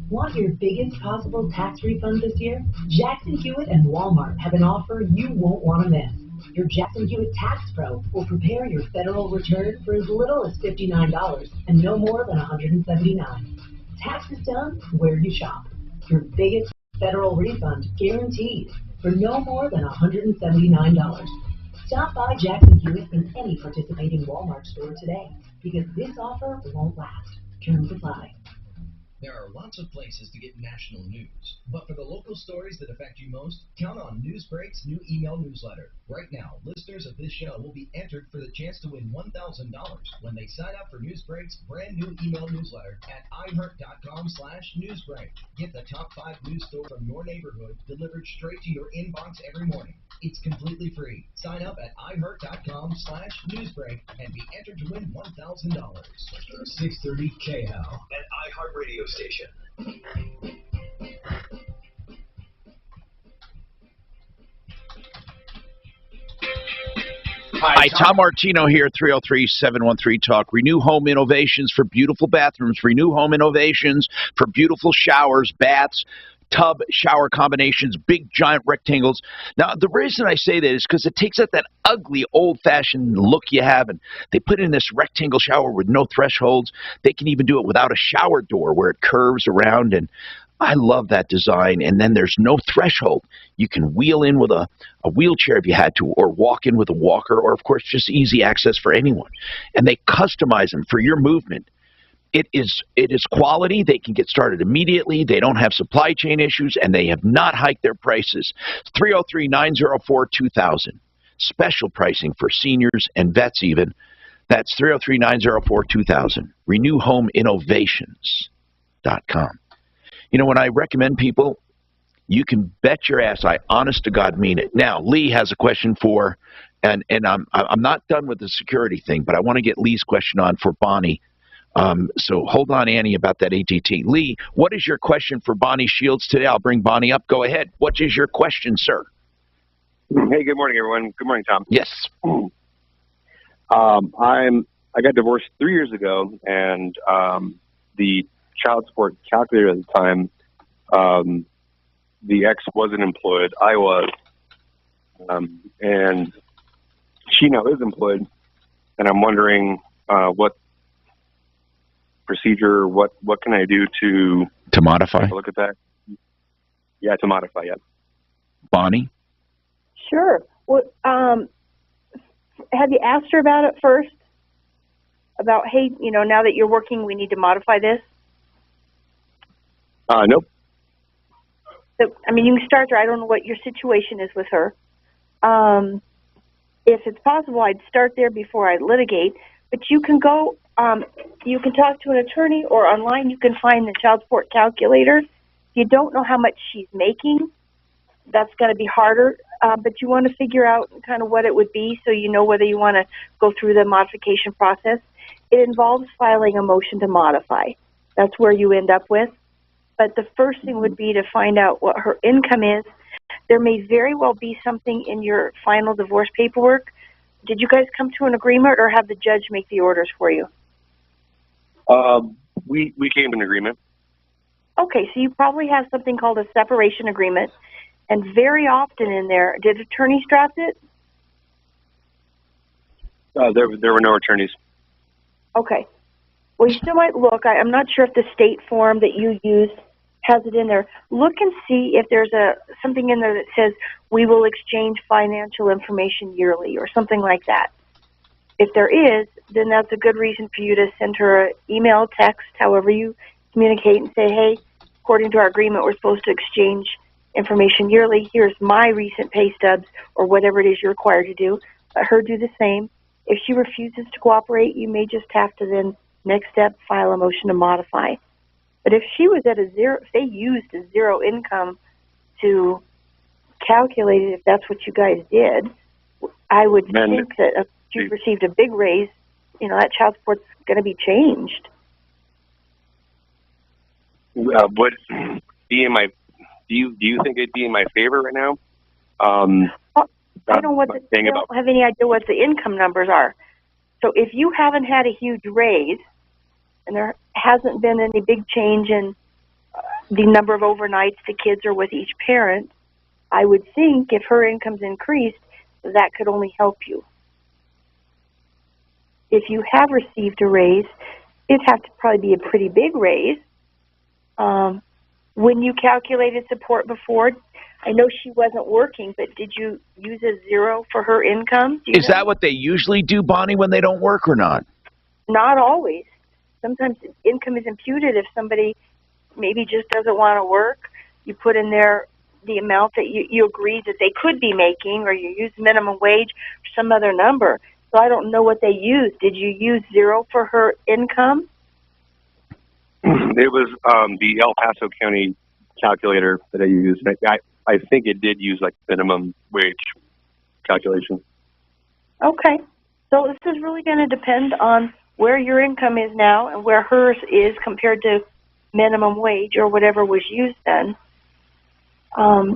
C: Want your biggest possible tax refund this year? Jackson Hewitt and Walmart have an offer you won't want to miss. Your Jackson Hewitt Tax Pro will prepare your federal return for as little as $59 and no more than $179. Taxes done where you shop. Your biggest federal refund guaranteed for no more than $179. Stop by Jackson Hewitt in any participating Walmart store today because this offer won't last. Terms apply.
H: There are lots of places to get national news, but for the local stories that affect you most, count on Newsbreak's new email newsletter. Right now, listeners of this show will be entered for the chance to win $1,000 when they sign up for Newsbreak's brand new email newsletter at iHeart.com/Newsbreak. Get the top 5 news stories from your neighborhood delivered straight to your inbox every morning. It's completely free. Sign up at iHeart.com/Newsbreak and be entered to win $1,000.
A: 630 KHAL, an iHeart radio station.
M: Hi, Tom Martino here, 303-713-TALK. Renew Home Innovations for beautiful bathrooms. Renew Home Innovations for beautiful showers, baths, tub, shower combinations, big, giant rectangles. Now, the reason I say that is because it takes out that ugly, old-fashioned look you have, and they put in this rectangle shower with no thresholds. They can even do it without a shower door where it curves around, and I love that design. And then there's no threshold. You can wheel in with a wheelchair if you had to, or walk in with a walker, or, of course, just easy access for anyone. And they customize them for your movement. It is quality. They can get started immediately. They don't have supply chain issues, and they have not hiked their prices. 303-904-2000. Special pricing for seniors and vets even. That's 303-904-2000. RenewHomeInnovations.com. You know, when I recommend people, you can bet your ass I honest to God mean it. Now, Lee has a question for, and I'm not done with the security thing, but I want to get Lee's question on for Bonnie. So hold on, Annie, about that ATT. Lee, what is your question for Bonnie Shields today? I'll bring Bonnie up. Go ahead. What is your question, sir?
U: Hey, good morning, everyone. Good morning, Tom.
M: Yes.
U: I got divorced 3 years ago, and the child support calculator at the time, the ex wasn't employed. I was, and she now is employed, and I'm wondering what procedure, what can I do to
M: modify?
U: Take a look at that. Yeah, to modify. Yeah.
M: Bonnie.
I: Sure. Well, have you asked her about it first? About, hey, you know, now that you're working, we need to modify this?
U: Nope.
I: So, I mean, you can start there. I don't know what your situation is with her. If it's possible, I'd start there before I litigate. But you can go, you can talk to an attorney, or online you can find the child support calculator. If you don't know how much she's making, that's going to be harder. But you want to figure out kind of what it would be so you know whether you want to go through the modification process. It involves filing a motion to modify. That's where you end up with. But the first thing would be to find out what her income is. There may very well be something in your final divorce paperwork. Did you guys come to an agreement, or have the judge make the orders for you?
U: We came to an agreement.
I: Okay, so you probably have something called a separation agreement. And very often in there, did attorneys draft it?
U: There were no attorneys.
I: Okay. Well, you still might look. I'm not sure if the state form that you used has it in there. Look and see if there's something in there that says we will exchange financial information yearly or something like that. If there is, then that's a good reason for you to send her an email, text, however you communicate, and say, hey, according to our agreement, we're supposed to exchange information yearly. Here's my recent pay stubs or whatever it is you're required to do. Let her do the same. If she refuses to cooperate, you may just have to then, next step, file a motion to modify. But if she was at a zero, if they used a zero income to calculate it, if that's what you guys did, I would think that if you've received a big raise, that child support's going to be changed.
U: Would be in my? Do you think it'd be in my favor right now?
I: I don't have any idea what the income numbers are. So if you haven't had a huge raise, and there hasn't been any big change in the number of overnights the kids are with each parent, I would think if her income's increased, that could only help you. If you have received a raise, it'd have to probably be a pretty big raise. When you calculated support before, I know she wasn't working, but did you use a zero for her income?
M: Is that what they usually do, Bonnie, when they don't work or not?
I: Not always. Sometimes income is imputed if somebody maybe just doesn't want to work. You put in there the amount that you agree that they could be making, or you use minimum wage or some other number. So I don't know what they used. Did you use zero for her income?
U: It was the El Paso County calculator that I used. I think it did use like minimum wage calculation.
I: Okay. So this is really going to depend on where your income is now and where hers is compared to minimum wage or whatever was used then.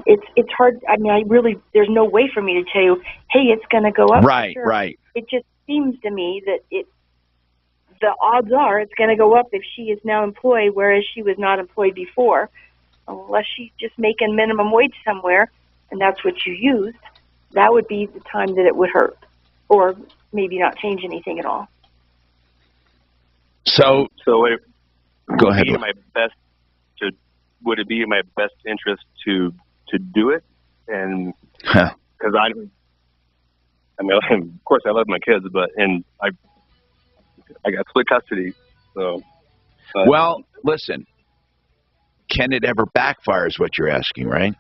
I: It's hard. I mean, there's no way for me to tell you, hey, it's going to go up.
M: Right,
I: sure.
M: right.
I: It just seems to me that the odds are it's going to go up if she is now employed, whereas she was not employed before. Unless she's just making minimum wage somewhere, and that's what you used, that would be the time that it would hurt, or maybe not change anything at all.
U: So it
M: go ahead.
U: Would it be in my best interest to do it? And because I mean, of course, I love my kids, and I got split custody. So,
M: well, listen. Can it ever backfire is what you're asking, right?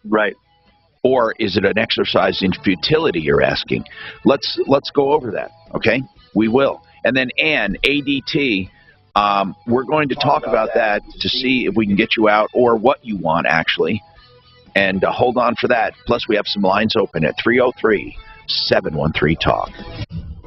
U: Right.
M: Or is it an exercise in futility you're asking? Let's go over that, okay? We will. And then Ann, ADT, we're going to talk about that to see if we can get you out or what you want, actually. And hold on for that. Plus, we have some lines open at 303-713-TALK.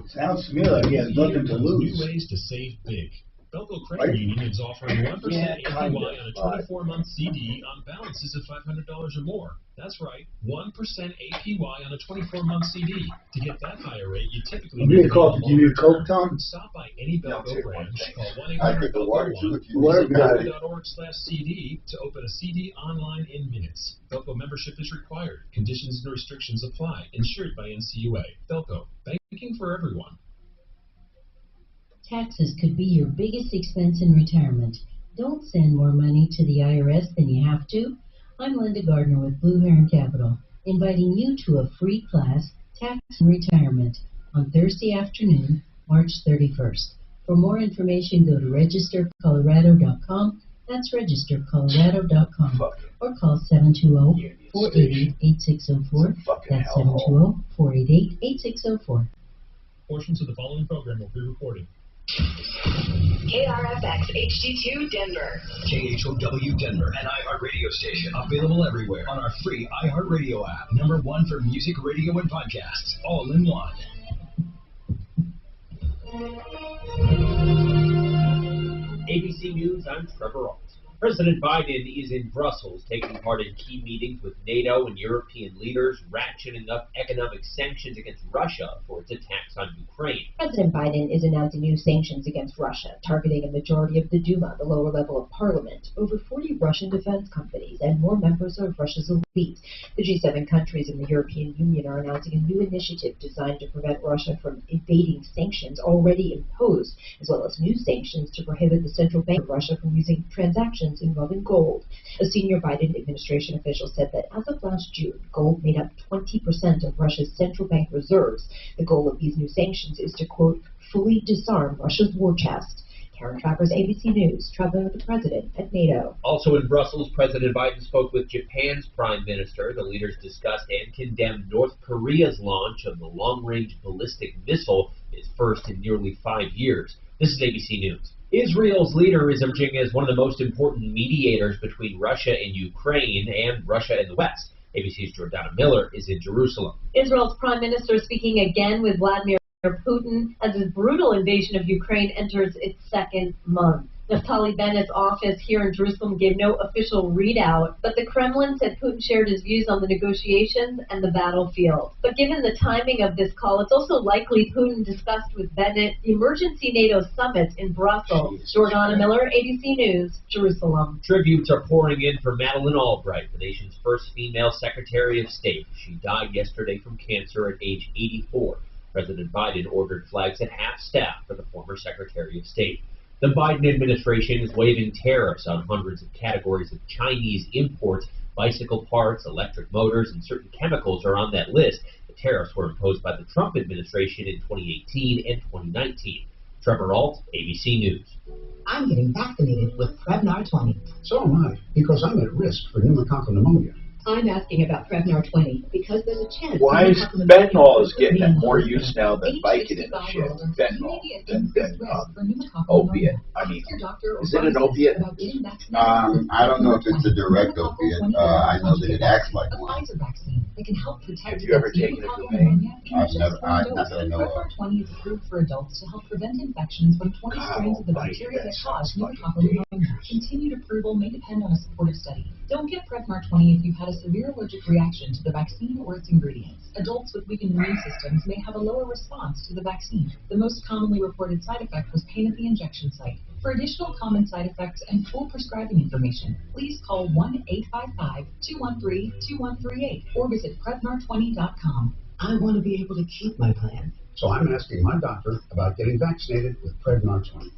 L: Sounds to me like he has nothing to lose.
B: New ways to save big. Belco Credit Union is offering 1% APY on a 24-month CD on balances of $500 or more. That's right, 1% APY on a 24-month CD. To get that higher rate, you typically
L: need to call. Do you need a Coke, Tom?
B: Stop by any Belco branch. Call 1-800-BELCO-1 to open a CD online in minutes. Belco membership is required. Conditions and restrictions apply. Insured by NCUA. Belco, banking for everyone.
N: Taxes could be your biggest expense in retirement. Don't send more money to the IRS than you have to. I'm Linda Gardner with Blue Heron Capital, inviting you to a free class, Tax and Retirement, on Thursday afternoon, March 31st. For more information, go to registercolorado.com. That's registercolorado.com. Or call 720-488-8604. That's 720-488-8604.
B: Portions of the following program will be recorded.
R: KRFX HD2 Denver.
O: KHOW Denver, an iHeart radio station. Available everywhere on our free iHeart radio app. #1 for music, radio, and podcasts. All in one.
X: ABC News, I'm Trevor Alt. President Biden is in Brussels taking part in key meetings with NATO and European leaders, ratcheting up economic sanctions against Russia for its attacks on Ukraine.
Y: President Biden is announcing new sanctions against Russia, targeting a majority of the Duma, the lower level of parliament, over 40 Russian defense companies, and more members of Russia's elite. The G7 countries and the European Union are announcing a new initiative designed to prevent Russia from evading sanctions already imposed, as well as new sanctions to prohibit the central bank of Russia from using transactions investments involving gold. A senior Biden administration official said that as of last June, gold made up 20% of Russia's central bank reserves. The goal of these new sanctions is to, quote, fully disarm Russia's war chest. Karen Travers, ABC News, traveling with the president at NATO.
X: Also in Brussels, President Biden spoke with Japan's prime minister. The leaders discussed and condemned North Korea's launch of the long-range ballistic missile, its first in nearly 5 years. This is ABC News. Israel's leader is emerging as one of the most important mediators between Russia and Ukraine and Russia and the West. ABC's Jordana Miller is in Jerusalem.
G: Israel's prime minister speaking again with Vladimir Putin as his brutal invasion of Ukraine enters its second month. Naftali Bennett's office here in Jerusalem gave no official readout, but the Kremlin said Putin shared his views on the negotiations and the battlefield. But given the timing of this call, it's also likely Putin discussed with Bennett the emergency NATO summit in Brussels. Jordana Miller, ABC News, Jerusalem.
X: Tributes are pouring in for Madeleine Albright, the nation's first female Secretary of State. She died yesterday from cancer at age 84. President Biden ordered flags at half-staff for the former Secretary of State. The Biden administration is waiving tariffs on hundreds of categories of Chinese imports. Bicycle parts, electric motors, and certain chemicals are on that list. The tariffs were imposed by the Trump administration in 2018 and 2019. Trevor Ault, ABC News.
K: I'm getting vaccinated with Prevnar 20. So am I, because I'm at risk for pneumococcal pneumonia.
Y: I'm asking about Prevnar 20 because there's a chance.
E: Why is fentanyl is getting more use now than Vicodin and shit? Fentanyl than opiate. I mean, is it an opiate?
F: I don't know if it's a direct opiate. I know that it acts like one.
E: Have you ever taken it with me?
F: I've never. Not that I know of.
Y: Prevnar 20 is approved for adults to help prevent infections from 20 strains of the bacteria that cause pneumococcal pneumonia. Continued approval may depend on a supportive study. Don't get Prevnar 20 if you've had a severe allergic reaction to the vaccine or its ingredients. Adults with weakened immune systems may have a lower response to the vaccine. The most commonly reported side effect was pain at the injection site. For additional common side effects and full prescribing information, please call 1-855-213-2138 or visit Prevnar20.com.
K: I want to be able to keep my plan, so I'm asking my doctor about getting vaccinated with Prevnar 20.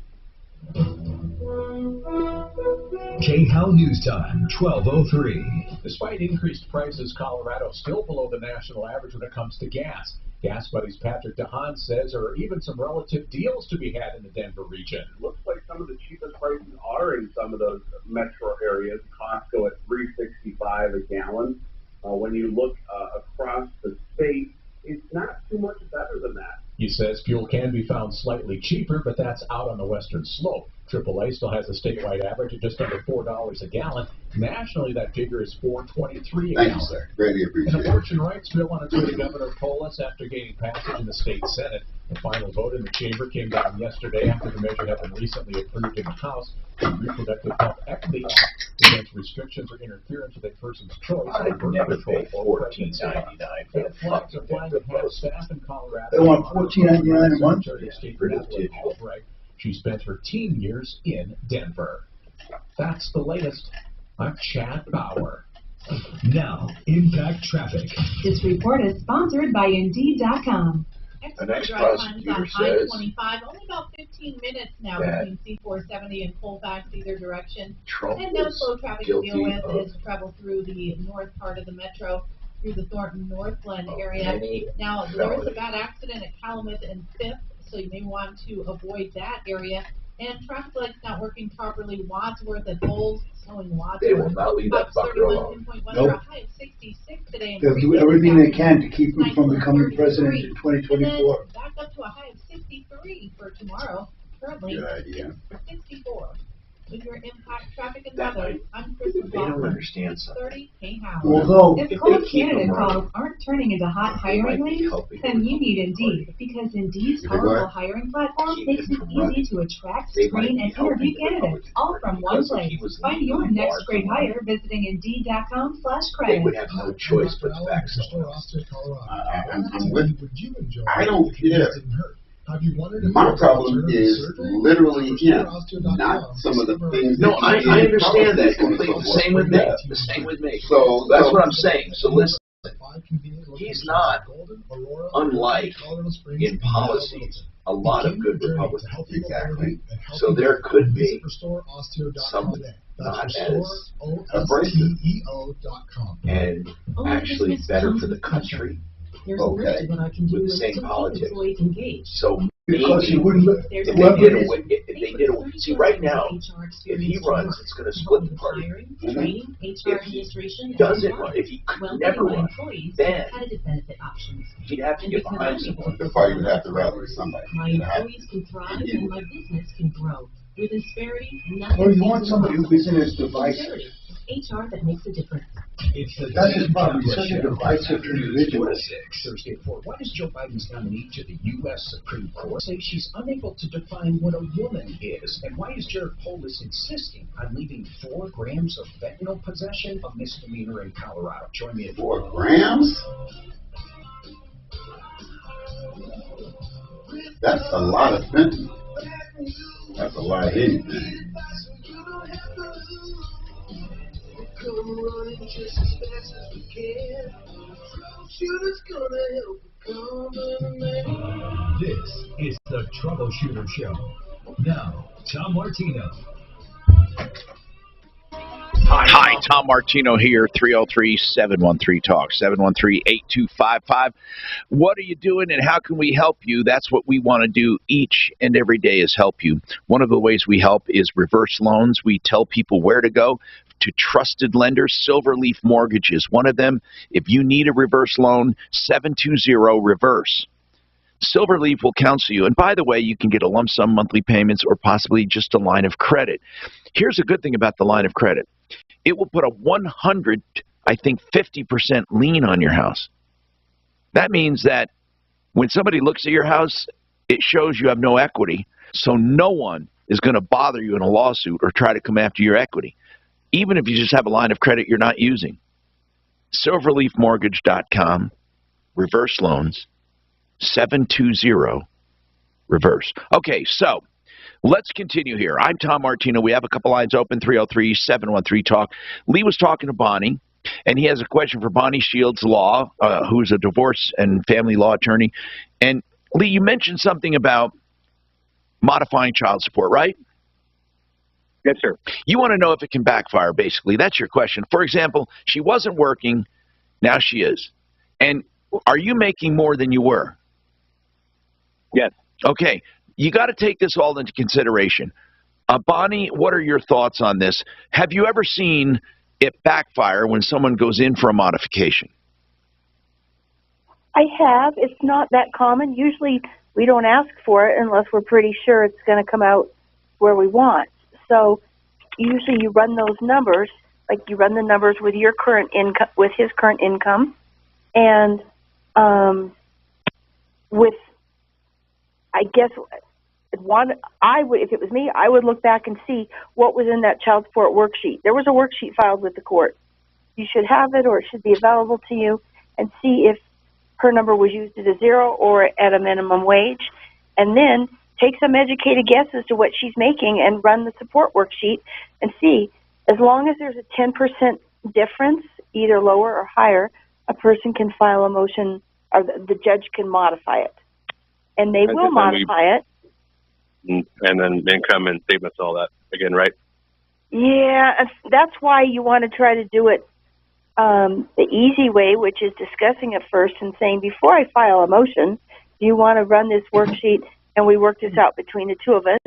O: KHAL News Time, 12:03.
P: Despite increased prices, Colorado still below the national average when it comes to gas. Gas Buddies Patrick DeHaan says there are even some relative deals to be had in the Denver region.
S: Looks like some of the cheapest prices are in some of those metro areas. Costco at $3.65 a gallon. When you look across the state, it's not too much better than that.
P: He says fuel can be found slightly cheaper, but that's out on the western slope. AAA still has a statewide average of just under $4 a gallon. Nationally, that figure is $4.23 a gallon.
F: Thank you, sir. Greatly appreciate it.
P: An abortion rights bill on its way to Governor Polis after gaining passage in the state Senate. The final vote in the chamber came down yesterday after the measure had been recently approved in the House. The Reproductive Health Equity Act against restrictions or interference with a person's choice
E: I'd
P: on birth
E: never
P: control
E: pay
P: or
E: $14.99
P: pregnancy.
E: for the
P: Flags are
E: fucking
P: flying with half staff in Colorado.
L: They want $14.99 a month?
P: She spent her teen years in Denver. That's the latest. I'm Chad Bauer.
O: Now, Impact Traffic.
G: This report is sponsored by Indeed.com.
E: An
D: ex-prosecutor
E: on
D: says
E: I-25,
D: only about 15 minutes now
E: that
D: between C470 and Colfax either direction.
E: Trump
D: And no
E: was
D: slow traffic to deal
E: guilty
D: with
E: of-
D: as you travel through the north part of the metro, through the Thornton Northland area.
E: many
D: Now, there was
E: felonies.
D: a bad accident at Calumet and 5th, so you may want to avoid that area. And traffic lights not working properly. Wadsworth at Bowles, slowing Wadsworth.
E: They will not leave that
D: Fox
E: fucker
D: 31,
E: alone.
D: 10.1
L: Nope.
D: for a high of 66 today. And
L: They'll do
D: Greenville
L: everything they
D: South
L: can to keep him from becoming president in 2024.
D: and then back up to a high of 63 for tomorrow. Currently,
F: Good idea.
D: 64. With your impact traffic and
E: That
D: weather,
E: might-
D: I'm Chris
E: They don't
D: McLaughlin.
E: understand something.
D: 30 K-House.
L: Although,
G: If
E: If
G: cold
E: they keep
G: candidate
E: them
G: calls
E: running,
G: aren't turning into hot
E: they might
G: hiring
E: be
G: leads,
E: helping
G: then you
E: with
G: need
E: the
G: Indeed, because Indeed's
F: You think
G: powerful
F: what?
G: hiring platform
E: Keep
G: makes
E: them
G: it
E: from
G: easy
E: running.
G: to attract,
E: They might
G: screen,
E: be
G: and
E: helping
G: interview
E: the
G: candidates,
E: Republicans
G: all from one
E: because
G: place.
E: he was
G: Find your
E: leading
G: next
E: large
G: great
E: money.
G: hire visiting Indeed.com/credit.
E: They would have no choice but to back someone else.
F: I'm with. I don't care.
A: Have you wondered if
F: My
A: you
F: problem
A: considered
F: is
A: surgery?
F: literally him, not some of the things.
E: No,
F: that
E: I
F: he did
E: understand that
F: policies and
E: completely.
F: so
E: Same with me.
F: forth.
E: The same with me.
F: So
E: That's
F: so-
E: what I'm saying. So listen, he's not unlike in policies a lot of good Republicans. Exactly. So there could be some not as abrasive and actually better for the country. Okay, with the same politics. So because he wouldn't. If they did away, see right now, if he runs, it's going to split the party. If he doesn't run, if he could never run, then he'd have to get behind someone.
F: The party would have to rally somebody.
N: My employees can thrive and my business can grow. With Insperity,
L: Or you want somebody who is in his device.
N: HR that makes a difference.
L: That is probably such a divisive individual.
H: Thursday at 4. Why does Joe Biden's nominee to the U.S. Supreme Court say she's unable to define what a woman is? And why is Jared Polis insisting on leaving 4 grams of fentanyl possession a misdemeanor in Colorado? Join me at
F: 4 grams? That's a lot of fentanyl. That's a lot of anything.
J: Come running just as fast as we can. Troubleshooter's gonna help come man.
O: This is the Troubleshooter Show. Now, Tom Martino.
M: Hi, Tom Martino here, 303-713-TALK, 713-8255. What are you doing and how can we help you? That's what we want to do each and every day is help you. One of the ways we help is reverse loans. We tell people where to go to trusted lenders. Silverleaf Mortgage is one of them. If you need a reverse loan, 720-REVERSE. Silverleaf will counsel you. And by the way, you can get a lump sum monthly payments or possibly just a line of credit. Here's a good thing about the line of credit. It will put a 50% lien on your house. That means that when somebody looks at your house, it shows you have no equity. So no one is going to bother you in a lawsuit or try to come after your equity, even if you just have a line of credit you're not using. Silverleafmortgage.com, reverse loans, 720-REVERSE. Okay, so let's continue here. I'm Tom Martino. We have a couple lines open, 303-713-TALK. Lee was talking to Bonnie, and he has a question for Bonnie Shields Law, who's a divorce and family law attorney. And, Lee, you mentioned something about modifying child support, right?
U: Yes, sir.
M: You want to know if it can backfire, basically. That's your question. For example, she wasn't working. Now she is. And are you making more than you were?
U: Yes.
M: Okay. You got to take this all into consideration. Bonnie, what are your thoughts on this? Have you ever seen it backfire when someone goes in for a modification?
I: I have. It's not that common. Usually we don't ask for it unless we're pretty sure it's going to come out where we want. So usually you run those numbers, like you run the numbers with your current income, with his current income, and with, I guess, if it was me, I would look back and see what was in that child support worksheet. There was a worksheet filed with the court. You should have it, or it should be available to you, and see if her number was used at a 0 or at a minimum wage, and then take some educated guess as to what she's making and run the support worksheet and see. As long as there's a 10% difference, either lower or higher, a person can file a motion, or the judge can modify it. And they will modify it.
U: And then income and statements, all that again, right?
I: Yeah, that's why you want to try to do it the easy way, which is discussing it first and saying, before I file a motion, do you want to run this worksheet and we work this out between the two of us?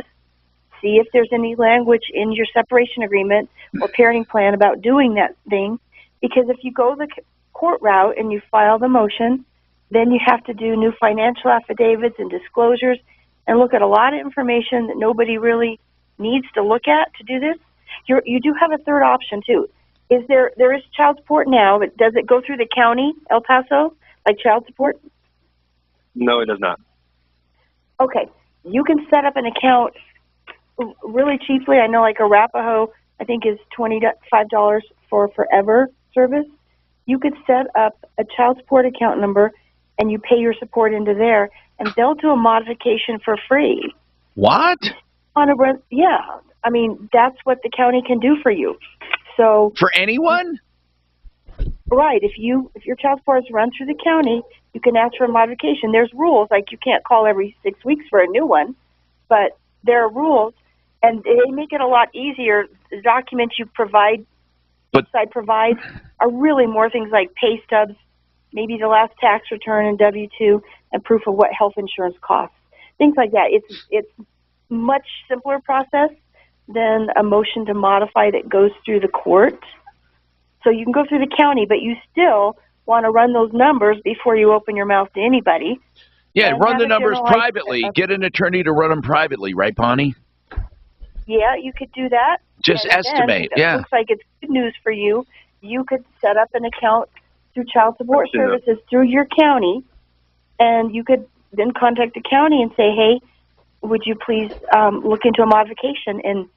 I: See if there's any language in your separation agreement or parenting plan about doing that thing. Because if you go the court route and you file the motion, then you have to do new financial affidavits and disclosures and look at a lot of information that nobody really needs to look at to do this. You do have a third option, too. There is child support now, but does it go through the county, El Paso, like child support?
U: No, it does not.
I: Okay. You can set up an account really cheaply. I know like Arapahoe, I think, is $25 for forever service. You could set up a child support account number and you pay your support into there, and they'll do a modification for free.
M: What?
I: Yeah. I mean, that's what the county can do for you. So
M: for anyone?
I: Right. If your child support is run through the county, you can ask for a modification. There's rules, like you can't call every 6 weeks for a new one, but there are rules, and they make it a lot easier. The documents you provide, side provides, are really more things like pay stubs, maybe the last tax return and W-2, and proof of what health insurance costs, things like that. It's much simpler process than a motion to modify that goes through the court. So you can go through the county, but you still want to run those numbers before you open your mouth to anybody.
M: Yeah, run the numbers privately. Get an attorney to run them privately, right, Bonnie?
I: Yeah, you could do that.
M: Just estimate,
I: yeah. It looks like it's good news for you. You could set up an account through Child Support Services through your county, and you could then contact the county and say, hey, would you please look into a modification, and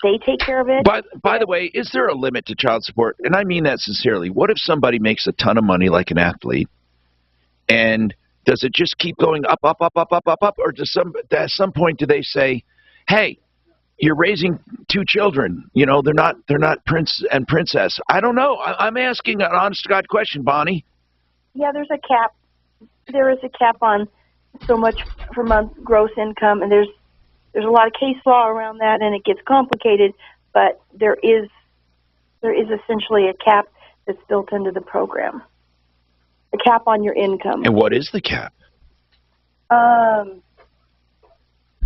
I: they take care of it.
M: By the way, is there a limit to child support? And I mean that sincerely. What if somebody makes a ton of money like an athlete, and does it just keep going up, up, up, up, up, up, up, or at some point do they say, hey, you're raising 2 children, you know, they're not prince and princess? I don't know. I'm asking an honest-to-God question, Bonnie.
I: Yeah, there's a cap. There is a cap on so much per month gross income, and there's a lot of case law around that, and it gets complicated, but there is essentially a cap that's built into the program. A cap on your income.
M: And what is the cap?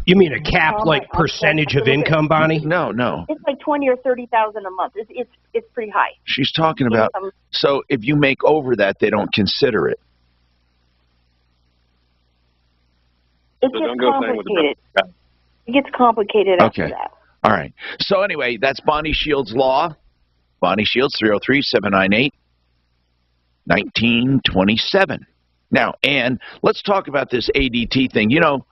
C: You mean a cap like percentage of income, Bonnie?
M: No.
I: It's like $20,000 or $30,000 a month. It's pretty high.
M: She's talking about, so if you make over that, they don't consider it.
I: It gets complicated. It gets complicated after that.
M: All right. So anyway, that's Bonnie Shields' law. Bonnie Shields, 303-798-1927. Now, Ann, let's talk about this ADT thing. You know,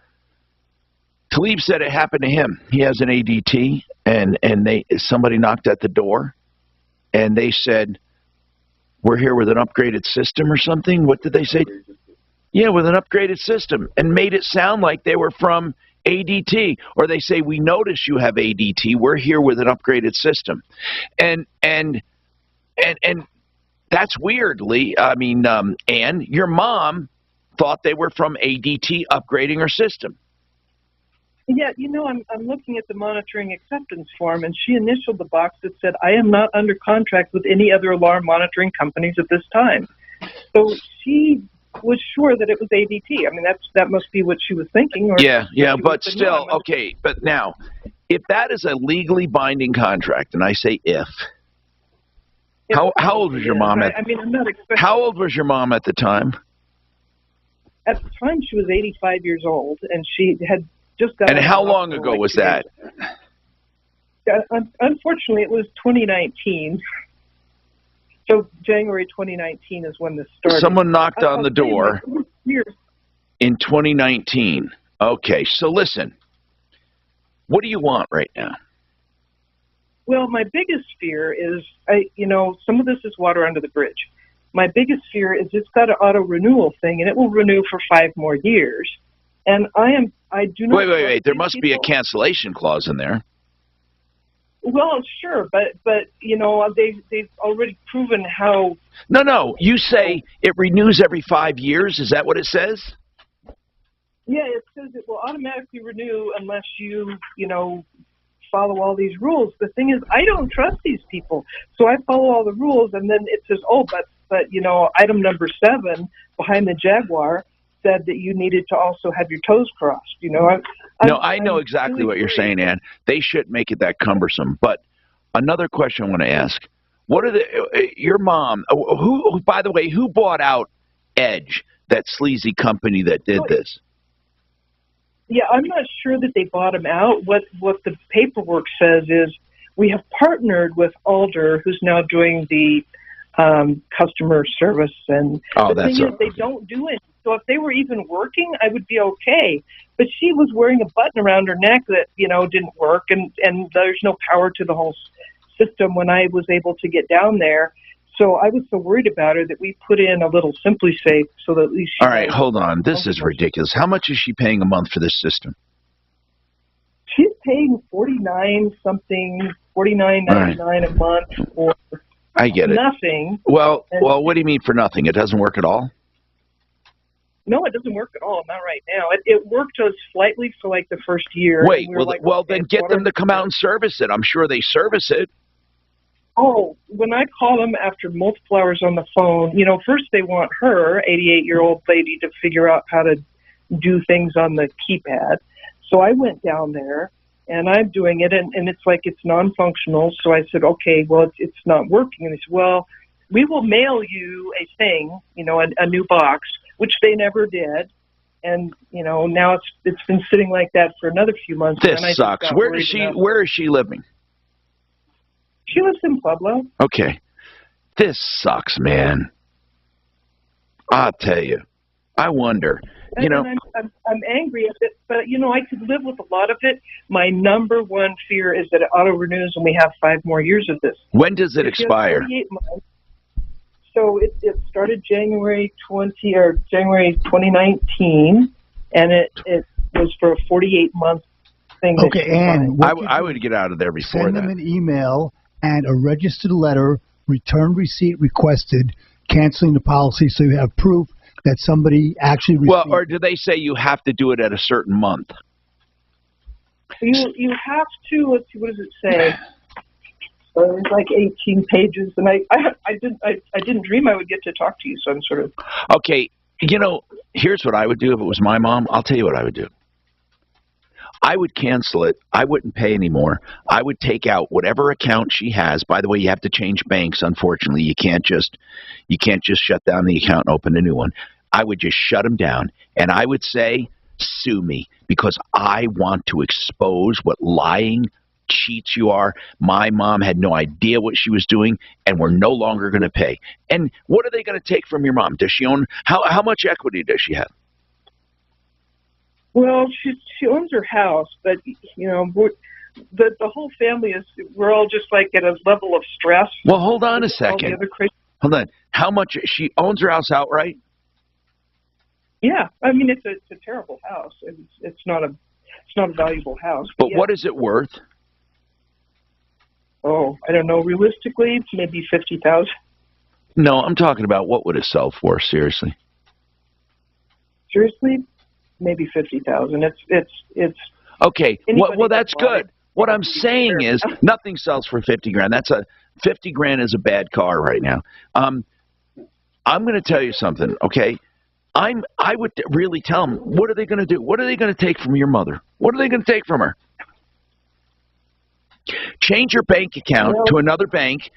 M: Talib said it happened to him. He has an ADT, and somebody knocked at the door, and they said, we're here with an upgraded system or something. What did they say? Yeah, with an upgraded system, and made it sound like they were from ADT. Or they say, we notice you have ADT. We're here with an upgraded system. And that's weird, Lee. I mean, Ann, your mom thought they were from ADT upgrading her system.
Q: Yeah, you know, I'm looking at the monitoring acceptance form, and she initialed the box that said, I am not under contract with any other alarm monitoring companies at this time. So she was sure that it was ADT. I mean, that must be what she was thinking. Or
M: yeah, but still, okay. But now, if that is a legally binding contract, and I say if, how old was your mom at?
Q: I mean, I'm not expecting.
M: How old was your mom at the time?
Q: At the time, she was 85 years old, and she had just got.
M: And how long ago was that?
Q: Unfortunately, it was 2019. So January 2019 is when this started.
M: Someone knocked on the door in 2019. Okay, so listen. What do you want right now?
Q: Well, my biggest fear is, some of this is water under the bridge. My biggest fear is it's got an auto-renewal thing, and it will renew for 5 more years. And I do not...
M: Wait. There must be a cancellation clause in there.
Q: Well, sure, but they've already proven how...
M: No, you say it renews every 5 years. Is that what it says?
Q: Yeah, it says it will automatically renew unless you, follow all these rules. The thing is, I don't trust these people. So I follow all the rules, and then it says, but item number 7 behind the Jaguar said that you needed to also have your toes crossed.
M: I know exactly what you're saying, Ann. They shouldn't make it that cumbersome. But another question I want to ask: what are your mom? Who, by the way, who bought out Edge, that sleazy company that did this?
Q: Yeah, I'm not sure that they bought them out. What the paperwork says is we have partnered with Alder, who's now doing the customer service, and the thing is they don't do it. So if they were even working, I would be okay. But she was wearing a button around her neck that, didn't work, and there's no power to the whole system when I was able to get down there. So I was so worried about her that we put in a little Simply Safe so that at least she...
M: All right, hold on. This is ridiculous. How much is she paying a month for this system?
Q: She's paying $49.99 a month for
M: I get it.
Q: Nothing.
M: Well, what do you mean for nothing? It doesn't work at all?
Q: No, it doesn't work at all. Not right now. It worked us slightly for like the first year.
M: Wait,
Q: we like,
M: then get them to come out and service it. I'm sure they service it.
Q: Oh, when I call them after multiple hours on the phone, first they want her, 88-year-old lady, to figure out how to do things on the keypad. So I went down there, and I'm doing it, and it's like it's non-functional. So I said, okay, well, it's not working. And they said, well, we will mail you a thing, a new box, which they never did. And, now it's been sitting like that for another few months.
M: This sucks. Where is she living?
Q: She lives in Pueblo.
M: Okay. This sucks, man. I'll tell you. I wonder.
Q: I'm angry at it, but, I could live with a lot of it. My number one fear is that it auto-renews and we have 5 more years of this.
M: When does it expire?
Q: 48 months. So it started January 2019, and it was for a 48-month thing.
L: Okay, and
M: I would get out of there before that.
L: Send them an email and a registered letter, return receipt requested, canceling the policy so you have proof that somebody actually received.
M: Well, or do they say you have to do it at a certain month?
Q: You have to. Let's see, what does it say? It's like 18 pages, and I didn't dream I would get to talk to you, so I'm sort of...
M: Okay, here's what I would do if it was my mom. I'll tell you what I would do. I would cancel it. I wouldn't pay anymore. I would take out whatever account she has. By the way, you have to change banks, unfortunately. You can't just shut down the account and open a new one. I would just shut them down, and I would say, sue me, because I want to expose what lying cheats you are. My mom had no idea what she was doing, and we're no longer going to pay. And what are they going to take from your mom? Does she own, how much equity does she have?
Q: Well, she owns her house, but, the whole family we're all just like at a level of stress.
M: Well, hold on a second. Hold on. How much, she owns her house outright?
Q: Yeah. I mean, it's a terrible house. It's not a valuable house.
M: But yeah. What is it worth?
Q: Oh, I don't know. Realistically, maybe $50,000.
M: No, I'm talking about what would it sell for? Seriously.
Q: Seriously, maybe $50,000. It's
M: okay. Well, that's good. What I'm saying is, nothing sells for $50,000. That's $50,000 is a bad car right now. I'm going to tell you something. Okay. I would really tell them. What are they going to do? What are they going to take from your mother? What are they going to take from her? Change your bank account to another bank.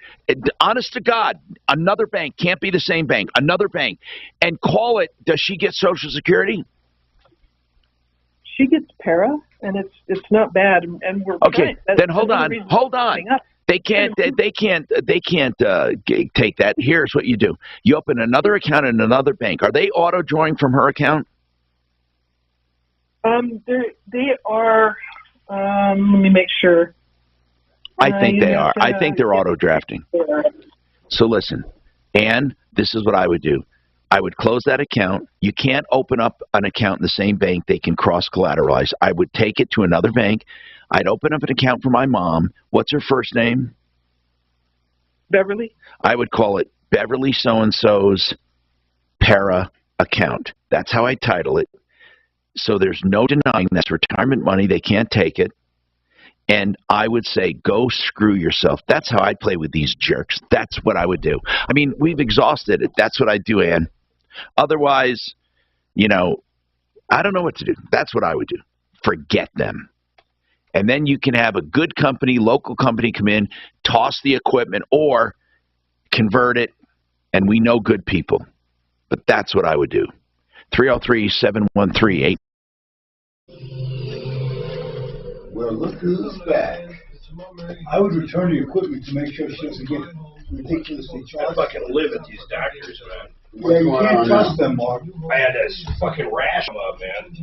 M: Honest to God, another bank. Can't be the same bank. Another bank. And call it, does she get Social Security?
Q: She gets para, and it's not bad. And we're
M: okay. Then hold on. They can't take that. Here's what you do. You open another account in another bank. Are they auto drawing from her account?
Q: They are. Let me make sure.
M: I think they are. I think they're auto drafting. So listen, Ann, this is what I would do. I would close that account. You can't open up an account in the same bank. They can cross-collateralize. I would take it to another bank. I'd open up an account for my mom. What's her first name?
Q: Beverly.
M: I would call it Beverly so-and-so's para account. That's how I title it. So there's no denying that's retirement money. They can't take it. And I would say, go screw yourself. That's how I'd play with these jerks. That's what I would do. I mean, we've exhausted it. That's what I'd do, Ann. Otherwise, I don't know what to do. That's what I would do. Forget them. And then you can have a good company, local company come in, toss the equipment, or convert it, and we know good people. But that's what I would do. 303-713-8.
F: Well, look who's back.
L: I would return the equipment to make sure she doesn't get ridiculously charged.
C: I fucking live at these doctors, man.
L: Yeah, you can't trust them, Mark.
C: I had this fucking rash come up, man.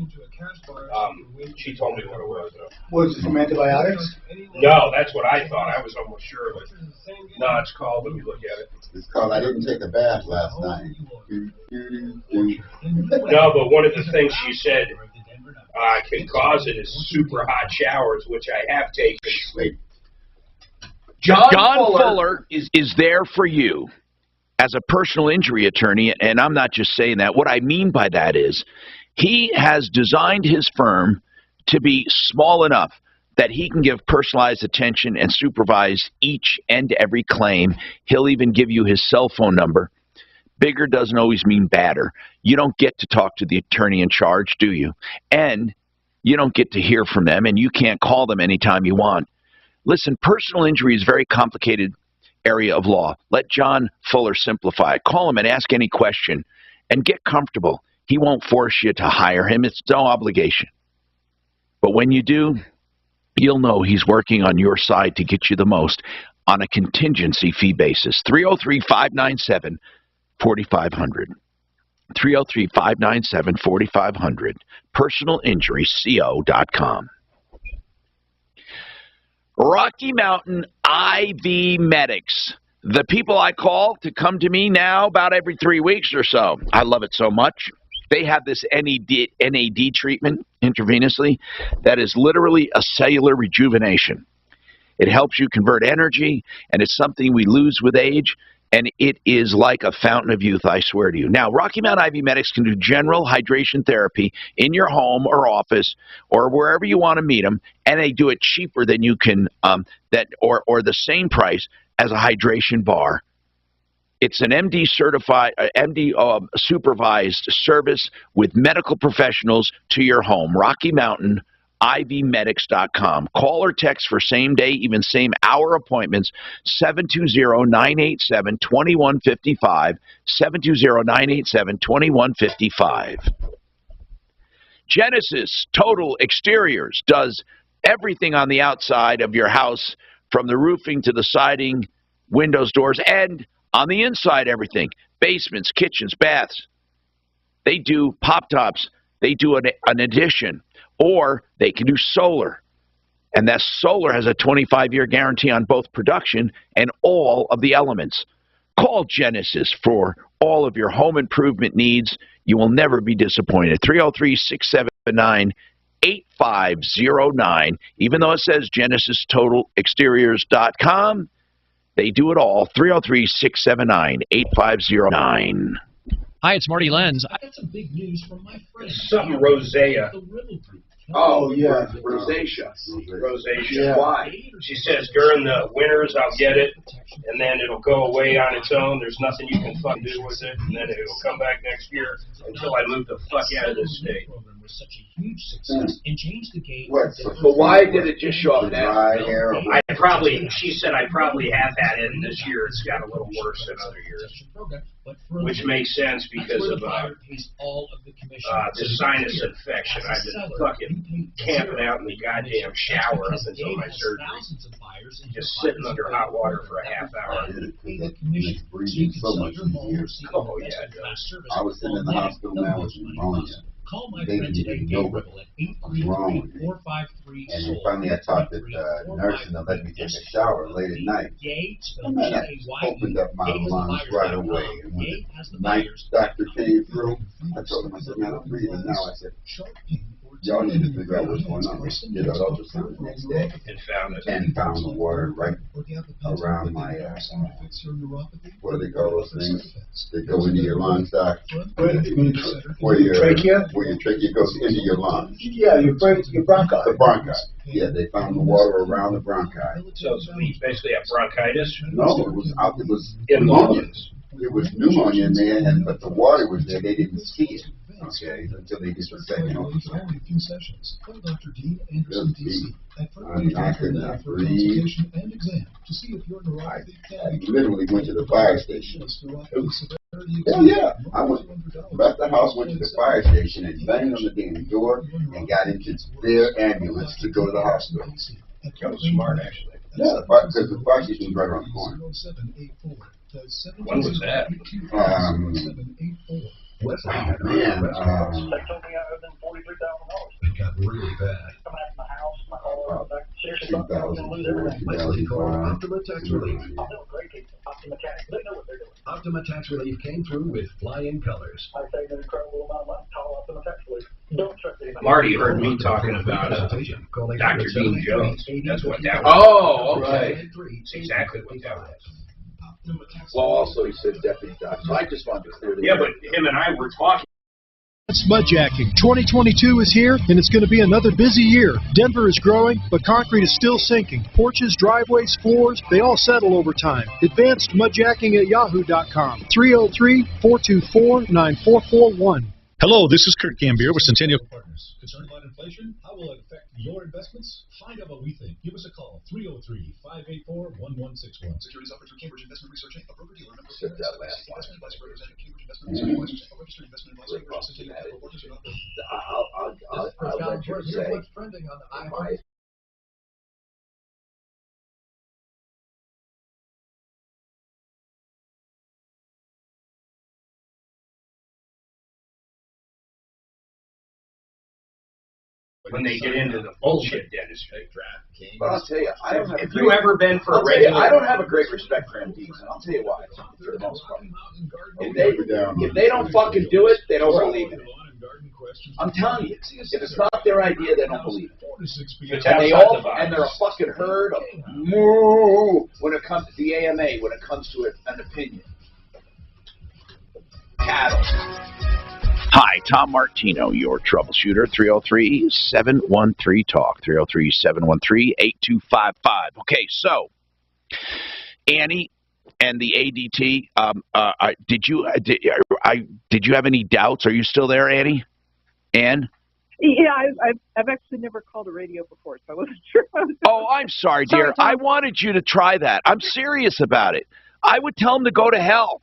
C: She told me what it was, though.
L: Was it from antibiotics?
C: No, that's what I thought. I was almost sure of it. No, it's called, let me look at it.
F: It's called I didn't take a bath last night.
C: No, but one of the things she said can cause it is super hot showers, which I have taken.
F: Wait.
E: John
M: Fuller is there for you as a personal injury attorney, and I'm not just saying that. What I mean by that is he has designed his firm to be small enough that he can give personalized attention and supervise each and every claim. He'll even give you his cell phone number. Bigger doesn't always mean badder. You don't get to talk to the attorney in charge, do you? And you don't get to hear from them, and you can't call them anytime you want. Listen, personal injury is a very complicated area of law. Let John Fuller simplify it. Call him and ask any question and get comfortable. He won't force you to hire him. It's no obligation. But when you do, you'll know he's working on your side to get you the most on a contingency fee basis. 303-597-4500. 303-597-4500. PersonalInjuryCO.com. Rocky Mountain IV Medics. The people I call to come to me now about every 3 weeks or so. I love it so much. They have this NAD treatment intravenously that is literally a cellular rejuvenation. It helps you convert energy, and it's something we lose with age, and it is like a fountain of youth, I swear to you. Now, Rocky Mountain IV Medics can do general hydration therapy in your home or office or wherever you want to meet them, and they do it cheaper than you can, or the same price as a hydration bar. It's an MD certified, supervised service with medical professionals to your home. Rocky Mountain IVmedics.com. Call or text for same day, even same hour appointments, 720-987-2155, 720-987-2155. Genesis Total Exteriors does everything on the outside of your house, from the roofing to the siding, windows, doors, and on the inside, everything. Basements, kitchens, baths. They do pop-tops. They do an addition. Or they can do solar. And that solar has a 25-year guarantee on both production and all of the elements. Call Genesis for all of your home improvement needs. You will never be disappointed. 303-679-8509. Even though it says GenesisTotalExteriors.com, they do it all. 303-679-8509.
B: Hi, it's Marty Lenz.
H: I got some big news from my friend.
C: Something rosea.
E: Oh, yeah, rosacea.
C: Rosacea.
E: Yeah.
C: Why? She says during the winters I'll get it, and then it'll go away on its own. There's nothing you can fucking do with it, and then it'll come back next year until I move the fuck out of this state.
H: Such a huge success and changed the game.
E: But why did it just show up now?
C: She said I probably have had it, and this year it's got a little worse than other years. Which makes sense because of this sinus infection. I've been fucking camping out in the goddamn shower up until my surgery. Just sitting under hot water for a half hour.
F: Breathing so much easier.
C: Oh, yeah, it does.
F: I was sitting in the hospital now with pneumonia.
H: Call my
F: They
H: friend
F: didn't
H: today,
F: even know
H: Gabriel, at
F: what's wrong with me.
H: 833-453-SOUL.
F: And then finally I talked to the nurse, and they let me take a shower late at night. And then I opened up my lungs right away. And when the night doctor came through, I told him, I said, man, I'm breathing now. I said, y'all need to figure out what's going on. They did an ultrasound the next day and found the water right around my, what do they call those things? They go into your lungs, doc. Where your trachea goes into your lungs.
L: Yeah, your bronchi.
F: The bronchi. Yeah, they found the water around the bronchi.
C: So you basically have bronchitis?
F: No, it was pneumonia. It was pneumonia in there, but the water was there. They didn't see it. Okay, until they did the second ultrasound. I mean, I could not breathe. I literally went to the fire station. Oh yeah, I went left the house, went to the fire station, and banged on the damn door, and got into their ambulance to go to the hospital.
C: That was smart, actually.
F: Yeah, because the fire station was right around the corner.
C: When was that?
F: Man,
O: It got really bad.
F: 2004,
O: Optima Tax Relief. Optima Tax Relief came through with flying colors.
R: I saved an incredible amount of money. Call Optima Tax Relief.
C: Marty heard me talking about Dr. Dean Jones. That's what that was.
E: Oh, okay.
C: That's exactly what that was.
E: Well, also he said deputy doctor. So I just wanted to clear the
C: Yeah, but him and I were talking.
R: Mudjacking. 2022 is here, and it's going to be another busy year. Denver is growing, but concrete is still sinking. Porches, driveways, floors, they all settle over time. Advanced Mudjacking at yahoo.com. 303-424-9441.
B: Hello, this is Kurt Gambier with Centennial Partners. Concerned about inflation? How will it affect your investments? Find out what we think. Give us a call, 303-584-1161. Securities offered through Cambridge Investment Research Inc., a broker-dealer.
E: Said that last line.
B: Investment advisor representing Cambridge Investment Research, a registered investment advisor.
E: I'll let you say my
C: when they get into the bullshit dentistry.
E: But I'll tell you, I don't have.
C: If you ever been for a regular,
E: I don't have a great respect for MDs, and I'll tell you why. For the most part, if they don't fucking do it, they don't believe it. I'm telling you, if it's not their idea, they don't believe it. And they're a fucking herd of moo when it comes to the AMA, when it comes to an opinion. Cattle.
M: Hi, Tom Martino, your troubleshooter, 303-713-TALK, 303-713-8255. Okay, so, Annie and the ADT, did you have any doubts? Are you still there, Annie? Ann?
Q: Yeah, I've actually never called a radio before, so I wasn't sure.
M: Oh, I'm sorry, dear. I wanted you to try that. I'm serious about it. I would tell them to go to hell.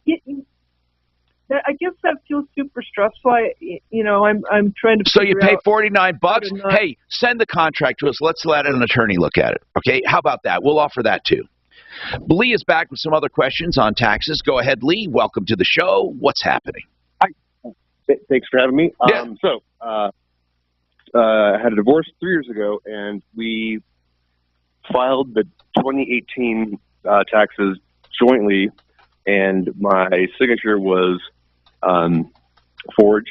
Q: I guess that feels super stressful. I'm trying to.
M: So you pay $49. Hey, send the contract to us. Let's let an attorney look at it. Okay? How about that? We'll offer that too. Lee is back with some other questions on taxes. Go ahead, Lee. Welcome to the show. What's happening?
U: Hi. Thanks for having me.
M: Yeah.
U: I had a divorce 3 years ago, and we filed the 2018 taxes jointly, and my signature was forged.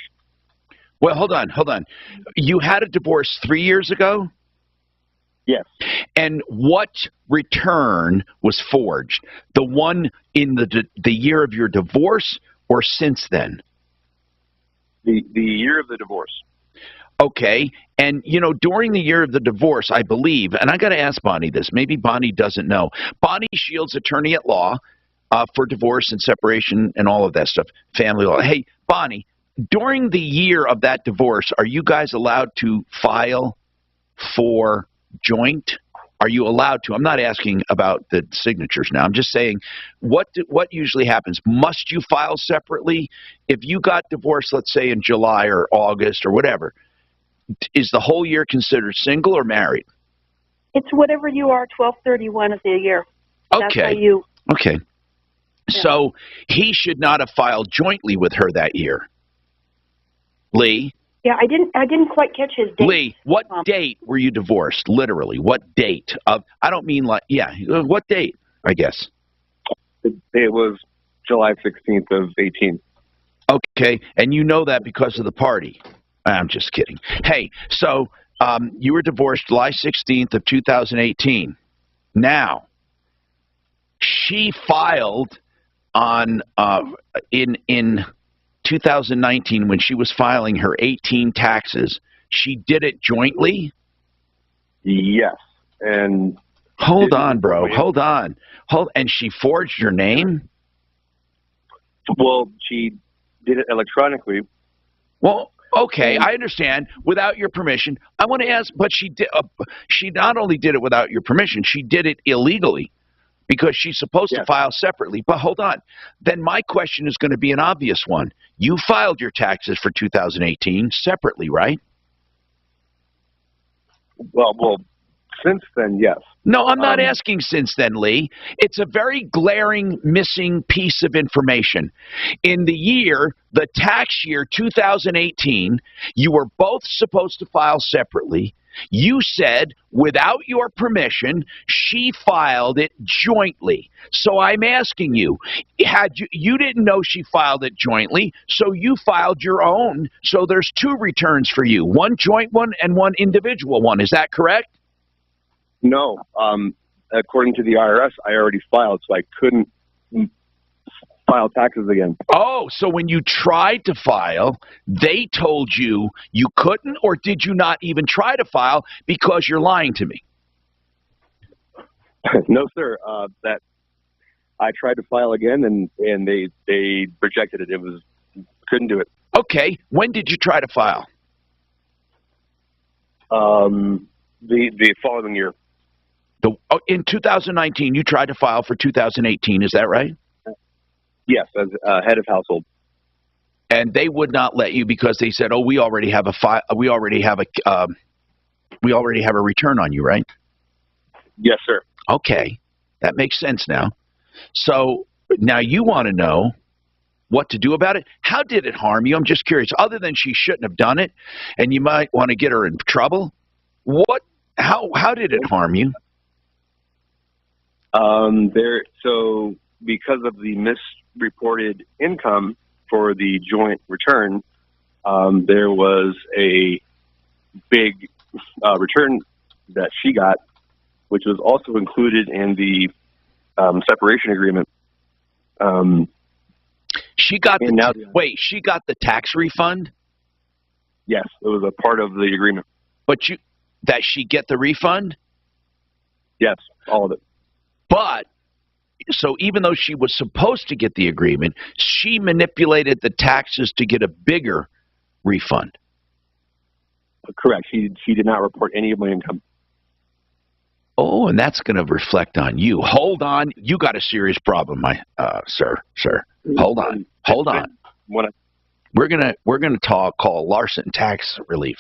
M: Well, hold on. You had a divorce 3 years ago?
U: Yes.
M: And what return was forged? The one in the year of your divorce or since then?
U: The year of the divorce.
M: Okay. And, during the year of the divorce, I believe, and I got to ask Bonnie this, maybe Bonnie doesn't know. Bonnie Shields, attorney at law, for divorce and separation and all of that stuff, family law. Hey, Bonnie, during the year of that divorce, are you guys allowed to file for joint? Are you allowed to? I'm not asking about the signatures now. I'm just saying, what usually happens? Must you file separately? If you got divorced, let's say in July or August or whatever, is the whole year considered single or married?
I: It's whatever you are, 12/31 of the year.
M: Okay.
I: That's how you.
M: Okay. So he should not have filed jointly with her that year. Lee?
I: Yeah, I didn't quite catch his date.
M: Lee, what date were you divorced? Literally, what date? I don't mean what date, I guess?
U: It was July 16th of 18.
M: Okay, and you know that because of the party. I'm just kidding. Hey, so you were divorced July 16th of 2018. Now, she filed on in 2019 when she was filing her 18 taxes. She did it jointly?
U: Yes. And
M: hold on, bro. Hold on. And she forged your name?
U: Well, she did it electronically.
M: Well, okay, I understand. Without your permission. I want to ask, but she did. She not only did it without your permission, she did it illegally. Because she's supposed to file separately. But hold on. Then my question is going to be an obvious one. You filed your taxes for 2018 separately, right?
U: Well, since then, yes.
M: No, I'm not asking since then, Lee. It's a very glaring missing piece of information. In the tax year 2018, you were both supposed to file separately. You said, without your permission, she filed it jointly. So I'm asking you, you didn't know she filed it jointly, so you filed your own. So there's two returns for you, one joint one and one individual one. Is that correct?
U: No. According to the IRS, I already filed, so I couldn't file taxes again.
M: Oh, so when you tried to file, they told you you couldn't, or did you not even try to file because you're lying to me?
U: No, sir. That I tried to file again, and they rejected it. Couldn't do it.
M: Okay. When did you try to file?
U: The following year.
M: In 2019, you tried to file for 2018. Is that right?
U: Yes, as head of household.
M: And they would not let you because they said, "Oh, we already have a return on you, right?"
U: Yes, sir.
M: Okay, that makes sense now. So now you want to know what to do about it. How did it harm you? I'm just curious. Other than she shouldn't have done it, and you might want to get her in trouble. How did it harm you?
U: So because of the misreported income for the joint return, there was a big return that she got, which was also included in the separation agreement.
M: She got she got the tax refund?
U: Yes, it was a part of the agreement.
M: But that she get the refund?
U: Yes, all of it.
M: But so even though she was supposed to get the agreement, she manipulated the taxes to get a bigger refund.
U: Correct. She did not report any of my income.
M: Oh, and that's going to reflect on you. Hold on. You got a serious problem, sir. Hold on. We're gonna call Larson Tax Relief.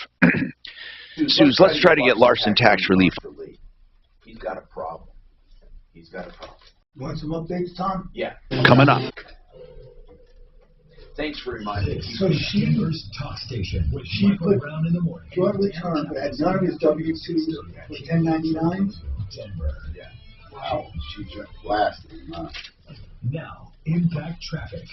M: Suze, let's try to get Larson Tax Relief.
E: He's got a problem.
L: You want some updates, Tom?
E: Yeah.
M: Coming up.
E: Thanks for reminding me.
L: So
O: Denver's talk station with
L: she
O: Michael
L: put
O: Brown in the morning.
L: short return, but had none of his W-2s for 1099s?
O: Denver.
F: Yeah. Wow. She just blasted him up.
O: Now, impact traffic.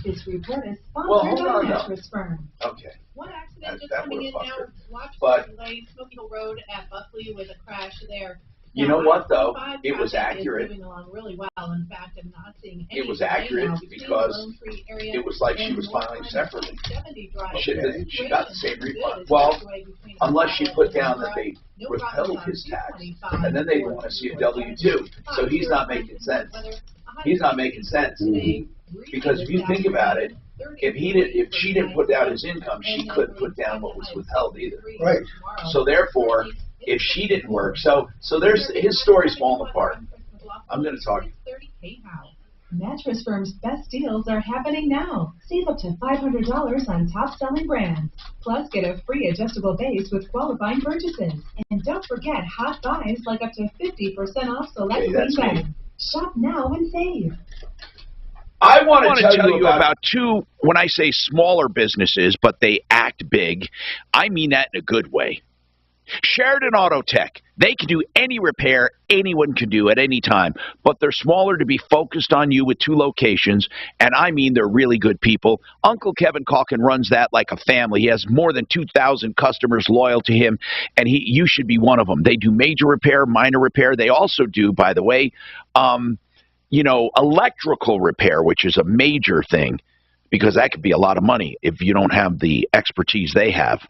D: This report is
E: Well,
D: sponsored
E: hold
D: by
E: on,
D: Mattress Firm.
E: Okay.
D: One accident just
E: That
D: coming in
E: would've
D: now.
E: fucked her.
D: Watch
E: But-
D: Lane, Smoky Hill Road at Buckley with a crash there.
E: You
D: Now,
E: know what, though?
D: I-25
E: It was
D: traffic is
E: accurate.
D: moving along really well. In fact, I'm not seeing any
E: It was
D: delay
E: accurate
D: now between
E: because
D: the Lone Tree area
E: it was like she
D: and
E: was
D: North
E: filing
D: Line
E: separately.
D: 70 drive.
E: She got the same refund.
D: It's
E: Well,
D: halfway between
E: unless she
D: Howell
E: put
D: and
E: down that
D: Monroe.
E: they
D: No
E: withheld
D: problems on
E: his tax,
D: 225
E: and then they want to see a W-2. So he's not making sense. He's not making sense. Because if you think about it, if she didn't put down his income, she couldn't put down what was withheld either.
L: Right.
E: So therefore, if she didn't work, so there's his story's falling apart. I'm going to talk.
T: Mattress Firm's best deals are happening now. Save up to $500 on top-selling brands. Plus, get a free adjustable base with qualifying purchases. And don't forget hot buys like up to 50% off select
E: Okay, that's
T: queen
E: me.
T: beds. Shop now and save.
M: I want to tell you about two, when I say smaller businesses, but they act big, I mean that in a good way. Sheridan Auto Tech. They can do any repair anyone can do at any time, but they're smaller to be focused on you with two locations, and I mean they're really good people. Uncle Kevin Calkin runs that like a family. He has more than 2,000 customers loyal to him, and you should be one of them. They do major repair, minor repair. They also do, by the way, electrical repair, which is a major thing, because that could be a lot of money if you don't have the expertise they have.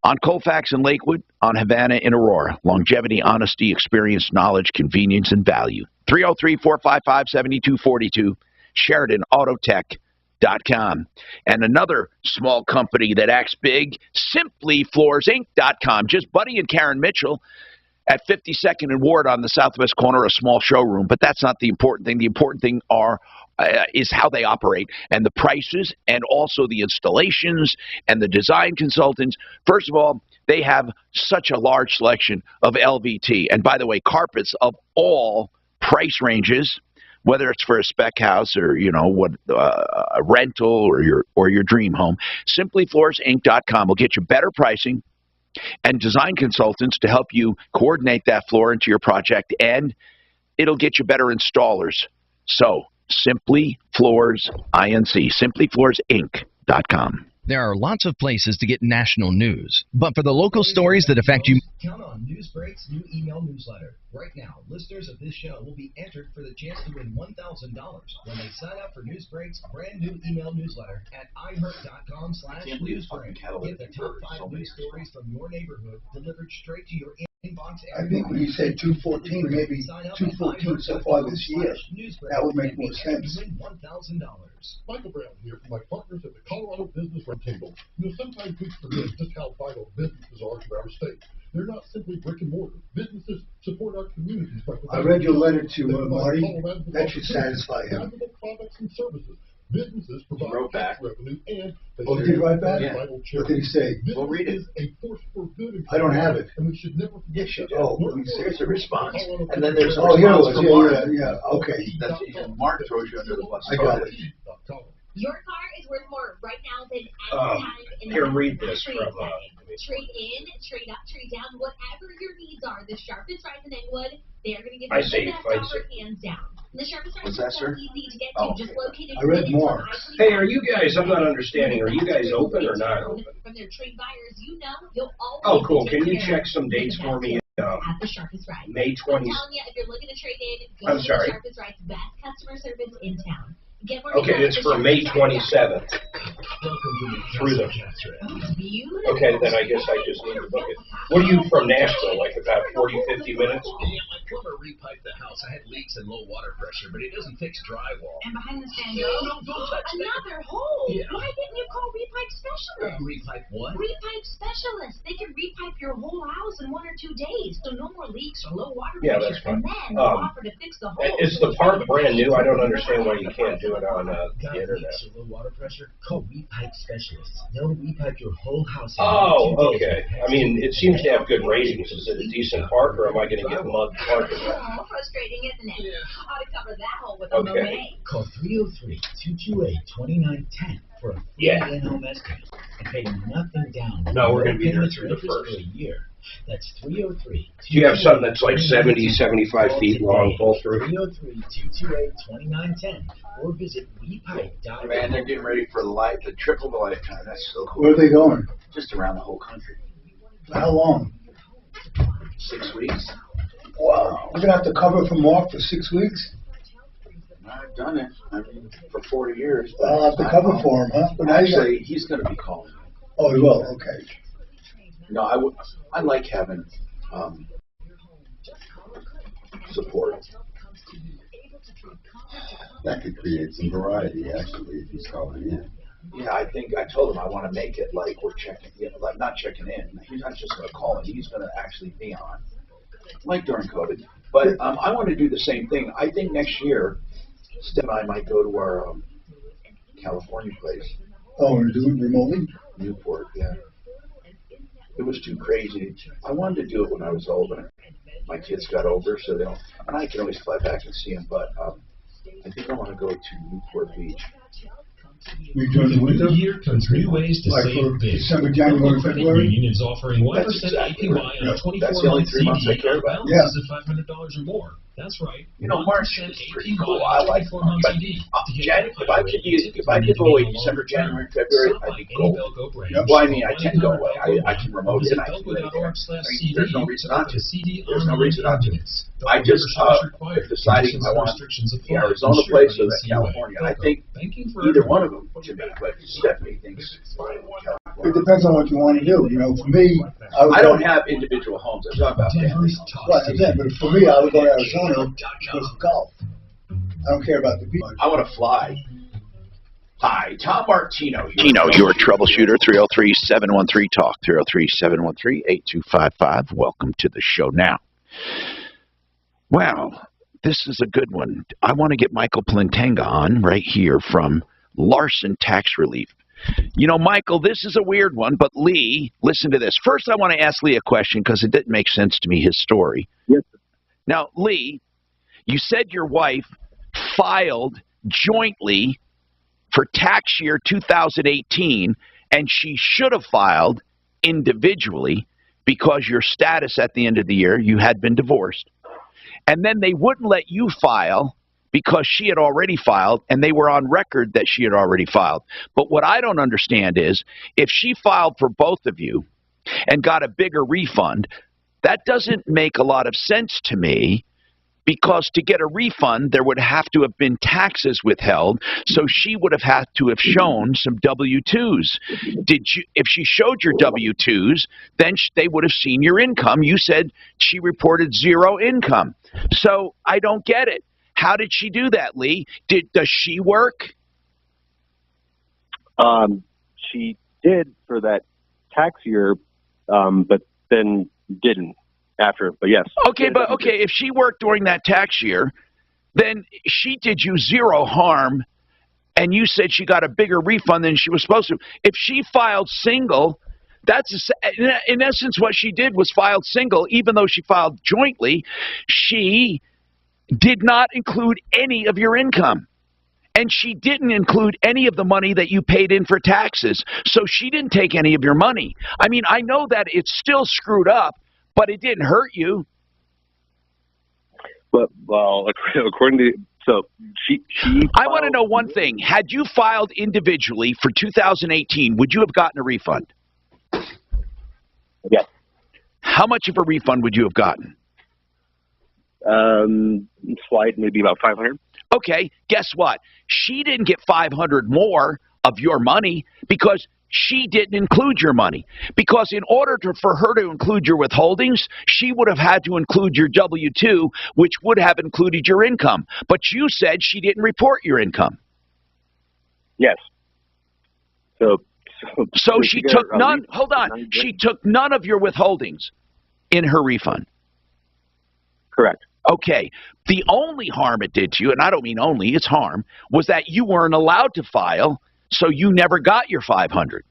M: On Colfax and Lakewood, on Havana and Aurora. Longevity, honesty, experience, knowledge, convenience, and value. 303-455-7242, SheridanAutotech.com. And another small company that acts big, SimplyFloorsInc.com. Just Buddy and Karen Mitchell at 52nd and Ward on the southwest corner, a small showroom. But that's not the important thing. The important thing is how they operate and the prices and also the installations and the design consultants. First of all, they have such a large selection of LVT. And by the way, carpets of all price ranges, whether it's for a spec house or, a rental or your dream home. SimplyFloorsInc.com will get you better pricing, and design consultants to help you coordinate that floor into your project, and it'll get you better installers. So, Simply Floors Inc. simplyfloorsinc.com.
K: There are lots of places to get national news, but for the local stories that affect you,
H: Count on Newsbreak's new email newsletter. Right now, listeners of this show will be entered for the chance to win $1,000 when they sign up for Newsbreak's brand new email newsletter at iHeart.com/newsbreak. Get the top 5 news stories from your neighborhood delivered straight to your inbox.
L: I think when you said 214, maybe 214 so far this year, that would make more sense.
H: Win $1,000.
V: Michael Brown here from my partners at the Colorado Business Roundtable. Sometimes we forget just how vital businesses are to our state. They're not simply brick and mortar. Businesses support our communities.
L: I read your letter to Marty. That should satisfy him.
V: Valuable products and services. Businesses provide tax revenue and they
L: Oh, did you write back?
V: Yeah.
L: What did he say?
V: We'll read it. A force for good.
L: I don't have it.
V: And we should never forget.
E: Yes, you do.
L: Oh, let me see.
E: There's a response. And then there's a
L: Oh, here it
E: response
L: was.
E: from Mark.
L: Yeah, okay.
E: That's, and Mark throws you under the bus.
L: I got it.
W: Your car is worth more right now than any time in the
C: Here,
W: past.
C: read this
W: Trade
C: from,
W: trade in, trade up, trade down, whatever your needs are. The sharpest rides in Englewood, they're going to give
C: I
W: you
C: say
W: the best
C: fight
W: offer, hands down. The sharpest rides
E: What's that,
W: are so
E: sir?
W: easy to get
E: Oh,
W: to, just located
L: I read
W: minutes
L: more.
W: from I-25.
C: Hey, are you guys, I'm not understanding, are you guys open or not open?
W: From their trade buyers, you know, you'll always
C: Oh, cool.
W: be
C: Can you
W: taken
C: check
W: care
C: some
W: of
C: dates
W: with
C: for me?
W: at the sharpest ride.
C: May
W: I'm
C: 20th.
W: telling you, if you're looking to trade in, go
C: I'm
W: to
C: sorry.
W: the sharpest ride's best customer service in town. Get more
C: Okay,
W: info
C: it's
W: at
C: for May
W: thesharpest ride.com.
C: 27th. Through the. Okay, then I guess I just need to book it. What are you from Nashville? Like about 40, 50 minutes?
H: Yeah, my plumber repiped the house. I had leaks and low water pressure, but it doesn't fix drywall.
W: And behind the stand
H: No, don't touch that.
W: another hole.
H: Yeah.
W: Why didn't you call Repipe Specialist?
H: Repipe what?
W: Repipe Specialist. They can repipe your whole house in 1 or 2 days, so no more leaks or low water
C: Yeah,
W: pressure.
C: that's fine.
W: And then they'll offer to fix the hole.
C: Is the part brand new? I don't understand why you can't do it on the internet.
H: Leaks or low water pressure? Call Repipe Specialists. They'll repipe your whole house. in
C: Oh,
H: 2 days.
C: okay. I mean, it seems to have good ratings. Is it a decent park, or am I going to get mud parking?
W: Oh, frustrating, isn't it? Ought to cover that hole with a
C: Okay.
W: Monet.
H: Call 303-228-2910 for a free
C: Yeah.
H: in-home estimate and pay nothing down.
C: No, we're gonna be there
H: Payments
C: through the
H: for
C: first.
H: a year. That's 303.
C: Do you have something that's like 70, 75 feet long, full through?
H: 303-228-2910 or visit repipe.com.
E: Man, they're getting ready for the triple the lifetime. That's so cool.
L: Where are they going?
E: Just around the whole country.
L: How long?
E: 6 weeks.
L: Wow. We're going to have to cover for Mark for 6 weeks?
E: I've done it. I mean, for 40 years. but
L: I'll have to cover for him, huh? But now you got-
E: Actually, he's going to be calling.
L: Oh, he will, okay.
E: No, I like having support.
F: That could create some variety, actually, if he's calling in.
E: Yeah, I told him I want to make it like we're checking, like not checking in. He's not just going to call in. He's going to actually be on, like during COVID. But I want to do the same thing. I think next year, Steph and I might go to our California place.
L: Oh, we're doing it remotely?
E: Newport, yeah. It was too crazy. I wanted to do it when I was older. My kids got older, so they don't. And I can always fly back and see them, but I think I want to go to Newport Beach.
L: We doing the winter?
B: New year comes new ways to
L: Like
B: save
L: for
B: big.
L: December, January,
B: Local Credit
L: February?
B: Union is offering 1%
E: That's exactly
B: APY
E: right.
B: on a 24-month
E: That's the only 3 months I
B: CD
E: care
B: on
E: about.
B: balances of $500 or more. That's right.
E: You know, March
B: 1%
E: is pretty
B: APY
E: cool.
B: on
E: I
B: a
E: like
B: 24-month
E: but
B: CD.
E: if I could go away December, January, February, I'd be cool. Well, I mean, I can go away. I can remote in. I can do anything. There's no reason not to. There's no reason not to. I just deciding if I want the Arizona place or the California. I think either one of them should be, but Stephanie thinks
L: It depends on what you want to do. You know, for me,
E: I don't have individual homes. I'm talking about family homes.
L: Right, that's it. But for me, I would go to Arizona because of golf. I don't care about the beach.
E: I want to fly. Hi, Tom Martino here.
M: Tino, your troubleshooter, 303-713-TALK, 303-713-8255. Welcome to the show now. Wow, this is a good one. I want to get Michael Plantenga on right here from Larson Tax Relief. You know, Michael, this is a weird one, but Lee, listen to this. First, I want to ask Lee a question because it didn't make sense to me, his story.
U: Yes.
M: Now, Lee, you said your wife filed jointly for tax year 2018, and she should have filed individually. because your status at the end of the year, you had been divorced. And then they wouldn't let you file because she had already filed, and they were on record that she had already filed. But what I don't understand is, if she filed for both of you and got a bigger refund, that doesn't make a lot of sense to me, because to get a refund, there would have to have been taxes withheld, so she would have had to have shown some W-2s. If she showed your W-2s, then they would have seen your income. You said she reported zero income. So I don't get it. How did she do that, Lee? Does she work?
U: She did for that tax year, but then didn't after. But yes.
M: Okay, if she worked during that tax year, then she did you zero harm, and you said she got a bigger refund than she was supposed to. If she filed single, that's in essence what she did was filed single, even though she filed jointly. She did not include any of your income. And she didn't include any of the money that you paid in for taxes. So she didn't take any of your money. I mean, I know that it's still screwed up, but it didn't hurt you.
U: But, well, according to, so she
M: I want to know one thing. Had you filed individually for 2018, would you have gotten a refund?
U: Yes.
M: How much of a refund would you have gotten?
U: Slight, maybe about 500.
M: Okay, guess what? She didn't get 500 more of your money because she didn't include your money. Because in order for her to include your withholdings, she would have had to include your W-2, which would have included your income. But you said she didn't report your income.
U: Yes. So
M: she took none. Hold on. She took none of your withholdings in her refund.
U: Correct.
M: Okay. The only harm it did to you, and I don't mean only, it's harm, was that you weren't allowed to file, so you never got your 500.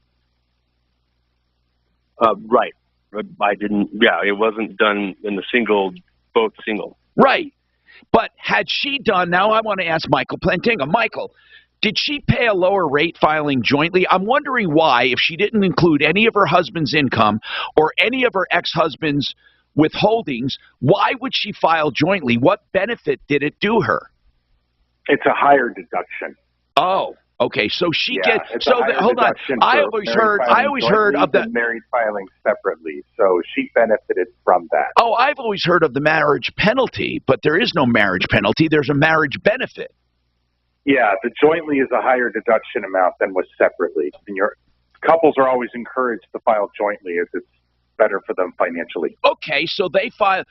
U: Right. I didn't, yeah, it wasn't done in the single, both single.
M: Right. But had she done, now I want to ask Michael Plantinga. Michael, did she pay a lower rate filing jointly? I'm wondering why, if she didn't include any of her husband's income or any of her ex-husband's withholdings, why would she file jointly? What benefit did it do her?
U: It's a higher deduction.
M: Oh, okay. So she gets.
U: So
M: hold on. I always heard of the
U: married filing separately. So she benefited from that.
M: Oh, I've always heard of the marriage penalty, but there is no marriage penalty. There's a marriage benefit.
U: Yeah, the jointly is a higher deduction amount than was separately. And your couples are always encouraged to file jointly as it's better for them financially.
M: Okay, so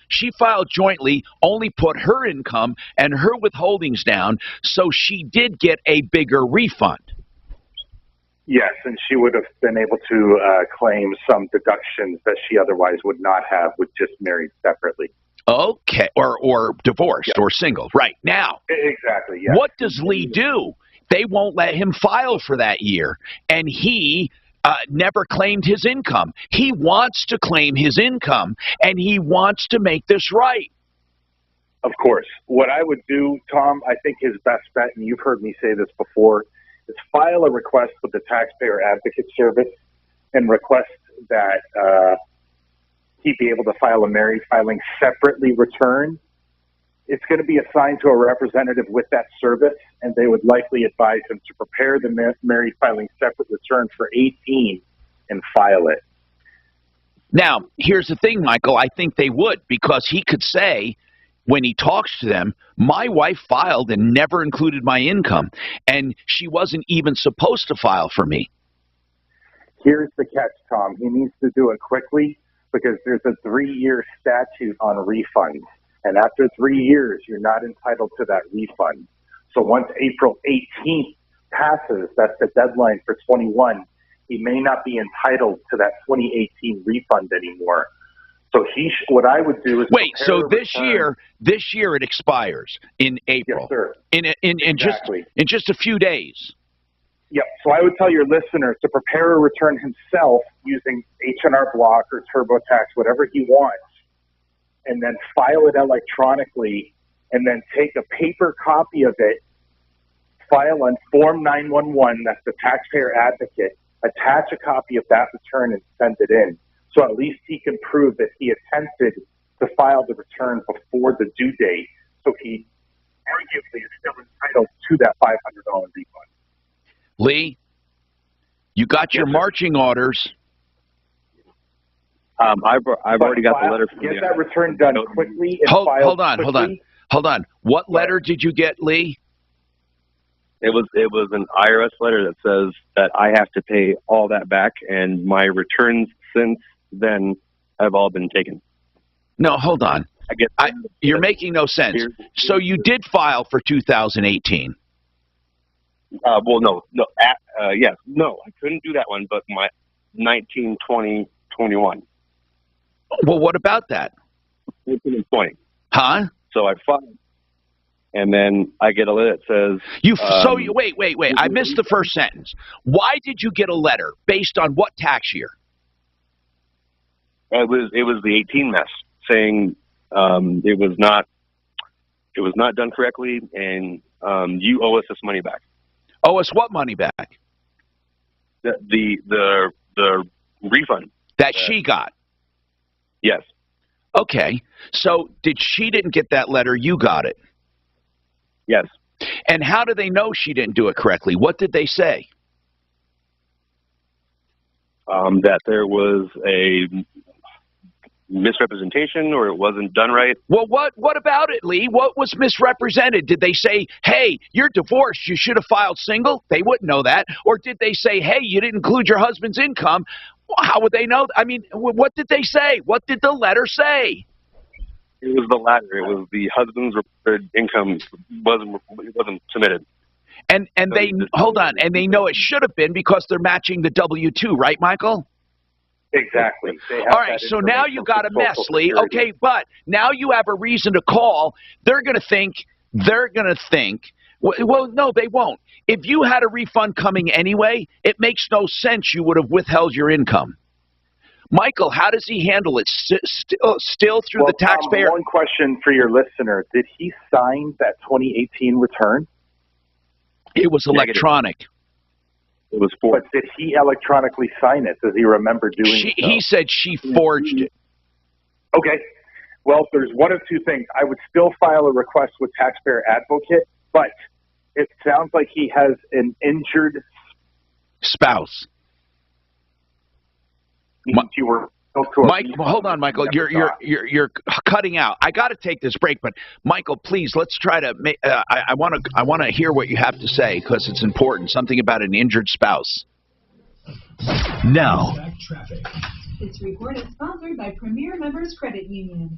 M: she filed jointly, only put her income and her withholdings down, so she did get a bigger refund.
U: Yes, and she would have been able to claim some deductions that she otherwise would not have with just married separately.
M: Okay, or divorced or single. Right, now.
U: Exactly, yeah.
M: What does Lee do? They won't let him file for that year, and he never claimed his income. He wants to claim his income, and he wants to make this right.
U: Of course. What I would do, Tom, I think his best bet, and you've heard me say this before, is file a request with the Taxpayer Advocate Service and request that he be able to file a married filing separately return. It's going to be assigned to a representative with that service, and they would likely advise him to prepare the married filing separate return for 18 and file it.
M: Now, here's the thing, Michael. I think they would, because he could say, when he talks to them, my wife filed and never included my income, and she wasn't even supposed to file for me.
U: Here's the catch, Tom. He needs to do it quickly because there's a 3-year statute on refunds. And after 3 years, you're not entitled to that refund. So once April 18th passes, that's the deadline for 21, he may not be entitled to that 2018 refund anymore. So what I would do is
M: wait. So this year it expires in April.
U: Yes, sir.
M: In just a few days.
U: Yep. So I would tell your listener to prepare a return himself using H&R Block or TurboTax, whatever he wants, and then file it electronically, and then take a paper copy of it, file on Form 911, that's the Taxpayer Advocate, attach a copy of that return and send it in. So
G: So at least he can prove that he attempted to file the return before the due date. So he arguably is still entitled to that $500 refund.
M: Lee, you got your marching orders.
U: I've already got the letter from
G: Get that return done quickly and
M: Hold on. What letter did you get, Lee?
U: It was an IRS letter that says that I have to pay all that back, and my returns since then have all been taken.
M: No, hold on. You're making no sense. So you did file for 2018.
U: Well, no, yes, no, I couldn't do that one, but my 19, 20, 21.
M: Well, what about that?
U: 19 and 20.
M: Huh?
U: So I filed, and then I get a letter that says...
M: Wait. I missed the first sentence. Why did you get a letter? Based on what tax year?
U: It was the 18 mess, saying it was not done correctly, and you owe us this money back.
M: Owe us what money back?
U: The refund
M: that she got.
U: Yes.
M: Okay. So she didn't get that letter, you got it?
U: Yes.
M: And how do they know she didn't do it correctly? What did they say?
U: That there was a misrepresentation, or it wasn't done right.
M: Well, what about it, Lee? What was misrepresented? Did they say, hey, you're divorced, you should have filed single? They wouldn't know that. Or did they say, hey, you didn't include your husband's income? Well, how would they know? I mean, what did they say? What did the letter say?
U: It was the latter. It was the husband's reported income wasn't submitted.
M: And they hold on, and they know it should have been because they're matching the W-2, right, Michael?
G: Exactly.
M: All right, so now you got a mess, Lee. Okay, but now you have a reason to call. They're going to think, well, no, they won't. If you had a refund coming anyway, it makes no sense you would have withheld your income. Michael, how does he handle it? Still through the taxpayer?
G: One question for your listener. Did he sign that 2018 return?
M: It was electronic.
U: It was
G: forged. But did he electronically sign it? Does he remember doing so?
M: He said she forged it.
G: Okay. Well, there's one of two things. I would still file a request with Taxpayer Advocate, but it sounds like he has an injured
M: spouse.
G: You were
M: Mike, hold on, Michael. You're cutting out. I got to take this break, but Michael, please, let's try to make. I want to hear what you have to say because it's important. Something about an injured spouse. Now.
T: This report is sponsored by Premier Members Credit Union.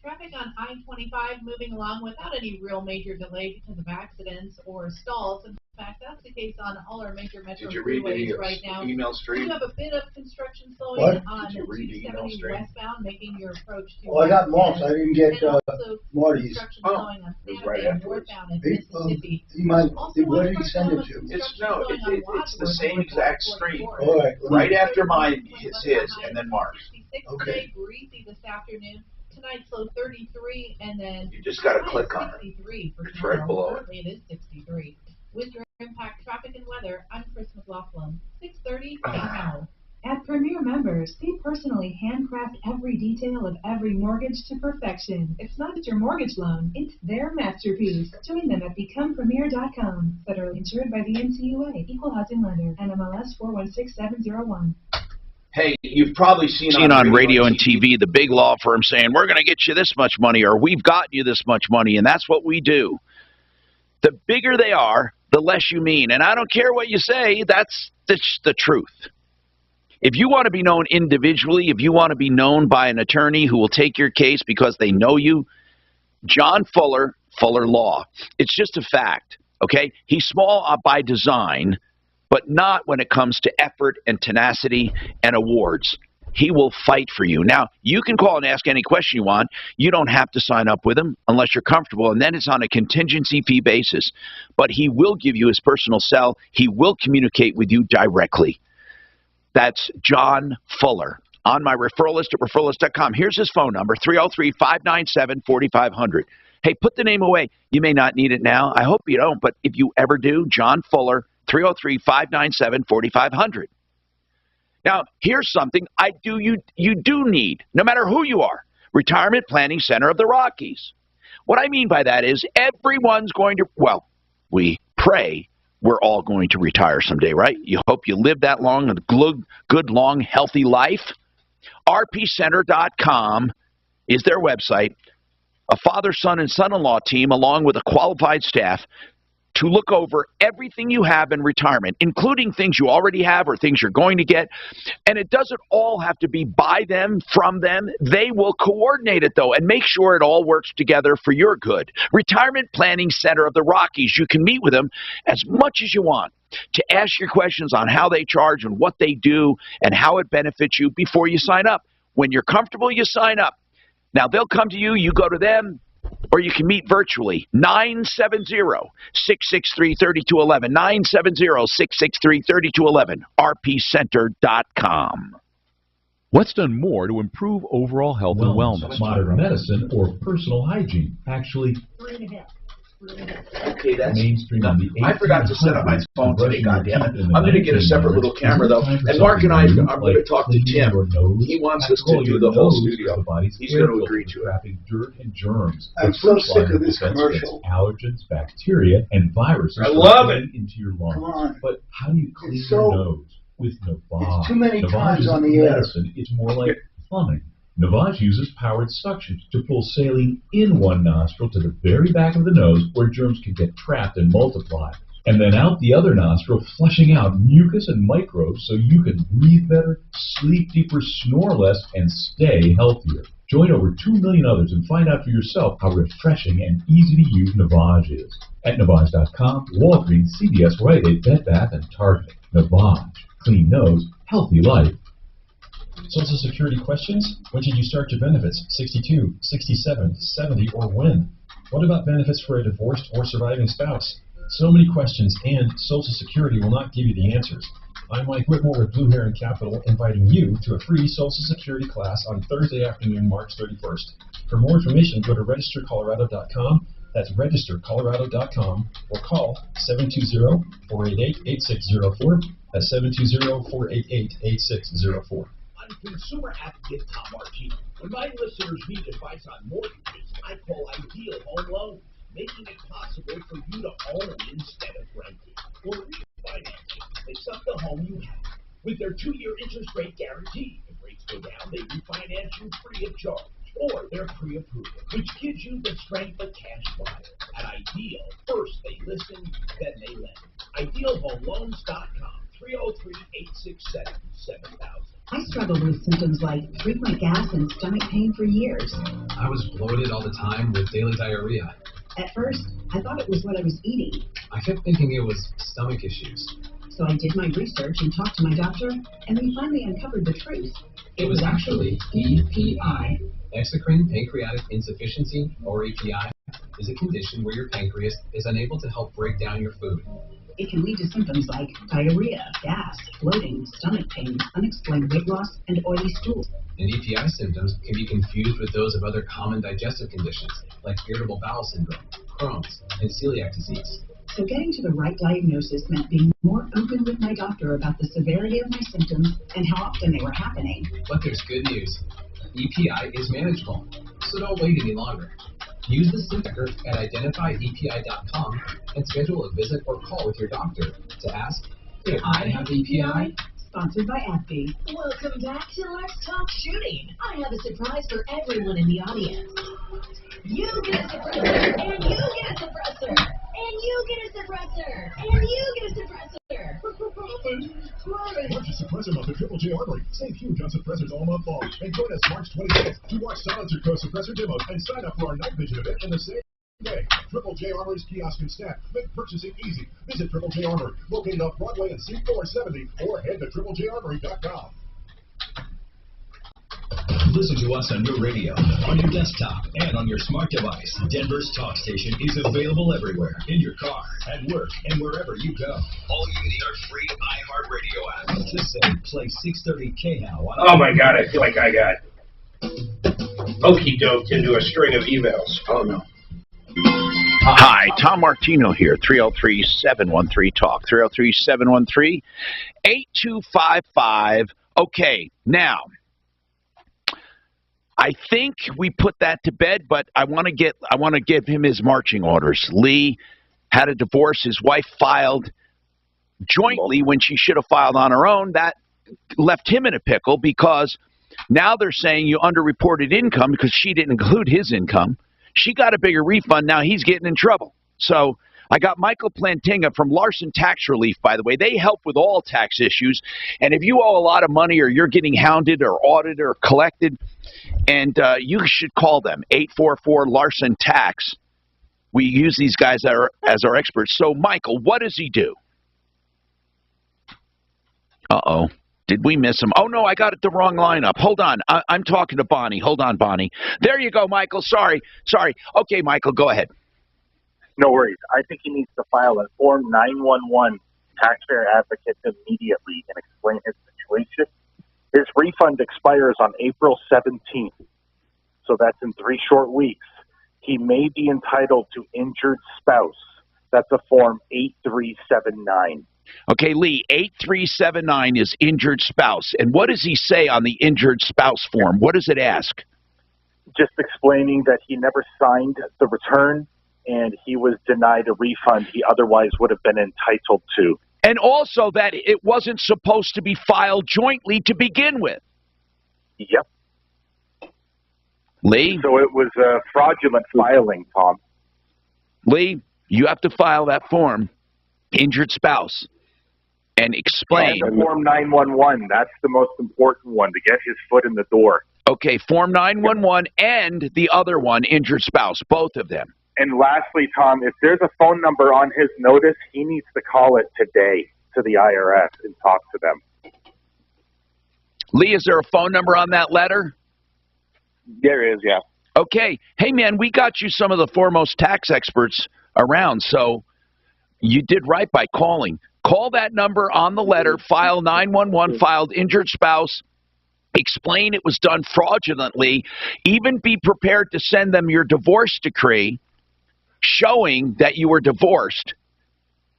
D: Traffic on I-25 moving along without any real major delay because of accidents or stalls. In fact, that's the case on all our major metro freeways right now.
E: Email stream?
D: You have a bit of construction slowing on 270 westbound, making your approach to...
L: I got Mark's. I didn't get Marty's.
D: Construction slowing on Santa Fe northbound in Mississippi.
L: Where did he send it to?
E: It's the same exact stream.
L: All right.
E: Right after mine hits his, and then Mark's.
D: Okay. Breezy this afternoon. Tonight, slow 33, and then
E: you just got to click on it.
D: 63 for
E: it's right below.
D: Currently, it is 63. With your impact traffic and weather, I'm Chris McLaughlin. 6:30 now.
T: At Premier Members, they personally handcraft every detail of every mortgage to perfection. It's not just your mortgage loan, it's their masterpiece. Join them at becomepremier.com. Federally insured by the NCUA, Equal Housing Lender, NMLS 416701.
E: Hey, you've probably seen
M: on radio and TV the big law firm saying, we're going to get you this much money, or we've gotten you this much money, and that's what we do. The bigger they are, the less you mean. And I don't care what you say, that's the truth. If you want to be known individually, if you want to be known by an attorney who will take your case because they know you, John Fuller, Fuller Law. It's just a fact, okay? He's small by design, but not when it comes to effort and tenacity and awards. He will fight for you. Now, you can call and ask any question you want. You don't have to sign up with him unless you're comfortable, and then it's on a contingency fee basis. But he will give you his personal cell. He will communicate with you directly. That's John Fuller. On my referral list at referralist.com. Here's his phone number, 303-597-4500. Hey, put the name away. You may not need it now. I hope you don't, but if you ever do, John Fuller, 303-597-4500. Now, here's something you do need, no matter who you are. Retirement Planning Center of the Rockies. What I mean by that is everyone's going to, well, we pray we're all going to retire someday, right? You hope you live that long, a good, long, healthy life. rpcenter.com is their website. A father, son, and son-in-law team, along with a qualified staff, to look over everything you have in retirement, including things you already have or things you're going to get. And it doesn't all have to be by them, from them. They will coordinate it, though, and make sure it all works together for your good. Retirement Planning Center of the Rockies. You can meet with them as much as you want to ask your questions on how they charge and what they do and how it benefits you before you sign up. When you're comfortable, you sign up. Now, they'll come to you, you go to them, or you can meet virtually. 970-663-3211. 970-663-3211. rpcenter.com.
A: What's done more to improve overall health and wellness?
V: Modern medicine or personal hygiene. Actually,
E: Okay, that's
V: mainstream on the
E: I forgot to set up my phone today, goddammit. I'm going to get a separate little
V: 1900s,
E: camera, though. And Mark and I, I'm going to talk to Tim. He wants us to do the whole studio. He's going to agree to it.
V: Trapping dirt and germs.
L: I'm so sick of this commercial.
V: Allergens, bacteria, and viruses.
C: I love it.
V: Into your lungs.
L: Come on.
V: But how do you clean
L: It's
V: your
L: so-
V: nose with Navage?
L: It's too many
V: Navage
L: times
V: isn't
L: on the air.
V: medicine. It's more like plumbing. Navage uses powered suction to pull saline in one nostril to the very back of the nose where germs can get trapped and multiply. And then out the other nostril, flushing out mucus and microbes so you can breathe better, sleep deeper, snore less, and stay healthier. Join over 2 million others and find out for yourself how refreshing and easy to use Navage is. At Navage.com, Walgreens, CVS, Rite Aid, Bed Bath, and Target. Navage. Clean nose, healthy life.
P: Social Security questions? When should you start your benefits? 62, 67, 70, or when? What about benefits for a divorced or surviving spouse? So many questions, and Social Security will not give you the answers. I'm Mike Whitmore with Blue Heron Capital, inviting you to a free Social Security class on Thursday afternoon, March 31st. For more information, go to registercolorado.com. That's registercolorado.com, or call 720-488-8604. That's 720-488-8604.
H: I'm consumer advocate Tom Martino. When my listeners need advice on mortgages, I call Ideal Home Loans, making it possible for you to own instead of renting, or refinancing. Fix up the home you have with their 2-year interest rate guarantee. If rates go down, they refinance you free of charge, or their pre-approval, which gives you the strength of cash buyer. At Ideal, first they listen, then they lend. IdealHomeLoans.com, 303-867-7000.
T: I struggled with symptoms like frequent gas and stomach pain for years.
S: I was bloated all the time with daily diarrhea.
T: At first, I thought it was what I was eating.
S: I kept thinking it was stomach issues.
T: So I did my research and talked to my doctor, and we finally uncovered the truth.
S: It was actually EPI. Exocrine pancreatic insufficiency, or EPI, is a condition where your pancreas is unable to help break down your food.
T: It can lead to symptoms like diarrhea, gas, bloating, stomach pain, unexplained weight loss, and oily stools.
S: And EPI symptoms can be confused with those of other common digestive conditions, like irritable bowel syndrome, Crohn's, and celiac disease.
T: So getting to the right diagnosis meant being more open with my doctor about the severity of my symptoms and how often they were happening.
S: But there's good news. EPI is manageable, so don't wait any longer. Use the symptom tracker at identifyepi.com and schedule a visit or call with your doctor to ask, if I have EPI?
T: Sponsored by AbbVie.
W: Welcome back to Let's Talk Shooting. I have a surprise for everyone in the audience. You get a suppressor, and you get a suppressor, and you get a suppressor, and you get a suppressor.
V: Watch the suppressor month at Triple J Armory. Save huge on suppressors all month long. And join us March 26th to watch Silencer Co. suppressor demos and sign up for our night vision event in the same day. Triple J Armory's kiosk and staff make purchasing easy. Visit Triple J Armory, located off Broadway and C470, or head to triplejarmory.com.
O: Listen to us on your radio, on your desktop, and on your smart device. Denver's talk station is available everywhere, in your car, at work, and wherever you go. All you need are free iHeartRadio app. Just say play 630 KHOW on.
C: Oh my God, I feel like I got okey-doked into a string of emails. Oh no.
M: Hi, Tom Martino here, 303-713-TALK, 303-713-8255. Okay, now, I think we put that to bed, but I want to give him his marching orders. Lee had a divorce. His wife filed jointly when she should have filed on her own. That left him in a pickle because now they're saying you underreported income because she didn't include his income. She got a bigger refund. Now he's getting in trouble. So I got Michael Plantinga from Larson Tax Relief, by the way. They help with all tax issues. And if you owe a lot of money or you're getting hounded or audited or collected, and you should call them, 844-LARSON-TAX. We use these guys as our experts. So, Michael, what does he do? Uh-oh. Did we miss him? Oh, no, I got it the wrong lineup. Hold on. I'm talking to Bonnie. Hold on, Bonnie. There you go, Michael. Sorry. Okay, Michael, go ahead.
G: No worries. I think he needs to file a Form 911 taxpayer advocate immediately and explain his situation. His refund expires on April 17th, so that's in 3 short weeks. He may be entitled to injured spouse. That's a Form 8379.
M: Okay, Lee, 8379 is injured spouse. And what does he say on the injured spouse form? What does it ask?
G: Just explaining that he never signed the return and he was denied a refund he otherwise would have been entitled to.
M: And also that it wasn't supposed to be filed jointly to begin with.
G: Yep.
M: Lee?
G: So it was a fraudulent filing, Tom.
M: Lee, you have to file that form, injured spouse, and explain.
G: And the Form 911, that's the most important one to get his foot in the door.
M: Okay, Form 911 and the other one, injured spouse, both of them.
G: And lastly, Tom, if there's a phone number on his notice, he needs to call it today to the IRS and talk to them.
M: Lee, is there a phone number on that letter?
G: There is, yeah.
M: Okay. Hey, man, we got you some of the foremost tax experts around, so you did right by calling. Call that number on the letter, file 911, filed injured spouse, explain it was done fraudulently, even be prepared to send them your divorce decree showing that you were divorced.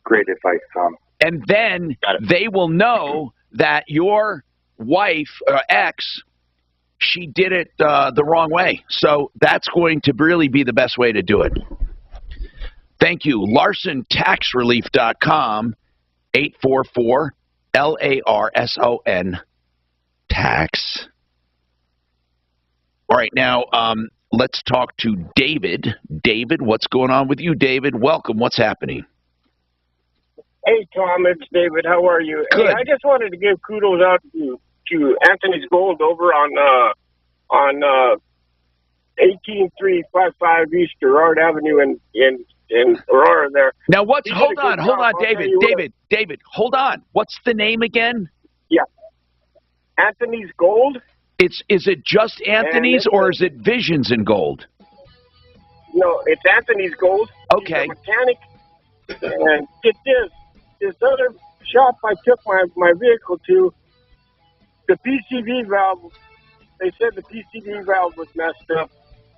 G: Great advice, Tom.
M: And then they will know that your wife, ex, she did it the wrong way. So that's going to really be the best way to do it. Thank you. LarsonTaxRelief.com, 844-LARSON, tax. All right, now let's talk to David. David, what's going on with you, David? Welcome. What's happening?
J: Hey, Tom, it's David. How are you?
M: Good.
J: Hey, I just wanted to give kudos out to Anthony's Gold over on 18355 East Gerard Avenue in Aurora there.
M: Now, hold on, David, hold on. What's the name again?
J: Yeah. Anthony's Gold.
M: Is it just Anthony's or is it Visions in Gold?
J: No, it's Anthony's Gold.
M: Okay.
J: He's a mechanic. And get this other shop I took my vehicle to, the PCV valve, they said the PCV valve was messed up.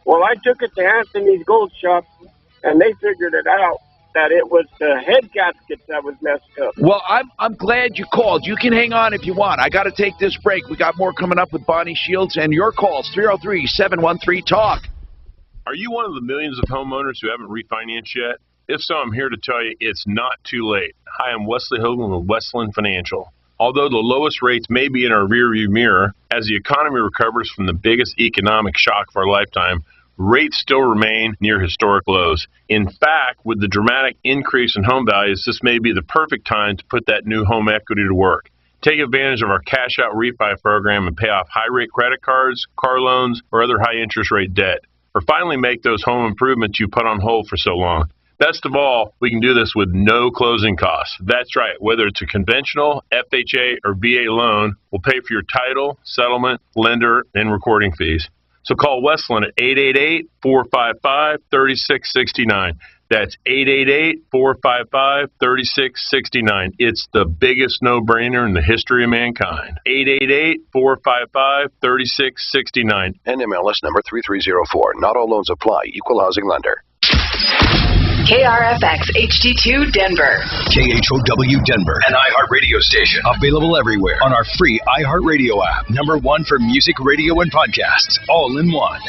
J: Well, I took it to Anthony's Gold shop, and they figured it out, that it was the head gasket that was messed up.
M: Well, I'm glad you called. You can hang on if you want. I got to take this break. We got more coming up with Bonnie Shields and your calls, 303-713-TALK.
N: Are you one of the millions of homeowners who haven't refinanced yet? If so, I'm here to tell you it's not too late. Hi, I'm Wesley Hogan with Westland Financial. Although the lowest rates may be in our rearview mirror, as the economy recovers from the biggest economic shock of our lifetime, rates still remain near historic lows. In fact, with the dramatic increase in home values, this may be the perfect time to put that new home equity to work. Take advantage of our cash out refi program and pay off high-rate credit cards, car loans, or other high-interest rate debt. Or finally make those home improvements you put on hold for so long. Best of all, we can do this with no closing costs. That's right, whether it's a conventional, FHA, or VA loan, we'll pay for your title, settlement, lender, and recording fees. So call Westland at 888-455-3669. That's 888-455-3669. It's the biggest no-brainer in the history of mankind. 888-455-3669.
R: NMLS number 3304. Not all loans apply. Equal housing lender.
I: KRFX HD2 Denver.
K: KHOW Denver, an iHeart radio station. Available everywhere on our free iHeart Radio app. #1 for music, radio, and podcasts, all in one.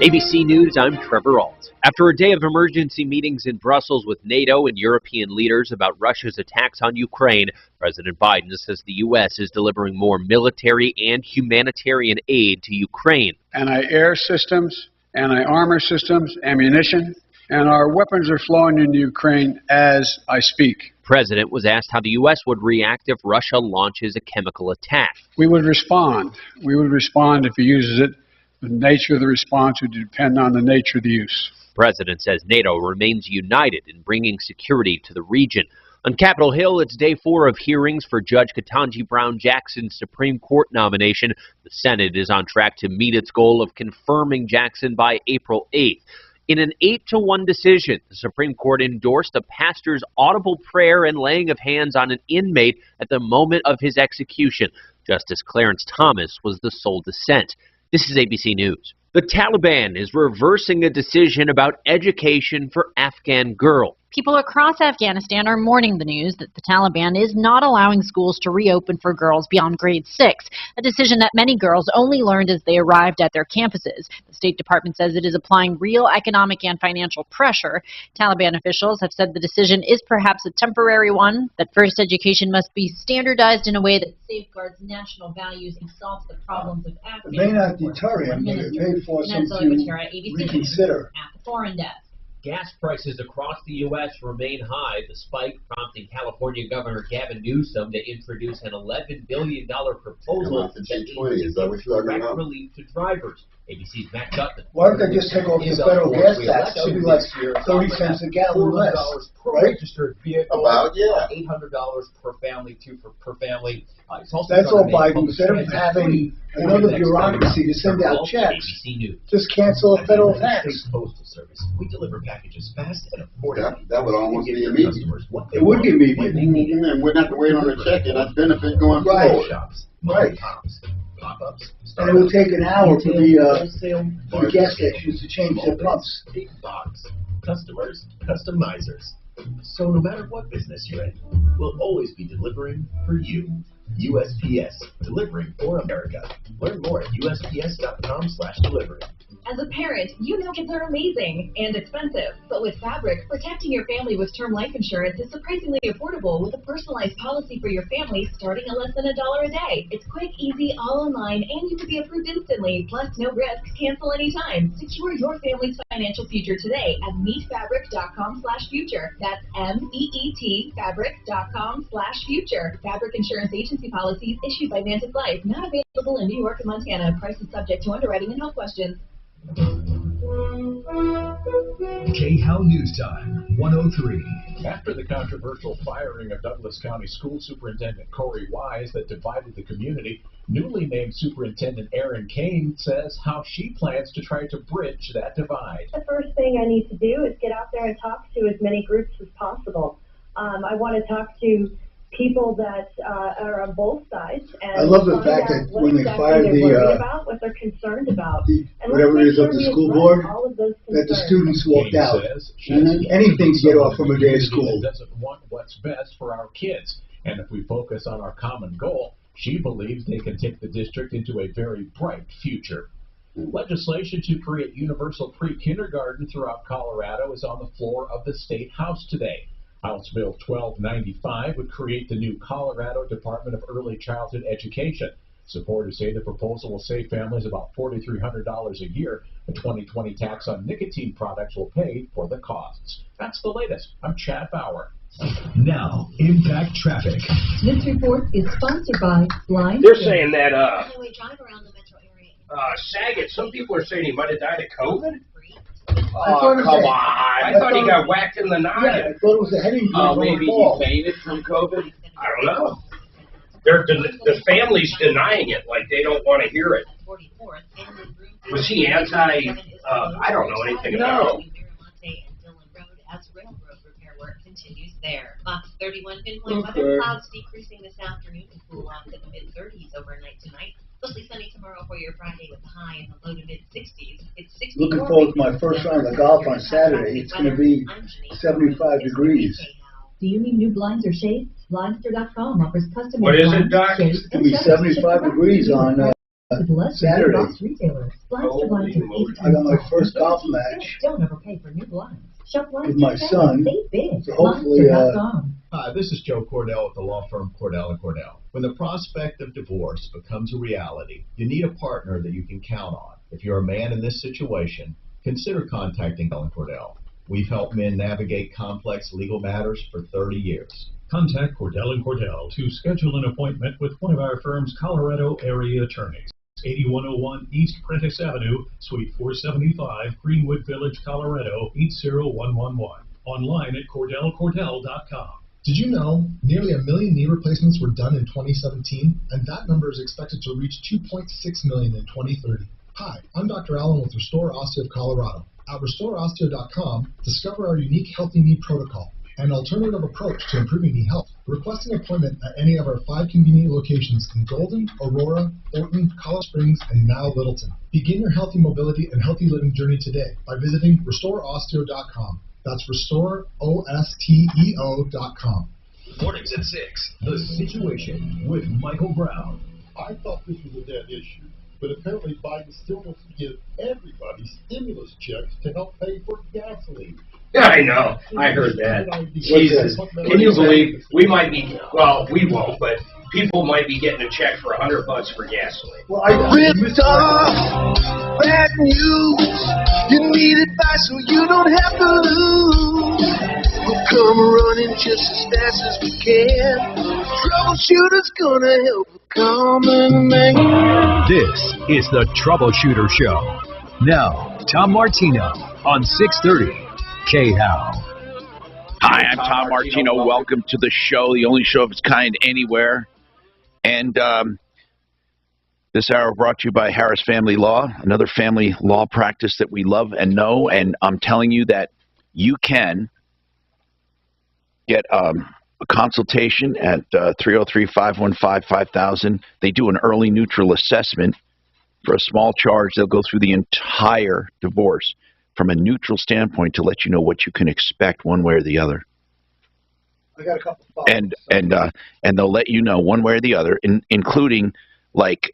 Q: ABC News, I'm Trevor Alt. After a day of emergency meetings in Brussels with NATO and European leaders about Russia's attacks on Ukraine, President Biden says the U.S. is delivering more military and humanitarian aid to Ukraine.
R: Anti-air systems, anti-armor systems, ammunition, and our weapons are flowing into Ukraine as I speak.
Q: President was asked how the U.S. would react if Russia launches a chemical attack.
R: We would respond. We would respond if he uses it. The nature of the response would depend on the nature of the use.
Q: President says NATO remains united in bringing security to the region. On Capitol Hill, it's day 4 of hearings for Judge Ketanji Brown Jackson's Supreme Court nomination. The Senate is on track to meet its goal of confirming Jackson by April 8th. In an 8-1 decision, the Supreme Court endorsed a pastor's audible prayer and laying of hands on an inmate at the moment of his execution. Justice Clarence Thomas was the sole dissent. This is ABC News. The Taliban is reversing a decision about education for Afghan girls.
X: People across Afghanistan are mourning the news that the Taliban is not allowing schools to reopen for girls beyond grade 6, a decision that many girls only learned as they arrived at their campuses. The State Department says it is applying real economic and financial pressure. Taliban officials have said the decision is perhaps a temporary one, that first education must be standardized in a way that safeguards national values and solves the problems of Afghanistan.
L: It may not deter him, but it may force him to reconsider.
X: At the foreign desk.
Q: Gas prices across the U.S. remain high, the spike prompting California Governor Gavin Newsom to introduce an $11 billion proposal to direct relief to drivers. ABC's Matt Gutman.
L: Why don't they just take off the federal gas tax? That would be like 30 cents a gallon less,
Q: per
L: right?
Q: registered vehicle,
F: About, yeah.
Q: $800 per family, per family.
L: That's all Biden. Instead of having another bureaucracy to send out checks, just cancel a federal tax.
H: Postal Service. We deliver packages fast and affordably.
F: That would almost be immediate.
L: It would be immediate.
F: And we'd have to wait on a check, and that's benefit going forward.
L: Right. And it would take an hour for the gas stations to change their pumps.
H: Big box. Customers, customizers. So no matter what business you're in, we'll always be delivering for you. USPS, delivering for America. Learn more at USPS.com/delivery.
W: As a parent, you know kids are amazing and expensive, but with Fabric, protecting your family with term life insurance is surprisingly affordable with a personalized policy for your family starting at less than $1 a day. It's quick, easy, all online, and you can be approved instantly. Plus, no risk, cancel anytime. Secure your family's financial future today at meetfabric.com/future. That's MEET fabric.com/future. Fabric Insurance Agency policies issued by Mantis Life, not available in New York and Montana. Prices subject to underwriting and health questions.
O: KHOW News Time, 103.
P: After the controversial firing of Douglas County School Superintendent Corey Wise that divided the community, newly named Superintendent Erin Kane says how she plans to try to bridge that divide.
Y: The first thing I need to do is get out there and talk to as many groups as possible. I want to talk to people that are on both sides. And
L: I love the fact that when they fired
Y: what they're concerned about,
L: whatever it is of the school board, that the students walked out. Anything to get off from a day of school.
P: Doesn't want what's best for our kids, and if we focus on our common goal, she believes they can take the district into a very bright future. Legislation to create universal pre-kindergarten throughout Colorado is on the floor of the State House today. House Bill 1295 would create the new Colorado Department of Early Childhood Education. Supporters say the proposal will save families about $4,300 a year. The 2020 tax on nicotine products will pay for the costs. That's the latest. I'm Chad Bauer.
O: Now, Impact Traffic.
T: This report is sponsored by Blind.
C: They're saying that Saget, some people are saying he might have died of COVID. Oh, come on. I thought he got whacked in the noggin.
L: Yeah, I thought it was a head injury.
C: Oh, maybe he fainted from COVID? I don't know. The family's denying it, like they don't want to hear it. Was he anti, I don't know anything about it.
W: As railroad repair work continues
A: there. Fox 31 pinpoint weather. Clouds decreasing this afternoon and cool off to the mid-30s overnight tonight. Mostly sunny tomorrow for your Friday with a high in the low to mid-60s. It's 64.
L: Looking forward to my first round of golf on Saturday. It's going to be 75 degrees.
T: Do you need new blinds or shades? Blindster.com offers custom
C: What is it, Doc?
L: It's going to be 75 degrees on Saturday.
T: Retailers.
L: I got my first golf match
T: Don't overpay for new blinds. Shop
L: with my son. So hopefully,
B: Hi, this is Joe Cordell with the law firm Cordell & Cordell. When the prospect of divorce becomes a reality, you need a partner that you can count on. If you're a man in this situation, consider contacting Cordell & Cordell. We've helped men navigate complex legal matters for 30 years.
V: Contact Cordell & Cordell to schedule an appointment with one of our firm's Colorado area attorneys. 8101 East Prentice Avenue, Suite 475, Greenwood Village, Colorado, 80111. Online at CordellCordell.com.
D: Did you know nearly 1 million knee replacements were done in 2017, and that number is expected to reach 2.6 million in 2030? Hi, I'm Dr. Allen with Restore Osteo of Colorado. At RestoreOsteo.com, discover our unique Healthy Knee Protocol, an alternative approach to improving knee health. Request an appointment at any of our 5 convenient locations in Golden, Aurora, Thornton, Colorado Springs, and now Littleton. Begin your healthy mobility and healthy living journey today by visiting RestoreOsteo.com. That's RestoreOsteo.com.
O: Mornings at 6. The Situation with Michael Brown.
E: I thought this was a dead issue, but apparently Biden still wants to give everybody stimulus checks to help pay for gasoline.
C: I know. I heard that. Jesus. Can you believe we might be, well, we won't, but people might be getting a check for $100 for gasoline.
L: Well, I
U: ripped off, bad news. You need advice so you don't have to lose. We'll come running just as fast as we can. Troubleshooter's gonna help a common man.
K: This is the Troubleshooter Show. Now, Tom Martino on 630 KHOW.
M: Hi, I'm Tom Martino. Welcome to the show, the only show of its kind anywhere. And this hour brought to you by Harris Family Law, another family law practice that we love and know. And I'm telling you that you can get a consultation at 303-515-5000. They do an early neutral assessment. For a small charge, they'll go through the entire divorce from a neutral standpoint to let you know what you can expect one way or the other.
L: I got a couple of
M: and they'll let you know one way or the other, including like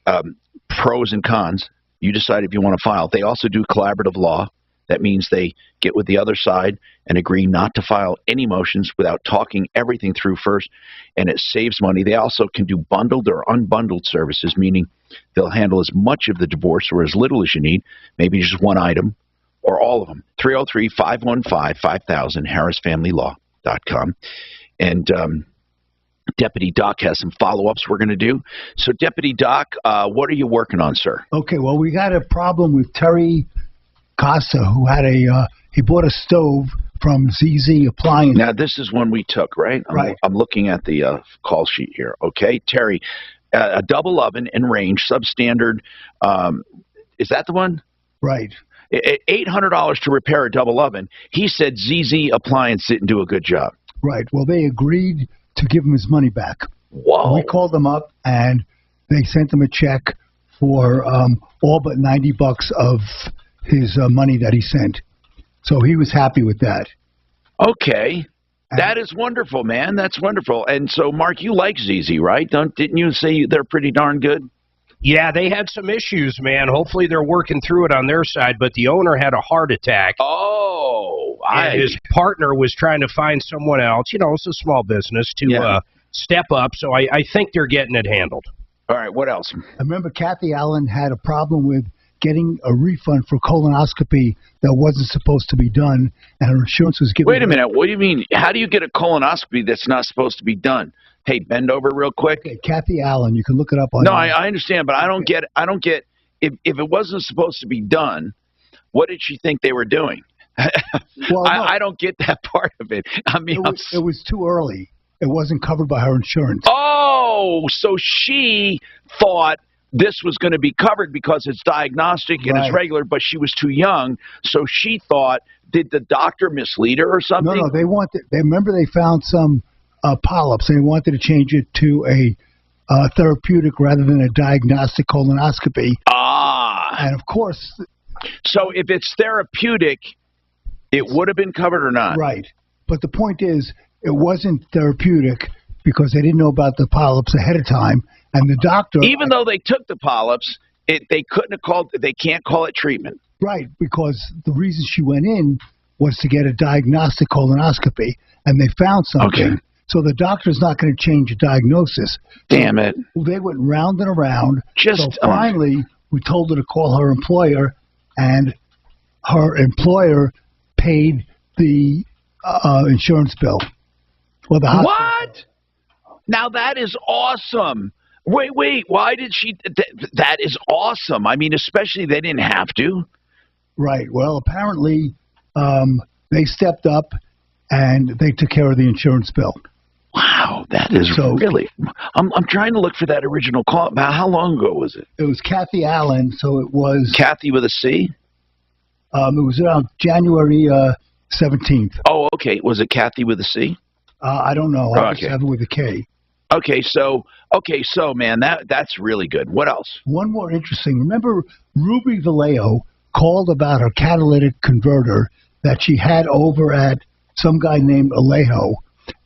M: pros and cons. You decide if you want to file. They also do collaborative law. That means they get with the other side and agree not to file any motions without talking everything through first, and it saves money. They also can do bundled or unbundled services, meaning they'll handle as much of the divorce or as little as you need, maybe just one item or all of them. 303-515-5000, harrisfamilylaw.com. And Deputy Doc has some follow-ups we're going to do. So, Deputy Doc, what are you working on, sir?
L: Okay, well, we got a problem with Terry Costa, who had he bought a stove from ZZ Appliance.
M: Now, this is one we took, right?
L: Right.
M: I'm looking at the call sheet here. Okay, Terry, a double oven and range, substandard. Is that the one?
L: Right.
M: $800 to repair a double oven. He said ZZ Appliance didn't do a good job.
L: Right. Well, they agreed to give him his money back.
M: Whoa.
L: We called them up, and they sent him a check for all but $90 of his money that he sent. So he was happy with that.
M: Okay. That is wonderful, man. That's wonderful. And so, Mark, you like ZZ, right? Didn't you say they're pretty darn good?
C: Yeah, they had some issues, man. Hopefully they're working through it on their side, but the owner had a heart attack.
M: Oh.
C: And his partner was trying to find someone else, it's a small business, to step up. So I think they're getting it handled.
M: All right, what else?
L: I remember Kathy Allen had a problem with getting a refund for colonoscopy that wasn't supposed to be done, and her insurance was giving.
M: Wait a minute. What do you mean? How do you get a colonoscopy that's not supposed to be done? Hey, bend over real quick.
L: Okay, Kathy Allen, you can look it up on.
M: No, I understand, but I don't get. If it wasn't supposed to be done, what did she think they were doing?
L: Well,
M: I don't get that part of it. I mean,
L: it was too early. It wasn't covered by her insurance.
M: Oh, so she thought this was going to be covered because it's diagnostic and it's regular, but she was too young, so she thought, did the doctor mislead her or something?
L: No, they found some polyps, and they wanted to change it to a therapeutic rather than a diagnostic colonoscopy. And of course...
M: So if it's therapeutic, it would have been covered or not?
L: Right. But the point is, it wasn't therapeutic because they didn't know about the polyps ahead of time, and the doctor...
M: Even though they took the polyps, they can't call it treatment.
L: Right, because the reason she went in was to get a diagnostic colonoscopy, and they found something.
M: Okay.
L: So the doctor's not going to change the diagnosis.
M: Damn it.
L: They went round and around. So finally, we told her to call her employer, and her employer paid the insurance bill. Well, the hospital.
M: What? Now that is awesome. Wait, why did she... that is awesome. I mean, especially they didn't have to.
L: Right. Well, apparently they stepped up and they took care of the insurance bill.
M: Wow, that is really... I'm trying to look for that original call. How long ago was it?
L: It was Kathy Allen, so it was...
M: Kathy with a C?
L: It was around January 17th.
M: Oh, okay. Was it Kathy with a C?
L: I don't know. I just have it with a K.
M: Okay, so man, that's really good. What else?
L: One more interesting. Remember, Ruby Vallejo called about her catalytic converter that she had over at some guy named Alejo,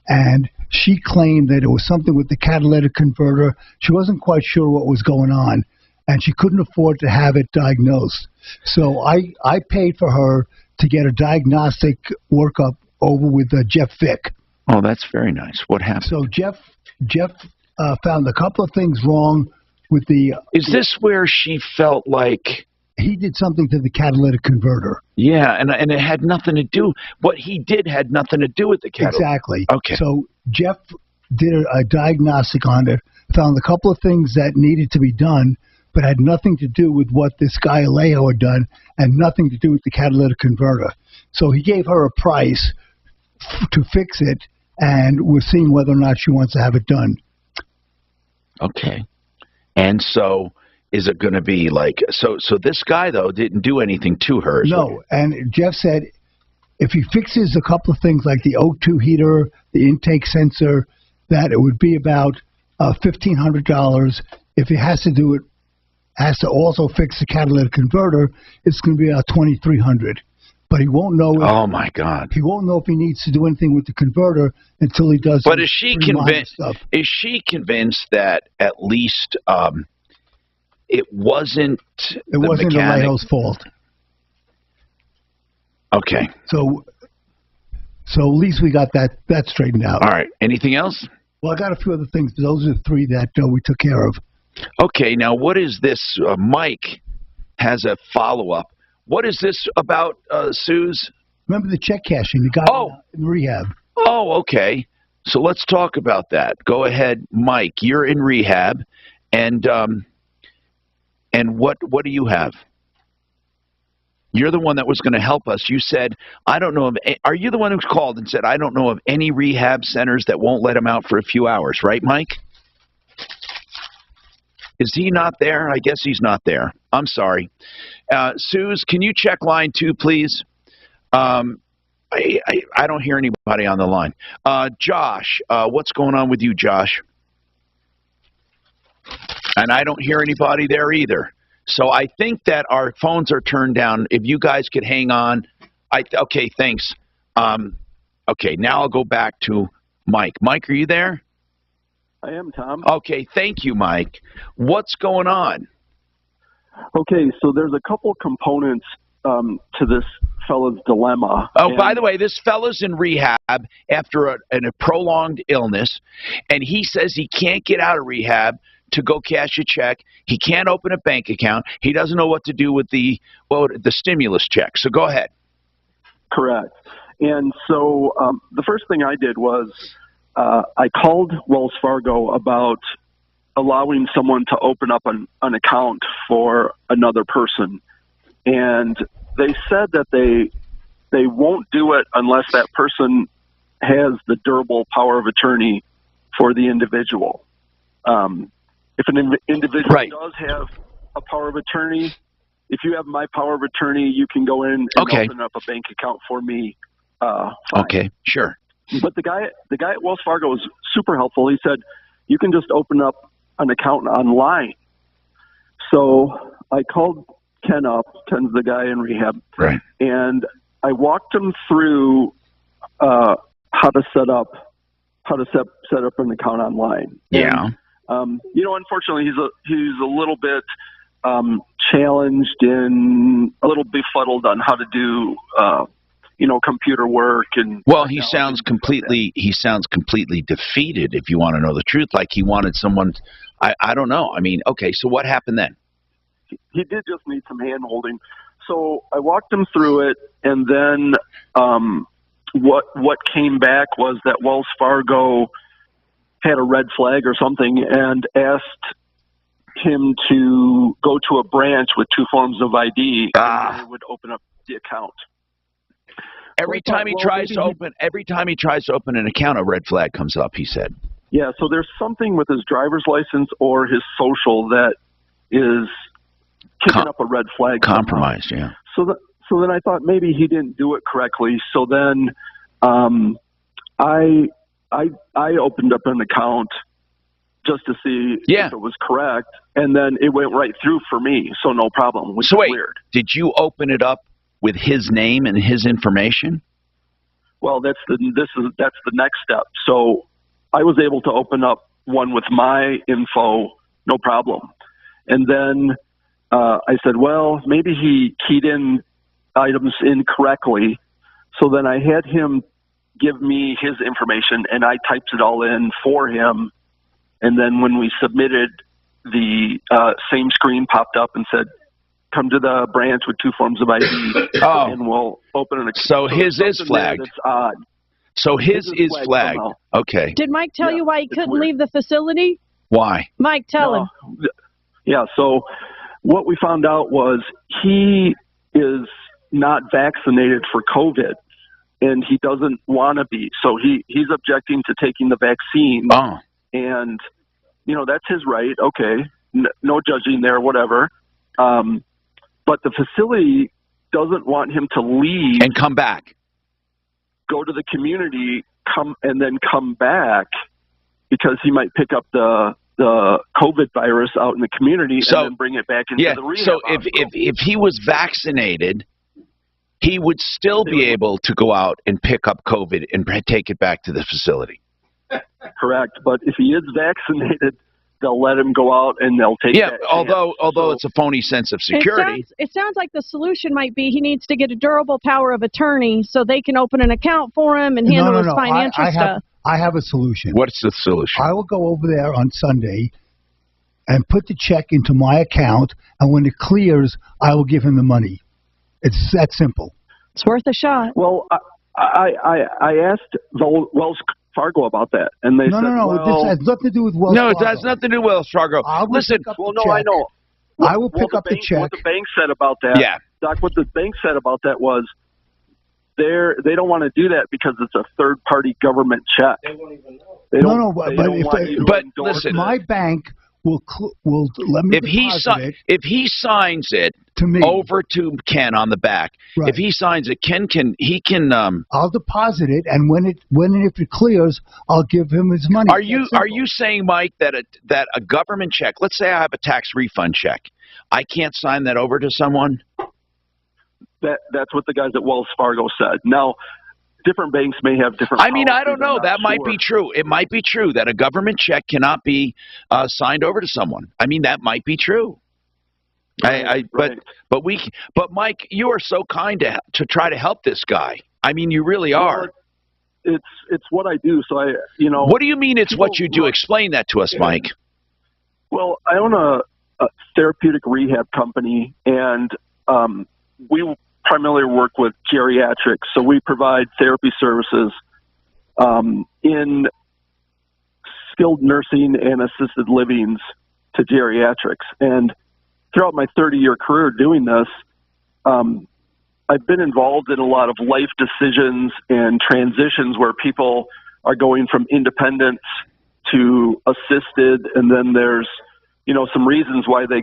L: and she claimed that it was something with the catalytic converter. She wasn't quite sure what was going on, and she couldn't afford to have it diagnosed. So I paid for her to get a diagnostic workup over with Jeff Vick.
M: Oh, that's very nice. What happened?
L: So Jeff found a couple of things wrong with the...
M: Is this where she felt like...
L: He did something to the catalytic converter.
M: Yeah, and it had nothing to do... What he did had nothing to do with the catalytic.
L: Exactly.
M: Okay.
L: So Jeff did a diagnostic on it, found a couple of things that needed to be done, but had nothing to do with what this guy Alejo had done, and nothing to do with the catalytic converter. So he gave her a price to fix it, and we're seeing whether or not she wants to have it done.
M: Okay. And so is it going to be like... So this guy, though, didn't do anything to her?
L: No, and Jeff said if he fixes a couple of things like the O2 heater, the intake sensor, that it would be about $1,500. If he has to also fix the catalytic converter, it's going to be about $2,300. But he won't know.
M: Oh my God!
L: He won't know if he needs to do anything with the converter until he does.
M: But is she convinced? Is she convinced that at least it wasn't?
L: It wasn't Alejo's fault.
M: Okay.
L: So at least we got that straightened out.
M: All right. Anything else?
L: Well, I got a few other things, but those are the three that we took care of.
M: Okay. Now, what is this? Mike has a follow-up. What is this about, Suze?
L: Remember the check cashing? The guy in rehab.
M: Oh, okay. So let's talk about that. Go ahead, Mike. You're in rehab, and what do you have? You're the one that was going to help us. You said, I don't know of... Are you the one who called and said, I don't know of any rehab centers that won't let him out for a few hours, right, Mike? Is he not there? I guess he's not there. I'm sorry. Suze, can you check line 2, please? I don't hear anybody on the line. Josh, what's going on with you, Josh? And I don't hear anybody there either. So I think that our phones are turned down. If you guys could hang on. Okay, thanks. Okay, now I'll go back to Mike. Mike, are you there?
G: I am, Tom.
M: Okay, thank you, Mike. What's going on?
G: Okay, so there's a couple components to this fellow's dilemma.
M: Oh, by the way, this fellow's in rehab after a prolonged illness, and he says he can't get out of rehab to go cash a check. He can't open a bank account. He doesn't know what to do with the stimulus check. So go ahead.
G: Correct. And so the first thing I did was I called Wells Fargo about allowing someone to open up an account for another person. And they said that they won't do it unless that person has the durable power of attorney for the individual. if an individual does have a power of attorney, if you have my power of attorney, you can go in and open up a bank account for me. Fine.
M: Okay, sure.
G: But the guy at Wells Fargo was super helpful. He said, you can just open up an account online. So I called Ken up. Ken's the guy in rehab.
M: Right.
G: And I walked him through how to set up an account online.
M: Yeah.
G: And, unfortunately, he's a little bit challenged and a little befuddled on how to do computer work. And
M: well, he sounds completely defeated, if you want to know the truth. Like he wanted someone. I don't know. I mean, okay, so what happened then?
G: He did just need some hand holding. So I walked him through it, and then what came back was that Wells Fargo had a red flag or something and asked him to go to a branch with 2 forms of ID, and they would open up the account.
M: Every time he tries to open an account, a red flag comes up, he said.
G: Yeah, so there's something with his driver's license or his social that is kicking up a red flag.
M: Compromised, yeah.
G: So then I thought maybe he didn't do it correctly. So then I opened up an account just to see if it was correct, and then it went right through for me, so no problem, which is weird.
M: Did you open it up with his name and his information?
G: Well, that's the next step. So I was able to open up one with my info, no problem. And then I said, well, maybe he keyed in items incorrectly. So then I had him give me his information, and I typed it all in for him. And then when we submitted, the same screen popped up and said, come to the branch with 2 forms of ID, and we'll open an account.
M: So his is flagged.
G: It's odd.
M: So his is flagged.
G: Somehow.
M: Okay.
I: Did Mike tell you why he couldn't leave the facility?
M: Why?
I: Mike, tell him.
G: Yeah, so what we found out was he is not vaccinated for COVID, and he doesn't want to be. So he's objecting to taking the vaccine. And, that's his right. Okay. No judging there, whatever. But the facility doesn't want him to leave
M: and come back,
G: go to the community, come back, because he might pick up the COVID virus out in the community and then bring it back into the rehab.
M: So if he was vaccinated, he would still be able to go out and pick up COVID and take it back to the facility.
G: Correct. But if he is vaccinated, they'll let him go out and they'll take that
M: although it's a phony sense of security.
I: It sounds like the solution might be he needs to get a durable power of attorney so they can open an account for him and handle his financial stuff.
L: I have a solution.
M: What's the solution?
L: I will go over there on Sunday and put the check into my account, and when it clears, I will give him the money. It's that simple.
I: It's worth a shot.
G: Well, I asked Wells Fargo about that, and they said,
L: this has nothing to do with Wells Fargo.
M: No, it has nothing to do with Wells Fargo. Listen,
G: I know.
L: I will pick up the check.
G: What the bank said about that, Doc, what the bank said about that was they don't want to do that because it's a third-party government check. They won't even know.
M: But listen,
L: my bank will let me
M: if he signs it
L: to me
M: over to Ken on the back. If he signs it, Ken can
L: I'll deposit it, and if it clears, I'll give him his money.
M: Are you saying, Mike, that a government check? Let's say I have a tax refund check. I can't sign that over to someone.
G: That's what the guys at Wells Fargo said. Now, different banks may have different.
M: I mean, I don't know. That might be true. It might be true that a government check cannot be signed over to someone. I mean, that might be true. But Mike, you are so kind to try to help this guy. I mean, you really are.
G: It's what I do. So
M: What do you mean? It's what you do? Explain that to us, Mike.
G: Well, I own a therapeutic rehab company, and we primarily work with geriatrics. So we provide therapy services in skilled nursing and assisted livings to geriatrics. And throughout my 30-year career doing this, I've been involved in a lot of life decisions and transitions where people are going from independence to assisted, and then there's some reasons why they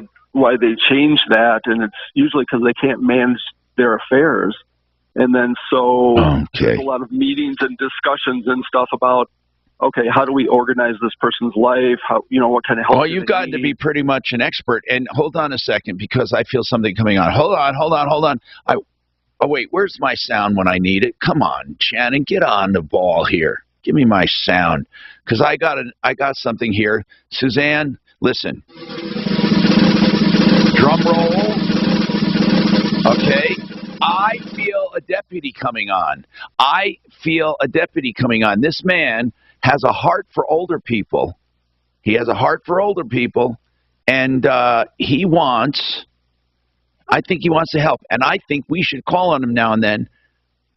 G: changed that, and it's usually because they can't manage their affairs. And then there's a lot of meetings and discussions and stuff about, okay, how do we organize this person's life? How, what kind of help?
M: Well, you've gotten to be pretty much an expert. And hold on a second, because I feel something coming on. Hold on. Oh, wait, where's my sound when I need it? Come on, Shannon, get on the ball here. Give me my sound, because I got something here. Suzanne, listen. Drum roll. Okay. I feel a deputy coming on. This man has a heart for older people. And I think he wants to help. And I think we should call on him now and then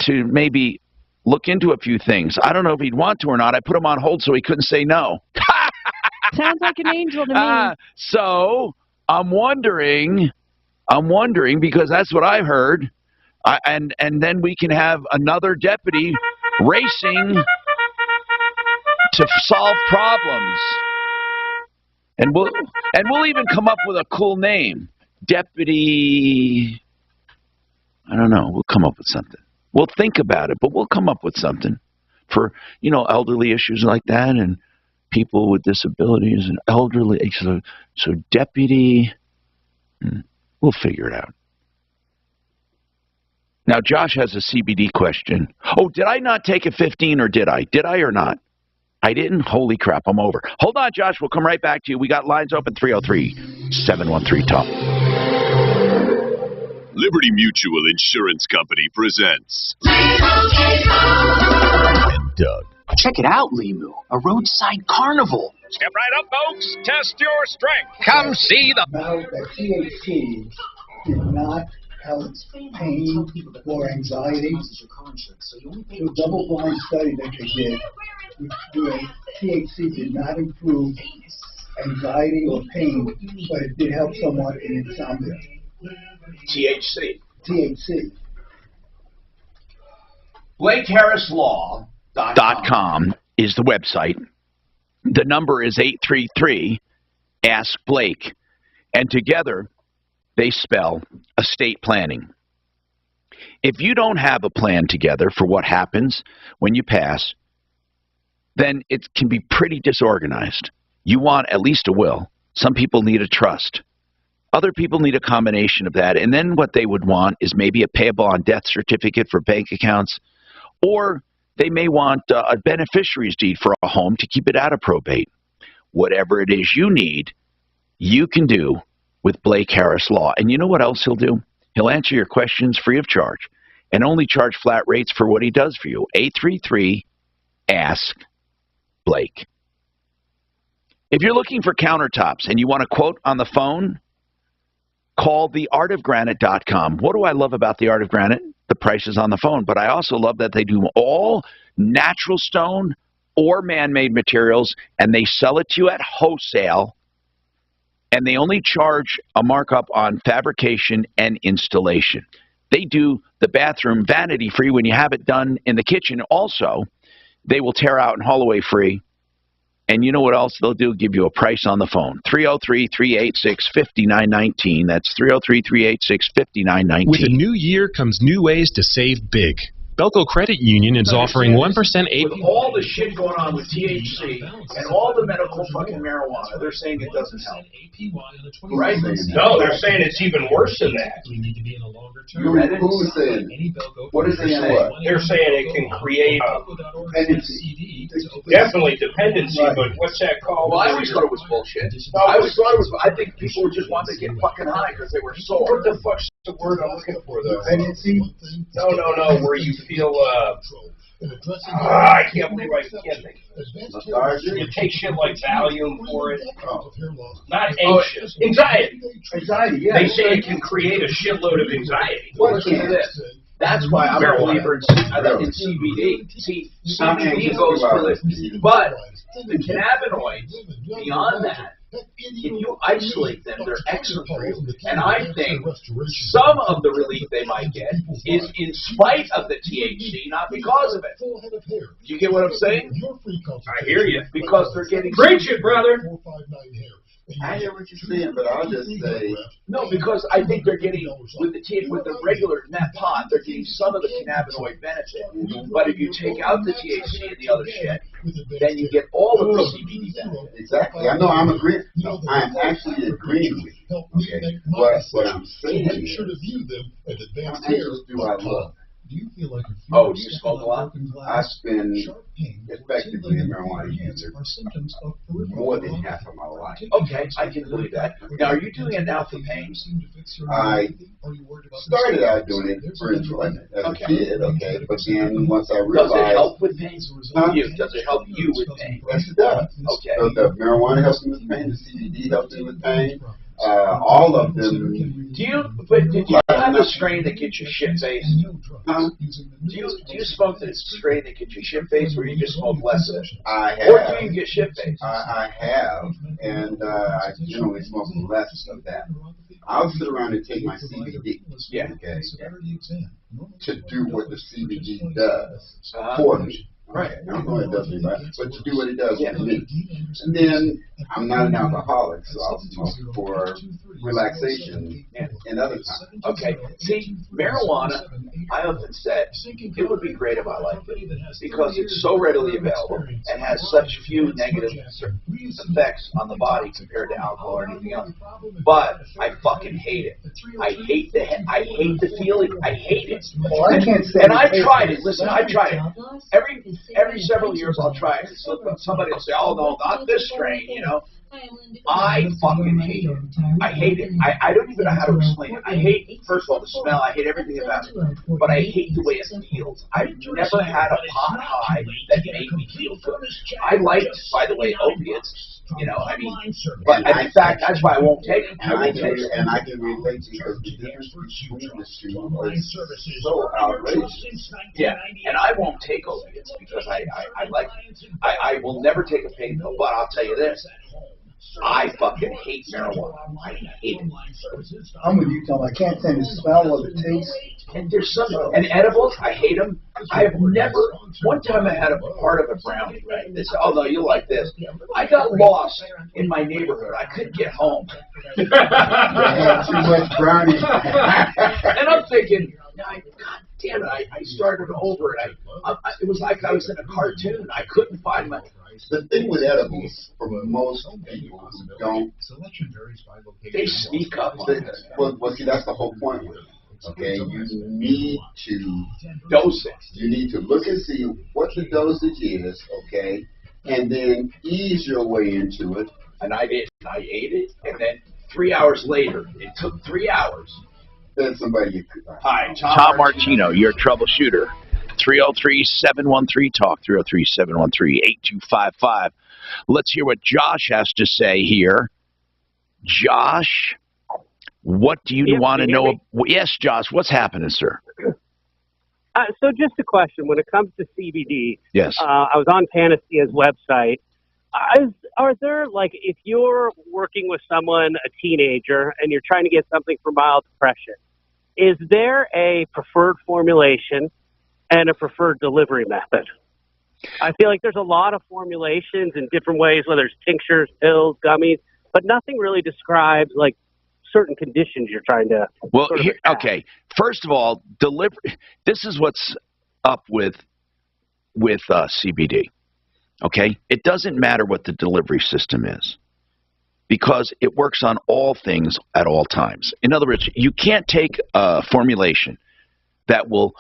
M: to maybe look into a few things. I don't know if he'd want to or not. I put him on hold so he couldn't say no.
I: Sounds like an angel to me.
M: So I'm wondering, because that's what I heard. And then we can have another deputy racing to solve problems. And we'll even come up with a cool name. Deputy, I don't know, we'll come up with something. We'll think about it, but we'll come up with something for, elderly issues like that and people with disabilities and elderly. So deputy, we'll figure it out. Now, Josh has a CBD question. Oh, did I not take a 15 or did I? Did I or not? I didn't? Holy crap, I'm over. Hold on, Josh. We'll come right back to you. We got lines open, 303-713-TALK.
O: Liberty Mutual Insurance Company presents
K: And Doug.
H: Check it out, Limu. A roadside carnival.
C: Step right up, folks. Test your strength.
H: Come see the...
L: Now, that THC did not help pain or anxiety. The double-blind study that they did, THC did not improve anxiety or pain, but it did help somewhat in insomnia.
M: THC.
L: BlakeHarrisLaw.com
M: is the website. The number is 833-ASK-BLAKE. And together, they spell estate planning. If you don't have a plan together for what happens when you pass, then it can be pretty disorganized. You want at least a will. Some people need a trust. Other people need a combination of that. And then what they would want is maybe a payable on death certificate for bank accounts, or they may want a beneficiary's deed for a home to keep it out of probate. Whatever it is you need, you can do with Blake Harris Law. And you know what else he'll do? He'll answer your questions free of charge and only charge flat rates for what he does for you. 833-ASK-BLAKE. If you're looking for countertops and you want a quote on the phone, call theartofgranite.com. What do I love about the Art of Granite? The price is on the phone, but I also love that they do all natural stone or man-made materials, and they sell it to you at wholesale, and they only charge a markup on fabrication and installation. They do the bathroom vanity-free when you have it done in the kitchen. Also, they will tear out and haul away free. And you know what else they'll do? Give you a price on the phone. 303-386-5919. That's 303-386-5919.
J: With a new year comes new ways to save big. Belco Credit Union is offering 1% APY.
B: With all the shit going on with THC and all the medical fucking marijuana, they're saying it doesn't help. Right?
C: No, they're saying it's even worse than that.
F: Who's saying? What is they saying?
C: They're saying it can create definitely dependency, but what's that called?
B: Well, I always thought it was bullshit. I think people would just want to get fucking high because they were sore.
C: What the fuck's the word I'm looking for, though? Dependency? No, where you feel, I can't believe I can't think. You take shit like Valium for it. Not anxious. Anxiety.
B: Anxiety, yeah.
C: They say it can create a shitload of anxiety.
B: Well, listen to this. That's why I'm a believer in CBD. See, CBD goes for this. But the cannabinoids, beyond that, if you isolate them, they're excellent for you. And I think some of the relief they might get is in spite of the THC, not because of it. You get what I'm saying?
C: I hear you.
B: Because they're getting...
C: Preach it, brother.
F: I hear what you're saying, but I'll just say
M: No, because I think they're getting with the regular net pot, they're getting some of the cannabinoid benefit. But if you take out the THC and the other shit, then you get all of the CBD benefit.
F: exactly. I know I'm agreeing. No, I'm actually agreeing with you. Okay. What I'm saying is, how anxious do I look?
D: Do you feel like
M: Oh, do you smoke a lot?
F: I spend effectively a marijuana user more than half of my life.
M: Okay, I can believe that. Now, are you doing it now for pain?
F: I started out doing it for enjoyment as a kid, okay, but then once I realized...
M: Does it help with pain? Does it help you with pain?
F: Yes, it does.
M: Okay.
F: So the marijuana helps me with pain, the CBD helps me with pain. All of them.
M: Did you have a strain that gets you shit-faced? Do you smoke the strain that gets you shit-faced, or you just smoke less of it?
F: I have.
M: Or do you get shit-faced?
F: I have, and I generally smoke less of that. I'll sit around and take my CBD, okay, to do what the CBD does for me. Right. I don't know what it does for anybody, but to do what it does for me. And then I'm not an alcoholic, so I'll smoke for relaxation and other times.
M: Okay. See, marijuana, I often said, it would be great if I liked it because it's so readily available and has such few negative effects on the body compared to alcohol or anything else. But I fucking hate it. I hate the feeling. I hate it.
L: Well, I can't say
M: and I've tried it. Listen, I've tried it. Every several years I'll try it. So somebody will say, oh, no, not this strain, you know. I fucking hate it. I hate it. I don't even know how to explain it. I hate, first of all, the smell. I hate everything about it. But I hate the way it feels. I've never had a pot high that made me feel good. I liked, by the way, opiates. You know, I mean, but in fact, that's why I won't take them.
F: And I can relate to because the difference between the two is so outrageous.
M: Yeah, and I won't take opiates because I will never take a pain pill. But I'll tell you this. I fucking hate marijuana. I hate it.
L: I'm with you, Tom. I can't stand the smell or the taste.
M: And there's some, and edibles, I hate them. I have never, one time I had a part of a brownie, right? They said, oh no, you like this. I got lost in my neighborhood. I couldn't get home.
F: Too much brownie.
M: And I'm thinking, God damn it, I started over it. It was like I was in a cartoon. I couldn't find my...
F: The thing with edibles, for most people who don't,
M: they sneak up on it.
F: Well, see, that's the whole point with it. Okay, you need to
M: dose it.
F: You need to look and see what the dosage is, okay, and then ease your way into it.
M: And I did. I ate it, and then 3 hours later, it took 3 hours.
F: Then somebody.
M: Hi, Tom Martino, your troubleshooter. 303-713-TALK, 303-713-8255. Let's hear what Josh has to say here. Josh, what do you want to know? Yes, Josh, what's happening, sir?
N: So just a question. When it comes to CBD,
M: yes,
N: I was on Panacea's website. Are there, like, if you're working with someone, a teenager, and you're trying to get something for mild depression, is there a preferred formulation and a preferred delivery method? I feel like there's a lot of formulations in different ways, whether it's tinctures, pills, gummies, but nothing really describes, like, certain conditions you're trying to...
M: Well, okay. First of all, this is what's up with CBD, okay? It doesn't matter what the delivery system is because it works on all things at all times. In other words, you can't take a formulation that will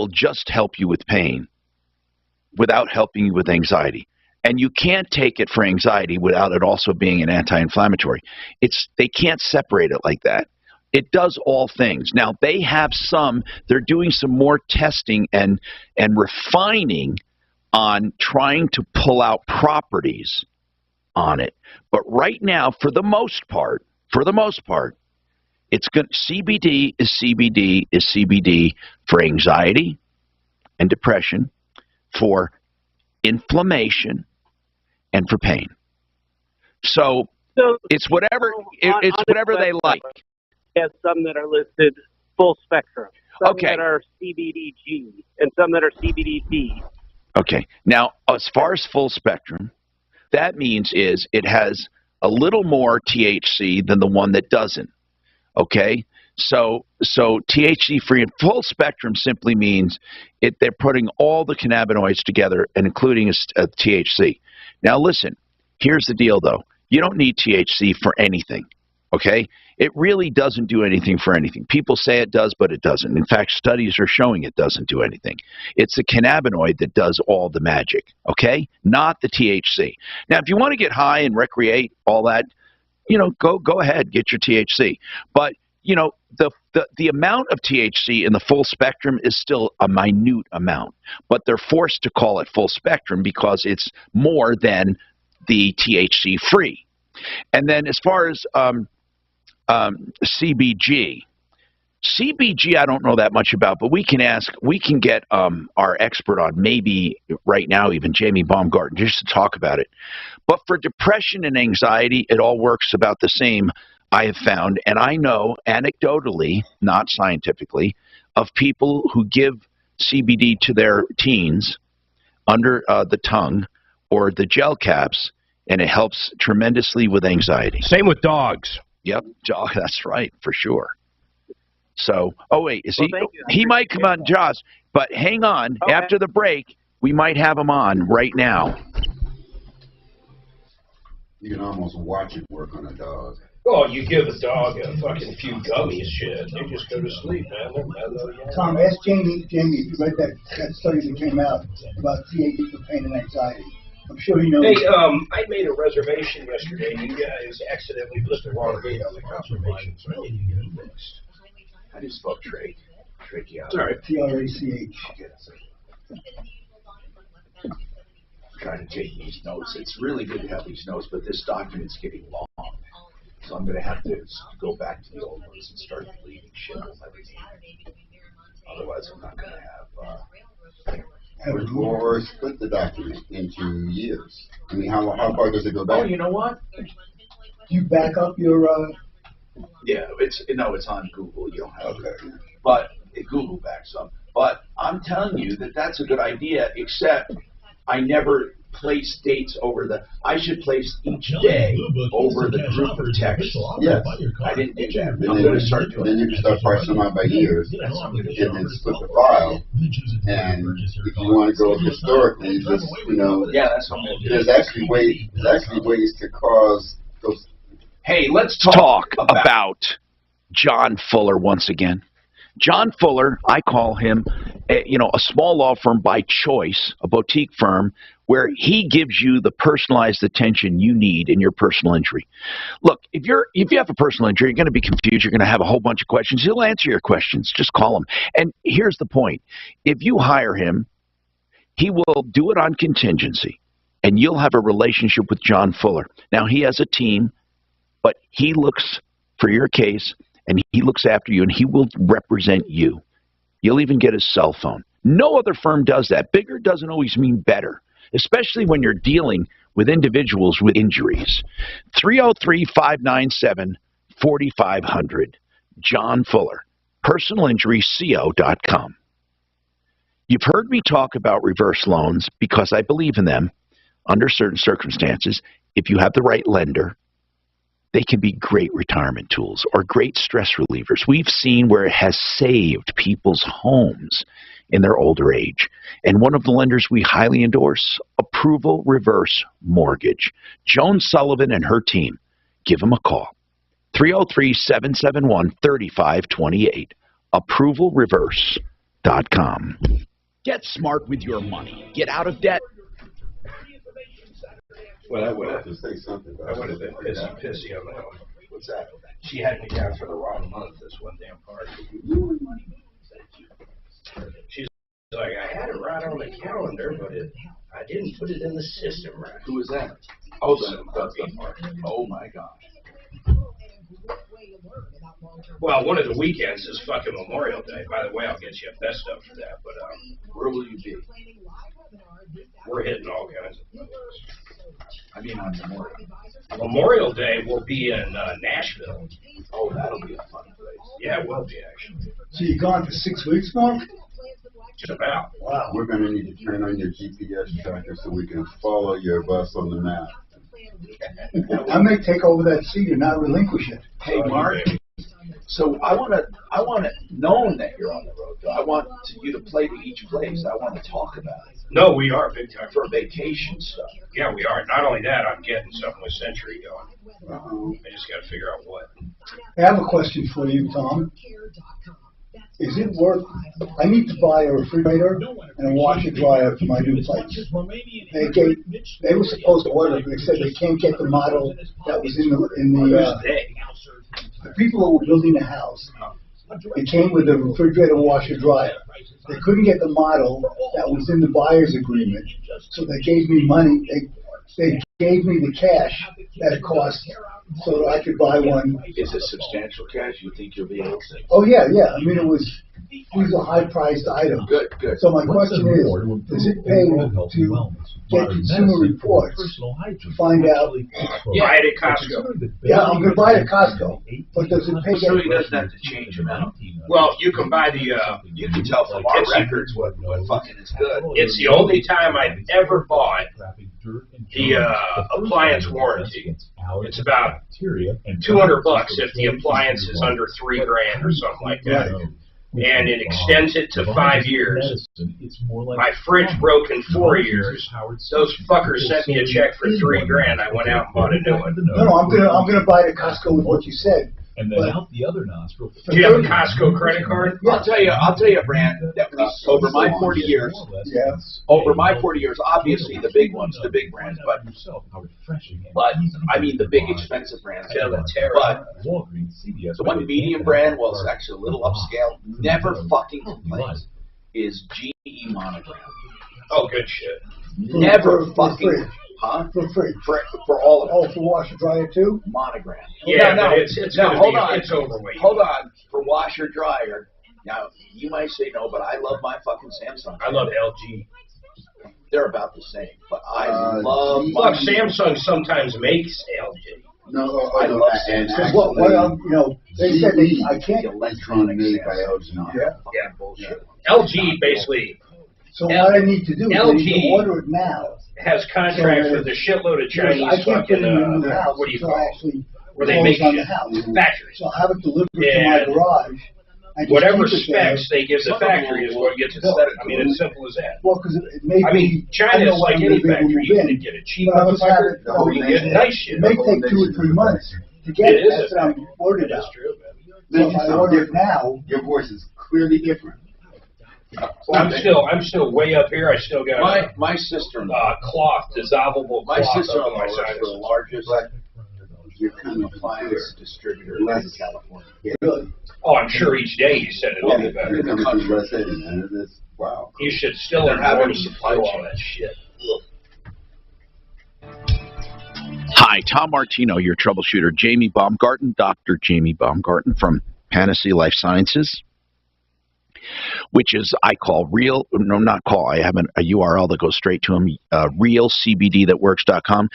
M: just help you with pain without helping you with anxiety. And you can't take it for anxiety without it also being an anti-inflammatory. They can't separate it like that. It does all things. Now, they're doing some more testing and refining on trying to pull out properties on it. But right now, for the most part, CBD is CBD for anxiety and depression, for inflammation, and for pain. So it's whatever they like.
N: There's some that are listed full spectrum. Some that are CBDG and some that are CBDD.
M: Okay. Now, as far as full spectrum, that means it has a little more THC than the one that doesn't. Okay? So THC-free and full spectrum simply means they're putting all the cannabinoids together and including a THC. Now listen, here's the deal though. You don't need THC for anything. Okay? It really doesn't do anything for anything. People say it does, but it doesn't. In fact, studies are showing it doesn't do anything. It's the cannabinoid that does all the magic, okay? Not the THC. Now, if you want to get high and recreate, all that, go ahead, get your THC. But, the amount of THC in the full spectrum is still a minute amount. But they're forced to call it full spectrum because it's more than the THC-free. And then as far as CBG I don't know that much about, but we can get our expert on, maybe right now even Jamie Baumgarten, just to talk about it. But for depression and anxiety, it all works about the same, I have found. And I know anecdotally, not scientifically, of people who give CBD to their teens under the tongue or the gel caps, and it helps tremendously with anxiety.
C: Same with dogs.
M: Yep, that's right, for sure. So, wait,
N: thank you.
M: He might come on, Josh, but hang on. Okay. After the break, we might have him on right now.
F: You can almost watch it work on a dog.
C: Oh, you give a dog a fucking few gummies, shit, they just go to sleep, man.
L: Tom, ask Jamie if you read that study that came out about THC for pain and anxiety. I'm sure you know.
C: Hey, I made a reservation yesterday. You guys accidentally put the wrong date on the confirmation.
M: How do you spell trach? Tracheotomy.
C: Sorry.
L: TRACH.
M: I'm trying to take these notes. It's really good to have these notes, but this document's getting long. So I'm going to have to go back to the old ones and start deleting shit on everything. Otherwise, I'm not going to have...
F: Or split the document into years. I mean, how far does it go back?
M: Oh, you know what?
L: Do you back up your?
M: Yeah, it's on Google. You don't have it, but Google backs up. But I'm telling you that's a good idea. Except I never place dates over I should place each day over the group of texts.
F: Yes.
M: I didn't do that.
F: Then you can start parsing them out by years, and then split the file. And if you want to go historically, just
M: yeah, that's what I'm gonna do.
F: There's actually ways to cause those.
M: Hey, let's talk about John Fuller once again. John Fuller, I call him, a small law firm by choice, a boutique firm, where he gives you the personalized attention you need in your personal injury. Look, if you have a personal injury, you're going to be confused. You're going to have a whole bunch of questions. He'll answer your questions. Just call him. And here's the point. If you hire him, he will do it on contingency, and you'll have a relationship with John Fuller. Now, he has a team, but he looks for your case, and he looks after you, and he will represent you. You'll even get his cell phone. No other firm does that. Bigger doesn't always mean better, especially when you're dealing with individuals with injuries. 303-597-4500. John Fuller, personalinjuryco.com. You've heard me talk about reverse loans because I believe in them under certain circumstances. If you have the right lender, they can be great retirement tools or great stress relievers. We've seen where it has saved people's homes in their older age. And one of the lenders we highly endorse, Approval Reverse Mortgage. Joan Sullivan and her team. Give them a call. 303-771-3528. ApprovalReverse.com. Get smart with your money. Get out of debt.
C: Well, I would have been pissy on that one. What's that? She had me down for the wrong month this one damn party. She's like, I had it right on the calendar, but I didn't put it in the system right.
M: Who was that? Oh, the party. Oh, my gosh.
C: Well, one of the weekends is fucking Memorial Day. By the way, I'll get you best stuff for that. But
M: where will you be?
C: We're hitting all kinds of places.
M: I mean, on Memorial.
C: Memorial Day will be in Nashville.
M: Oh, that'll be a fun place.
C: Yeah, it will be, actually.
L: So you're gone for 6 weeks, Mark?
C: Just about.
F: Wow. We're going to need to turn on your GPS tracker so we can follow your bus on the map.
L: I may take over that seat and not relinquish it.
M: Hey, Mark. So I want it known that you're on the road. Though. I want you to play to each place. I want to talk about it.
C: No, we are big time
M: for vacation stuff.
C: Yeah, we are. Not only that, I'm getting something with Century going. I just got to figure out what.
L: I have a question for you, Tom. Is it worth? I need to buy a refrigerator and a washer dryer for my new place. They were supposed to order, but they said they can't get the model that was in the people who were building the house. It came with a refrigerator, washer, dryer. They couldn't get the model that was in the buyer's agreement, so they gave me money. They gave me the cash that it cost so that I could buy one.
M: Is it substantial cash? You think you'll be able to?
L: Oh, yeah. I mean, it was a high-priced item.
M: Good.
L: So my question is, does it pay to get Consumer Reports to find out?
C: Buy it at Costco.
L: Yeah, I'm going to buy it at Costco. But does it pay?
M: So he doesn't have to change them out.
C: Well, you can buy the.
M: You can tell from our records what fucking is good.
C: It's the only time I've ever bought the appliance warranty. It's about $200 if the appliance is under $3 grand or something like that. And it extends it to 5 years. My fridge broke in 4 years. Those fuckers sent me a check for $3 grand. I went out and bought a new one.
L: No, I'm gonna buy it at Costco with what you said.
V: And then out the other nostril.
C: Do you have a Costco credit card?
M: Yeah. I'll tell you a brand that over my 40 years.
L: Yeah.
M: Over my 40 years, obviously the big ones, the big brands, but I mean the big expensive brands. But the one medium brand, well, it's actually a little upscale, never fucking complains, is GE Monogram.
C: Oh, good shit.
M: Never fucking. Huh?
L: For free.
M: For all of it.
L: Oh, for washer dryer too?
M: Monogram.
C: Yeah,
M: no,
C: it's
M: hold on.
C: It's overweight.
M: Hold on. For washer dryer. Now, you might say no, but I love my fucking Samsung.
C: I love LG.
M: They're about the same, but I love.
C: Look, Samsung sometimes makes LG.
F: No,
M: I love
F: Samsung.
L: They said I can't.
F: Electronic made by LG.
C: Yeah. Bullshit. LG basically.
L: So what I need to do is I need to order it now.
C: Has contracts with a shitload of Chinese fucking, what do you call it? Where they make shit. Factories.
L: So I'll have it delivered to my garage.
C: Whatever specs they give the factory is what gets it set. I mean, it's simple as that.
L: Well, because it may
C: China is like any factory. You can get a cheap motherfucker, or you get nice shit.
L: It may take 2 or 3 months to get it. That's what I'm worried about. So if I order it now,
F: your voice is clearly different.
C: Well, I'm still way up here. I still got
M: my sister
C: cloth, dissolvable
M: my
C: cloth.
M: sister-in-law works for the largest appliance distributor in California.
L: Really?
C: Oh, I'm sure each day you said it will be better.
F: In the country. Wow.
C: You should still have any supply all that shit.
M: Hi, Tom Martino, your troubleshooter. Jamie Baumgarten, Dr. Jamie Baumgarten from Panacea Life Sciences, which is, I have a URL that goes straight to him, realcbdthatworks.com.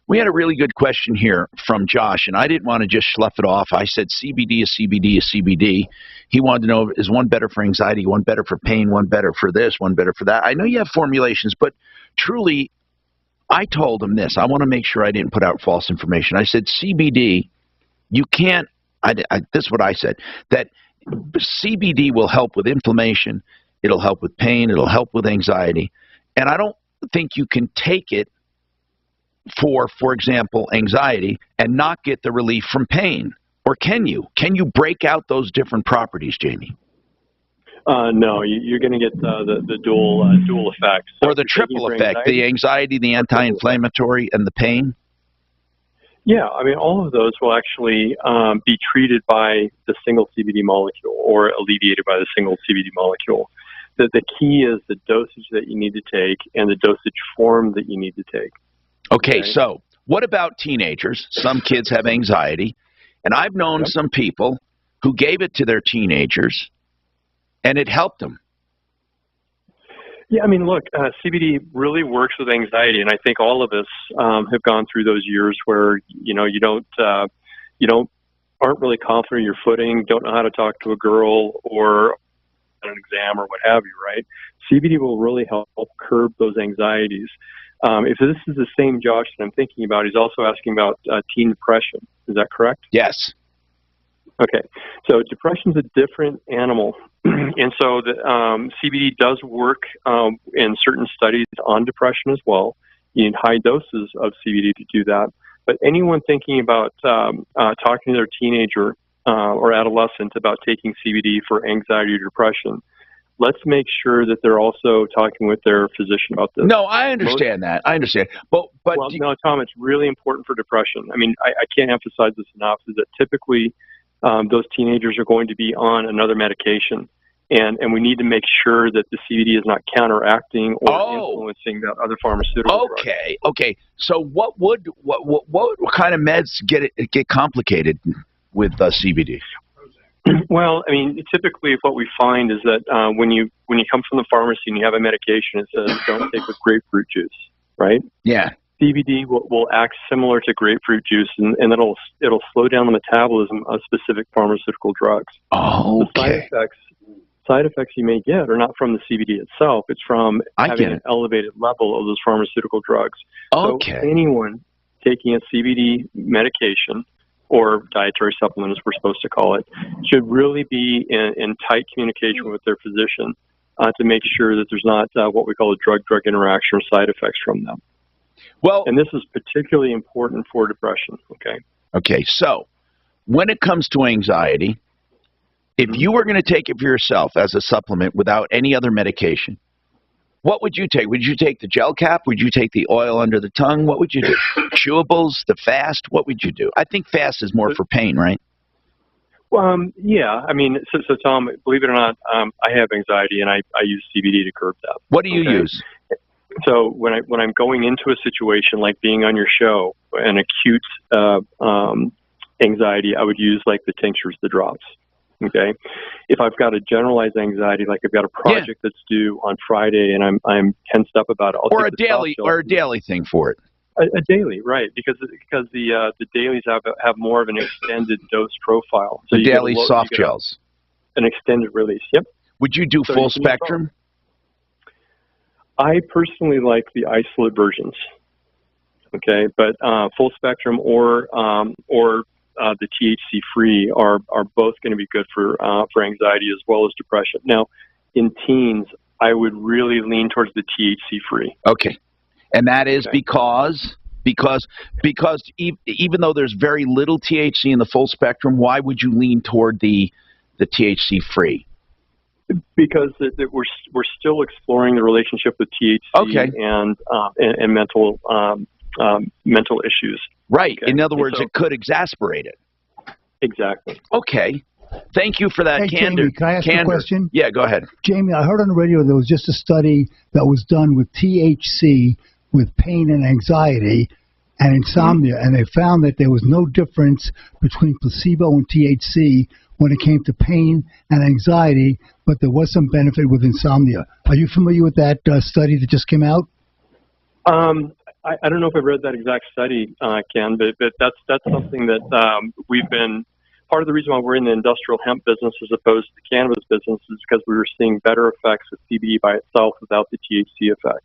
M: We had a really good question here from Josh, and I didn't want to just slough it off. I said CBD is CBD is CBD. He wanted to know, is one better for anxiety, one better for pain, one better for this, one better for that? I know you have formulations, but truly, I told him this. I want to make sure I didn't put out false information. I said CBD, you can't, this is what I said, that CBD will help with inflammation, it'll help with pain, it'll help with anxiety, and I don't think you can take it for example, anxiety and not get the relief from pain, or can you? Can you break out those different properties, Jamie?
G: No, you're going to get the dual effects.
M: So or the triple effect, the anxiety, the anti-inflammatory, and the pain?
G: Yeah, I mean, all of those will actually be treated by the single CBD molecule or alleviated by the single CBD molecule. The key is the dosage that you need to take and the dosage form that you need to take.
M: Okay, so what about teenagers? Some kids have anxiety, and I've known some people who gave it to their teenagers, and it helped them.
G: Yeah, I mean, look, CBD really works with anxiety, and I think all of us have gone through those years where you aren't really confident in your footing, don't know how to talk to a girl or an exam or what have you, right? CBD will really help curb those anxieties.
Q: If this is the same Josh that I'm thinking about, he's also asking about teen depression. Is that correct?
M: Yes.
Q: Okay. So depression is a different animal. And so the CBD does work in certain studies on depression as well. You need high doses of CBD to do that. But anyone thinking about talking to their teenager or adolescent about taking CBD for anxiety or depression, let's make sure that they're also talking with their physician about this.
M: No, I understand that. I understand. But
Q: well, no, Tom, it's really important for depression. I mean, I can't emphasize this enough, is that typically those teenagers are going to be on another medication. And we need to make sure that the CBD is not counteracting or influencing that other pharmaceutical drug.
M: Okay. So what kind of meds get complicated with CBD?
Q: Well, I mean, typically what we find is that when you come from the pharmacy and you have a medication, it says don't take with grapefruit juice, right?
M: Yeah.
Q: CBD will act similar to grapefruit juice, and it'll slow down the metabolism of specific pharmaceutical drugs.
M: Oh, okay.
Q: The side effects you may get are not from the CBD itself. It's from having an elevated level of those pharmaceutical drugs.
M: Okay.
Q: So anyone taking a CBD medication or dietary supplement, as we're supposed to call it, should really be in tight communication with their physician to make sure that there's not what we call a drug-drug interaction or side effects from them.
M: Well,
Q: and this is particularly important for depression.
M: Okay. So when it comes to anxiety, if you were going to take it for yourself as a supplement without any other medication, what would you take? Would you take the gel cap? Would you take the oil under the tongue? What would you do? Chewables, the fast? What would you do? I think fast is more for pain, right?
Q: Yeah. I mean, so Tom, believe it or not, I have anxiety, and I use CBD to curb that.
M: What do you use?
Q: So when I'm going into a situation like being on your show, an acute anxiety, I would use like the tinctures, the drops. Okay. If I've got a generalized anxiety, like I've got a project that's due on Friday and I'm tensed up about it, I'll take
M: a daily thing for it.
Q: A daily, right? Because the dailies have more of an extended dose profile. So
M: the daily soft gels,
Q: an extended release. Yep.
M: Would you do full spectrum?
Q: I personally like the isolate versions. Okay, but full spectrum or the THC free are both going to be good for anxiety as well as depression. Now, in teens, I would really lean towards the THC free.
M: Okay, and that is because even though there's very little THC in the full spectrum, why would you lean toward the THC free?
Q: Because we're still exploring the relationship with THC and mental issues.
M: Right. Okay. In other words, it could exacerbate it.
Q: Exactly.
M: Okay. Thank you for that candor.
R: Jamie, can I ask a question?
M: Yeah, go ahead.
R: Jamie, I heard on the radio there was just a study that was done with THC with pain and anxiety and insomnia, and they found that there was no difference between placebo and THC when it came to pain and anxiety, but there was some benefit with insomnia. Are you familiar with that study that just came out?
Q: I don't know if I've read that exact study, Ken, but that's something that we've been. Part of the reason why we're in the industrial hemp business as opposed to the cannabis business is because we were seeing better effects with CBD by itself without the THC effect.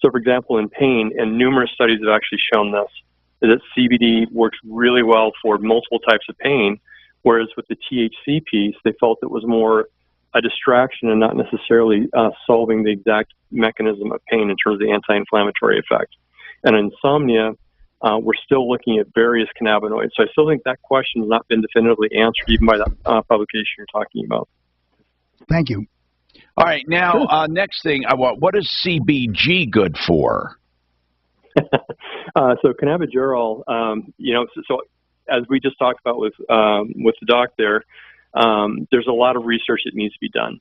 Q: So, for example, in pain, and numerous studies have actually shown this, is that CBD works really well for multiple types of pain, whereas with the THC piece, they felt it was more a distraction and not necessarily solving the exact mechanism of pain in terms of the anti-inflammatory effect. And insomnia, we're still looking at various cannabinoids. So I still think that question has not been definitively answered even by that publication you're talking about.
R: Thank you.
M: All right. Now, next thing I want, what is CBG good for?
Q: So cannabigerol, so as we just talked about with the doc there, there's a lot of research that needs to be done.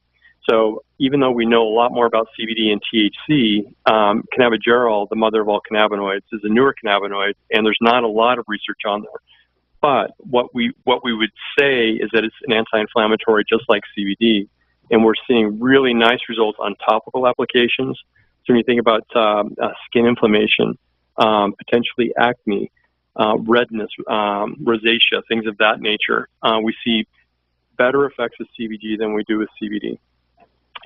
Q: So even though we know a lot more about CBD and THC, cannabigerol, the mother of all cannabinoids, is a newer cannabinoid, and there's not a lot of research on there. But what we would say is that it's an anti-inflammatory just like CBD, and we're seeing really nice results on topical applications. So when you think about skin inflammation, potentially acne, redness, rosacea, things of that nature, we see better effects of CBG than we do with CBD.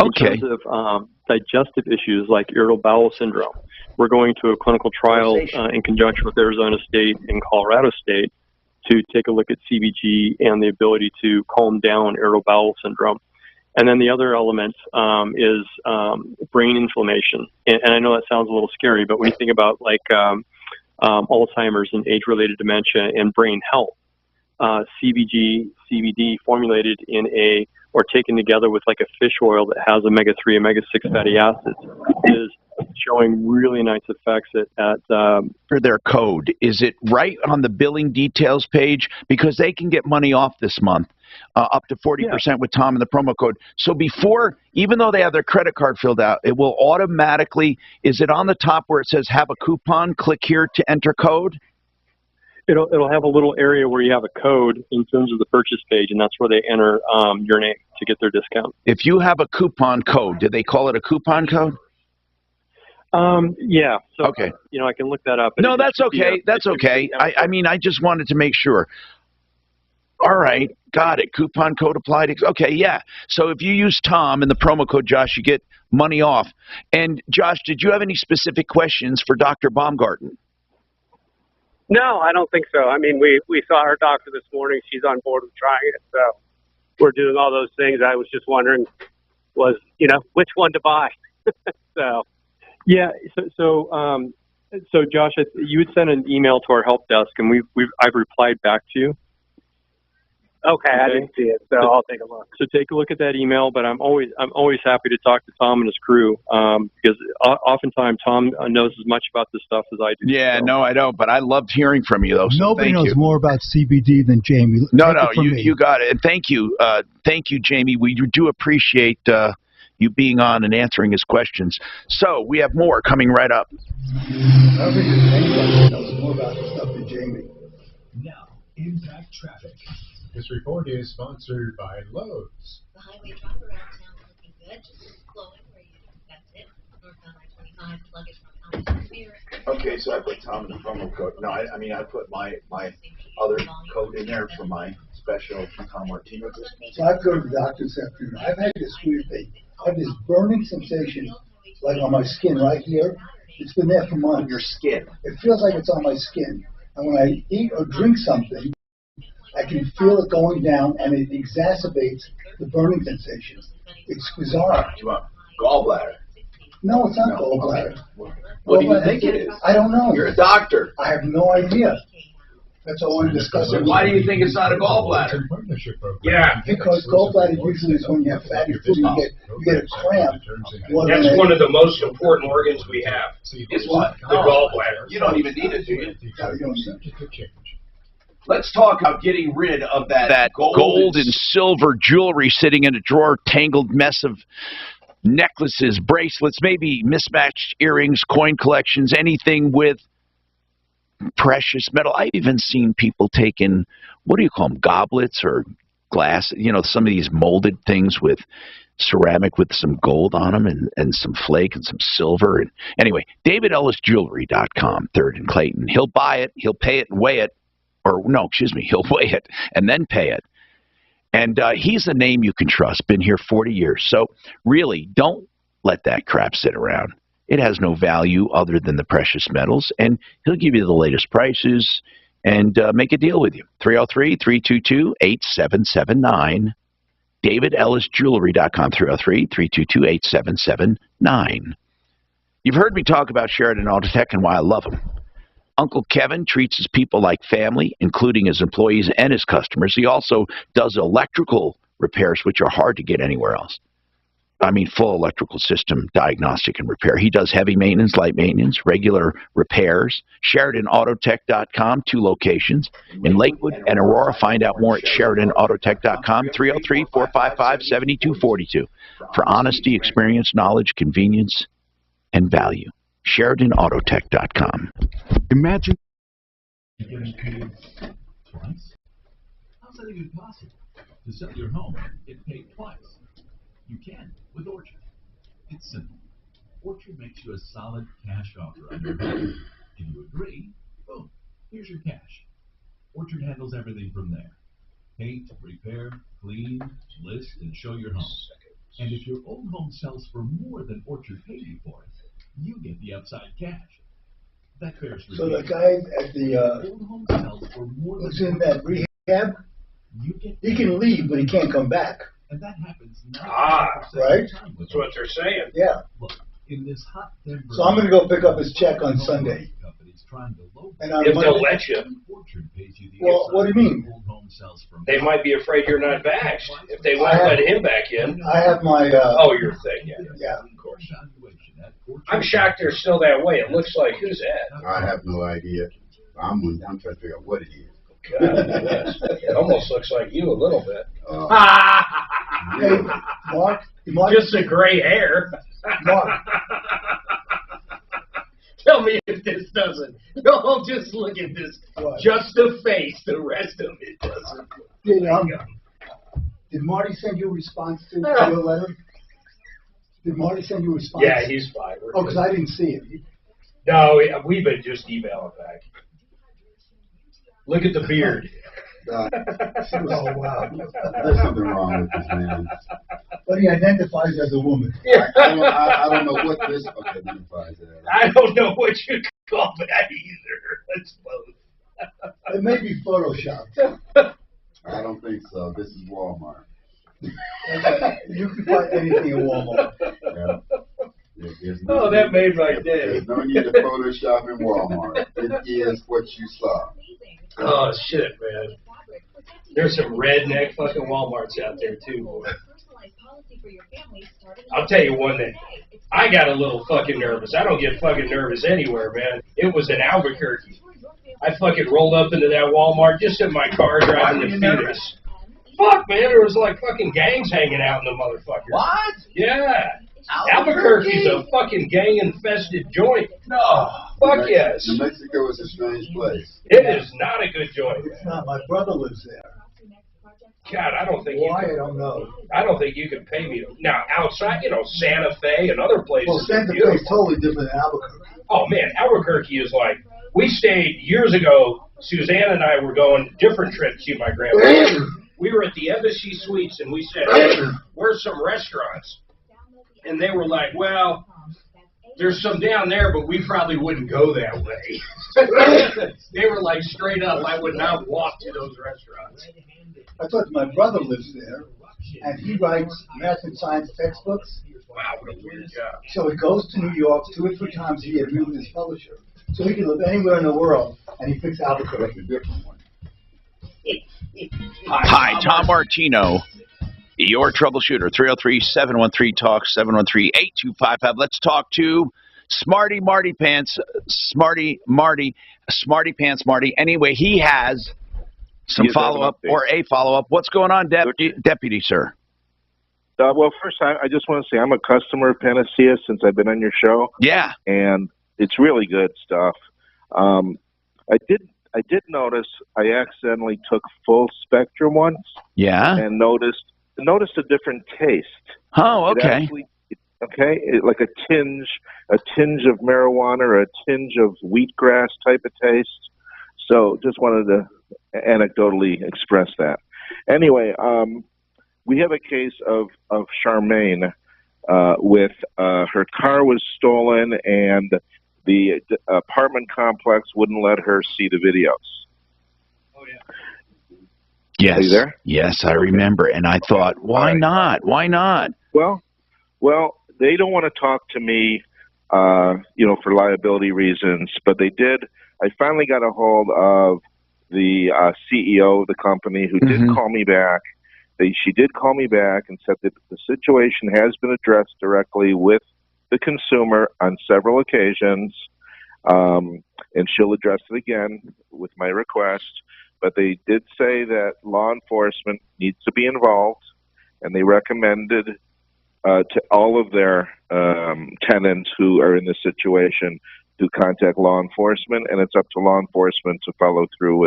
M: Okay.
Q: In terms of digestive issues like irritable bowel syndrome, we're going to a clinical trial in conjunction with Arizona State and Colorado State to take a look at CBG and the ability to calm down irritable bowel syndrome. And then the other element is brain inflammation. And I know that sounds a little scary, but when you think about like Alzheimer's and age-related dementia and brain health, CBG, CBD formulated or taken together with like a fish oil that has omega-3, omega-6 fatty acids is showing really nice effects
M: for their code. Is it right on the billing details page? Because they can get money off this month, up to 40% with Tom and the promo code. So before, even though they have their credit card filled out, it will automatically, is it on the top where it says have a coupon? Click here to enter code?
Q: It'll have a little area where you have a code in terms of the purchase page, and that's where they enter your name to get their discount.
M: If you have a coupon code, do they call it a coupon code?
Q: Yeah. So,
M: okay.
Q: I can look that up.
M: No, that's okay. That's okay. I mean, I just wanted to make sure. All right. Got it. Coupon code applied. Okay, yeah. So if you use Tom and the promo code Josh, you get money off. And Josh, did you have any specific questions for Dr. Baumgarten?
N: No, I don't think so. I mean, we saw her doctor this morning. She's on board with trying it. So we're doing all those things. I was just wondering which one to buy. So.
Q: Yeah. So Josh, you had sent an email to our help desk, and I've replied back to you.
N: Okay, I didn't see it, so I'll take a look.
Q: So take a look at that email. But I'm always happy to talk to Tom and his crew because oftentimes Tom knows as much about this stuff as I do.
M: Yeah, no, I don't. But I loved hearing from you, though. So
R: nobody knows more about CBD than Jamie.
M: No, you got it. And thank you, Jamie. We do appreciate you being on and answering his questions. So we have more coming right up.
R: I don't think anybody knows more about this stuff than Jamie.
O: Now, Impact Traffic. This report is sponsored by Lowe's.
A: The highway drive around town is looking good, just flowing where you expect it. Northbound I-25, sluggish from Thomas Spirit.
B: Okay, so I put Tom in the promo code. No, I put my other code in there for my special Tom Martino.
R: So I go to the doctor this afternoon. I've had this weird thing. I have this burning sensation, like on my skin right here. It's been there for months.
B: Your skin.
R: It feels like it's on my skin. And when I eat or drink something, I can feel it going down, and it exacerbates the burning sensation. It's bizarre.
B: Gallbladder.
R: No, it's not gallbladder.
B: What do you think it is?
R: I don't know.
B: You're a doctor.
R: I have no idea. That's all I want to discuss.
B: Why do you think it's not a gallbladder?
C: Yeah.
R: Because gallbladder usually is when you have fatty food, you get a cramp.
C: That's one of the most important organs we have.
B: Is what?
C: The gallbladder.
B: You don't even need it, do you? Let's talk about getting rid of that
M: gold and silver jewelry sitting in a drawer, tangled mess of necklaces, bracelets, maybe mismatched earrings, coin collections, anything with precious metal. I've even seen people taking, what do you call them, goblets or glass, some of these molded things with ceramic with some gold on them and some flake and some silver. And anyway, DavidEllisJewelry.com, 3rd and Clayton. He'll buy it, he'll pay it and weigh it. Or no, excuse me, he'll weigh it and then pay it. And he's a name you can trust, been here 40 years. So really, don't let that crap sit around. It has no value other than the precious metals, and he'll give you the latest prices and make a deal with you. 303-322-8779. DavidEllisJewelry.com, 303-322-8779. You've heard me talk about Sheridan Autotech and why I love them. Uncle Kevin treats his people like family, including his employees and his customers. He also does electrical repairs, which are hard to get anywhere else. I mean, full electrical system diagnostic and repair. He does heavy maintenance, light maintenance, regular repairs. SheridanAutotech.com, 2 locations in Lakewood and Aurora. Find out more at SheridanAutotech.com, 303-455-7242 for honesty, experience, knowledge, convenience, and value. SheridanAutotech.com.
R: Imagine
V: getting paid twice? How's that even possible? To sell your home, get paid twice. You can with Orchard. It's simple. Orchard makes you a solid cash offer on your home. If you agree, boom, here's your cash. Orchard handles everything from there. Paint, repair, clean, list, and show your home. And if your old home sells for more than Orchard paid you for it, you get the upside cash. That bears repeating.
L: So the guy at the
V: Old home sells for more
L: who's
V: than
L: in that rehab,
V: you get
L: he can leave, but he can't come back.
V: and that happens 90%
L: right?
V: of the time with
C: That's what they're saying.
L: Yeah.
V: Look, in this hot Denver,
L: So I'm going to go pick up his check on Sunday. And on
C: If
L: Monday,
C: they'll let you.
L: well, what do you mean?
C: They might be afraid you're not vaxxed. If they won't let him back in.
L: I have my.
C: Oh, your thing, yeah.
L: Yeah.
C: Of course. I'm shocked they're still that way. It looks like, who's that?
F: I have no idea. I'm trying to figure out what it is.
C: God, it almost looks like you a little bit.
L: Hey, Mark,
C: Just the gray hair.
L: Mark.
C: Tell me if this doesn't. No, just look at this.
L: What?
C: Just the face. The rest of it doesn't.
L: Did Marty send you a response to your letter? Did Marty send you a response?
C: Yeah, he's fine.
L: Oh, because I didn't see it.
C: No, we've been just emailing back. Look at the beard.
L: Oh, wow.
F: There's something wrong with this man.
L: But he identifies as a woman.
F: I don't know what this identifies as.
C: I don't know what you call that either. Let's both.
L: It may be photoshopped.
F: I don't think so. This is Walmart.
L: You can find anything in Walmart.
C: Oh, that made my day.
F: There's no need to Photoshop in Walmart. It is what you saw.
C: Oh, shit, man. There's some redneck fucking Walmarts out there, too, boy. I'll tell you one thing. I got a little fucking nervous. I don't get fucking nervous anywhere, man. It was in Albuquerque. I fucking rolled up into that Walmart just in my car driving the Phoenix. Fuck, man, there was like fucking gangs hanging out in the motherfucker.
H: What?
C: Yeah. Albuquerque's a fucking gang-infested joint.
F: No.
C: Fuck yes.
F: New Mexico is a strange place.
C: It is not a good joint.
L: It's not. My brother lives there.
C: God, I don't think
L: Why? I don't know.
C: I don't think you can pay me to. Now, outside, Santa Fe and other places.
L: Well, Santa Fe is totally different than Albuquerque.
C: Oh, man, Albuquerque is like, we stayed years ago. Suzanne and I were going different trips to my grandmother. We were at the Embassy Suites, and we said, hey, where's some restaurants? And they were like, well, there's some down there, but we probably wouldn't go that way. They were like, straight up, I would not walk to those restaurants.
L: I thought my brother lives there, and he writes math and science textbooks.
C: Wow, what a weird job.
L: So he goes to New York 2 or 3 times a year meeting his publisher. So he can live anywhere in the world, and he picks Albuquerque.
F: That's a different one.
M: Hi, Tom Martino, your troubleshooter. 303-713-TALK, 713-8255. Let's talk to Smarty Pants Marty. Anyway, he has some follow-up or a follow-up. What's going on, Deputy, sir?
P: Well, first, I just want to say I'm a customer of Panacea since I've been on your show.
M: Yeah.
P: And it's really good stuff. I did notice I accidentally took Full Spectrum once.
M: Yeah.
P: And noticed a different taste.
M: Oh, okay.
P: Like a tinge of marijuana or a tinge of wheatgrass type of taste. So just wanted to anecdotally express that. Anyway, we have a case of Charmaine with her car was stolen and the apartment complex wouldn't let her see the videos.
C: Oh, yeah.
M: Yes.
P: Are you there?
M: Yes, I remember. And I thought, why not? Why not?
P: Well, they don't want to talk to me, for liability reasons, but they did. I finally got a hold of the CEO of the company who did call me back. She did call me back and said that the situation has been addressed directly with the consumer on several occasions, and she'll address it again with my request. But they did say that law enforcement needs to be involved, and they recommended to all of their tenants who are in this situation to contact law enforcement, and it's up to law enforcement to follow through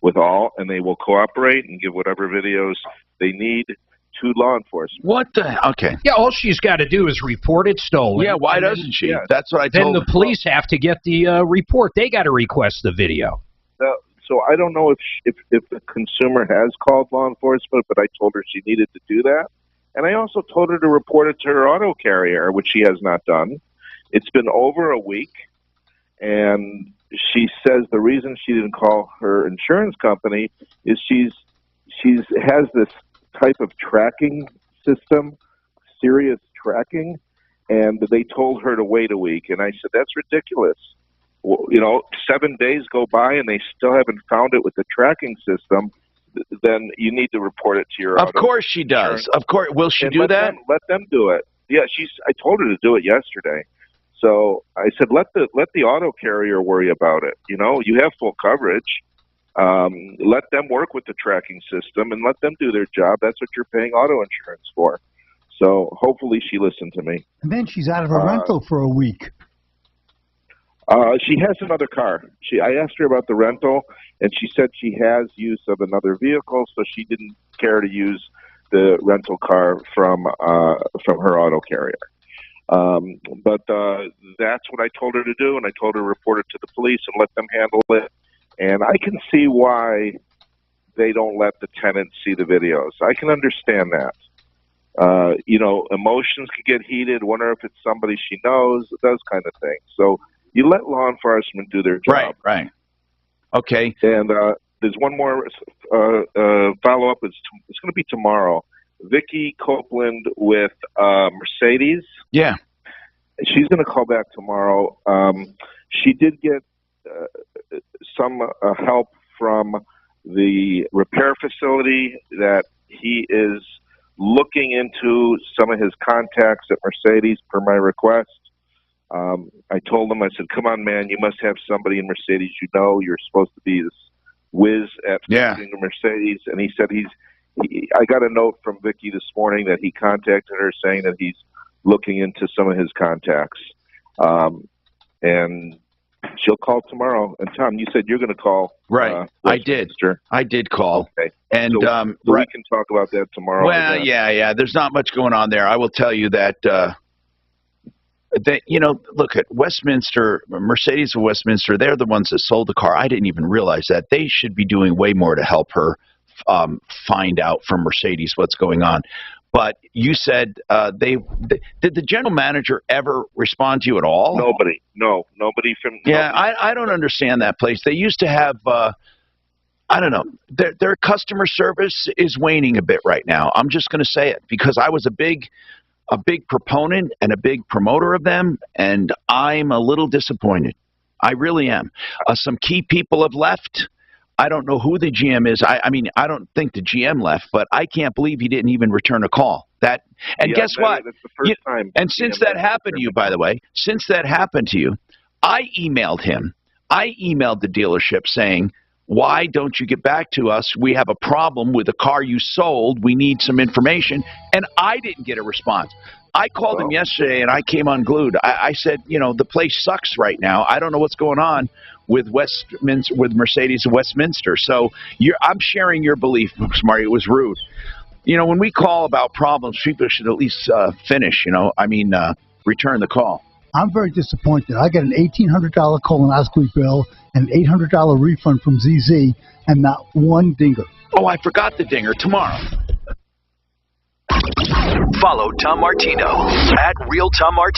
P: with all, and they will cooperate and give whatever videos they need to law enforcement.
M: What the? Okay.
S: Yeah, all she's got to do is report it stolen.
M: Yeah, why doesn't she?
P: Yeah.
M: That's what I told
S: Then the
M: her.
S: police have to get the report. They got to request the video.
P: So I don't know if the consumer has called law enforcement, but I told her she needed to do that, And I also told her to report it to her auto carrier, which she has not done. It's been over a week, and she says the reason she didn't call her insurance company is she has this type of tracking system, serious tracking, and they told her to wait a week. And I said, that's ridiculous. Well, 7 days go by and they still haven't found it with the tracking system. Then you need to report it to your auto.
M: Of course she does. Of course. Will she do that?
P: Let them do it. Yeah, I told her to do it yesterday. So I said, let the auto carrier worry about it. You have full coverage. Let them work with the tracking system and let them do their job. That's what you're paying auto insurance for. So hopefully she listened to me.
R: And then she's out of her rental for a week.
P: She has another car. I asked her about the rental, and she said she has use of another vehicle, so she didn't care to use the rental car from her auto carrier. But that's what I told her to do, and I told her to report it to the police and let them handle it. And I can see why they don't let the tenants see the videos. I can understand that. Emotions can get heated, wonder if it's somebody she knows, those kind of things. So you let law enforcement do their job.
M: Right. Okay.
P: And there's one more follow-up. It's going to be tomorrow. Vicky Copeland with Mercedes.
M: Yeah.
P: She's going to call back tomorrow. She did get some help from the repair facility that he is looking into some of his contacts at Mercedes per my request. I told him, I said, come on, man, you must have somebody in Mercedes. You're supposed to be this whiz at fixing the Mercedes. And he said I got a note from Vicky this morning that he contacted her saying that he's looking into some of his contacts. And she'll call tomorrow. And Tom, you said you're going to call.
M: Right. I did call.
P: Okay.
M: And
P: so we can talk about that tomorrow.
M: Well, yeah. There's not much going on there. I will tell you that, look at Westminster, Mercedes of Westminster, they're the ones that sold the car. I didn't even realize that. They should be doing way more to help her find out from Mercedes what's going on. But you said did the general manager ever respond to you at all?
P: Nobody. No, nobody from.
M: Yeah, I don't understand that place. They used to have, I don't know, their customer service is waning a bit right now. I'm just going to say it because I was a big proponent and a big promoter of them, and I'm a little disappointed. I really am. Some key people have left. I don't know who the GM is. I mean, I don't think the GM left, but I can't believe he didn't even return a call. Guess what?
P: That's the first time.
M: And since that happened to you, by the way, I emailed him. I emailed the dealership saying, why don't you get back to us? We have a problem with the car you sold. We need some information. And I didn't get a response. I called him yesterday, and I came unglued. I said, the place sucks right now. I don't know what's going on with Mercedes of Westminster. So I'm sharing your belief, Marty. It was rude. When we call about problems, people should at least finish, return the call.
R: I'm very disappointed. I got an $1,800 colonoscopy bill and an $800 refund from ZZ and not one dinger.
M: Oh, I forgot the dinger. Tomorrow.
K: Follow Tom Martino at Real Tom Martino.